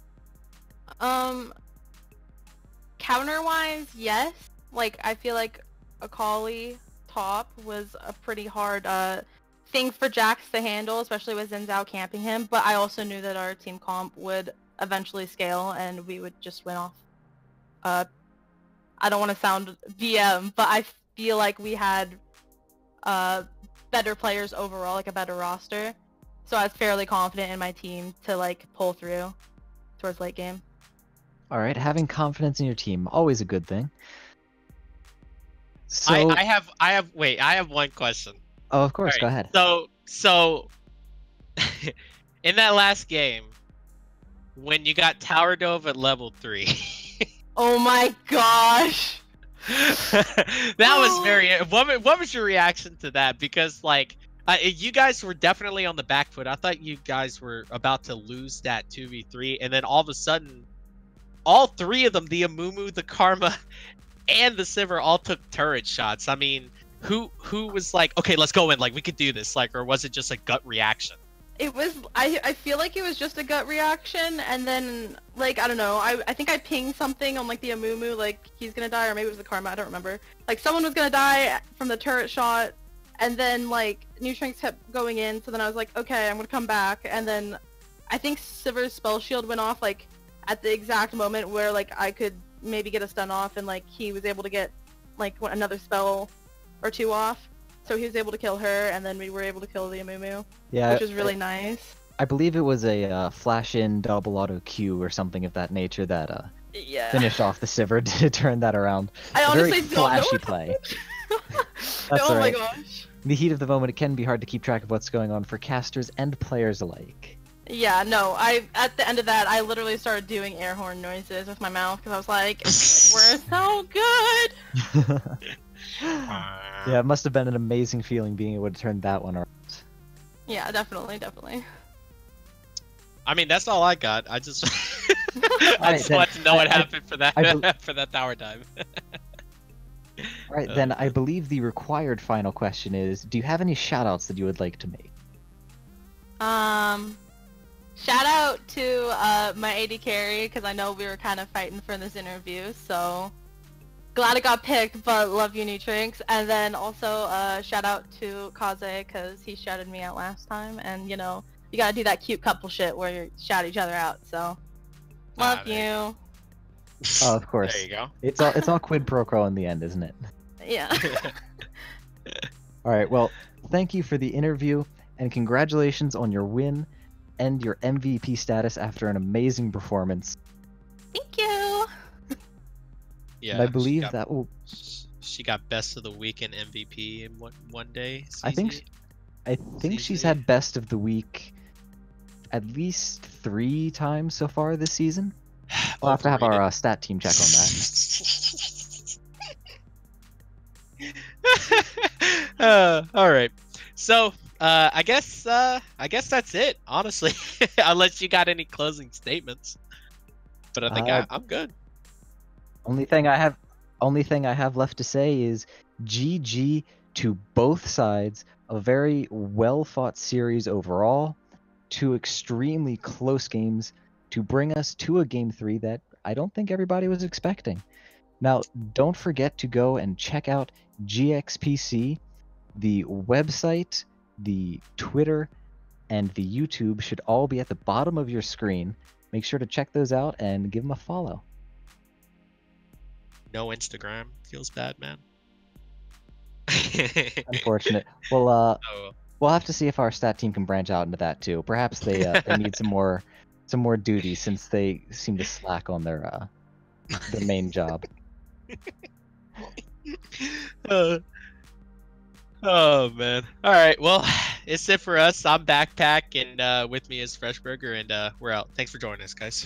Counter-wise, yes. Like, I feel like Akali top was a pretty hard thing for Jax to handle, especially with Zenzao camping him, but I also knew that our team comp would eventually scale and we would just win off. I don't want to sound VM, but I feel like we had better players overall, like a better roster, so I was fairly confident in my team to like pull through towards late game. Alright, having confidence in your team, always a good thing. So, I have one question. Oh, of course, Right, go ahead. So, in that last game, when you got tower dove at level 3, Oh my gosh! that was very. What was your reaction to that? Because like, you guys were definitely on the back foot. I thought you guys were about to lose that 2v3, and then all of a sudden, all three of them, the Amumu, the Karma, and the Sivir, all took turret shots. I mean, who was like, okay, let's go in, like we could do this, like, or was it just a gut reaction? It was, I feel like it was just a gut reaction, and then, like, I don't know, I think I pinged something on, like, the Amumu, like, he's gonna die, or maybe it was the Karma, I don't remember. Like, someone was gonna die from the turret shot, and then, like, Nutrix kept going in, so then I was like, okay, I'm gonna come back, and then I think Sivir's spell shield went off, like, at the exact moment where, like, I could maybe get a stun off, and, like, he was able to get, like, another spell or two off. So he was able to kill her, and then we were able to kill the Amumu, which was really nice. I believe it was a flash-in double auto Q or something of that nature that finished off the Sivir to turn that around. I honestly don't know flashy play. That's oh right. my gosh. In the heat of the moment, it can be hard to keep track of what's going on for casters and players alike. Yeah, no, at the end of that, I literally started doing air horn noises with my mouth, because I was like, we're so good! Yeah, it must have been an amazing feeling being able to turn that one around. Yeah, definitely. I mean, that's all I got. I just, I just wanted to know what happened for that for that tower dive. Alright, then I believe the required final question is, do you have any shoutouts that you would like to make? Shout out to my AD carry, because I know we were kind of fighting for this interview, so glad it got picked, but love you, Nutrix. And then also shout out to Kaze, because he shouted me out last time, and you know, you gotta do that cute couple shit where you shout each other out, so love you. Oh, of course. There you go. It's all quid pro quo in the end, isn't it? Yeah. Alright, well, thank you for the interview, and congratulations on your win and your MVP status after an amazing performance. Yeah, And I believe that will. she got best of the week and MVP in one day. I think she's had best of the week at least 3 times so far this season. We'll have to have our stat team check on that. All right. So I guess that's it. Honestly, unless you got any closing statements. But I think I'm good. Only thing I have left to say is GG to both sides. A very well fought series overall. 2 extremely close games to bring us to a game 3 that I don't think everybody was expecting. Now, don't forget to go and check out GXPC. The website, the Twitter, and the YouTube should all be at the bottom of your screen. Make sure to check those out and give them a follow. No Instagram. Feels bad, man. Unfortunate. Well, we'll have to see if our stat team can branch out into that too. Perhaps they need some more duties since they seem to slack on their main job. Oh man. All right. Well, it's it for us. I'm Backpack, and with me is Freshburger, and we're out. Thanks for joining us, guys.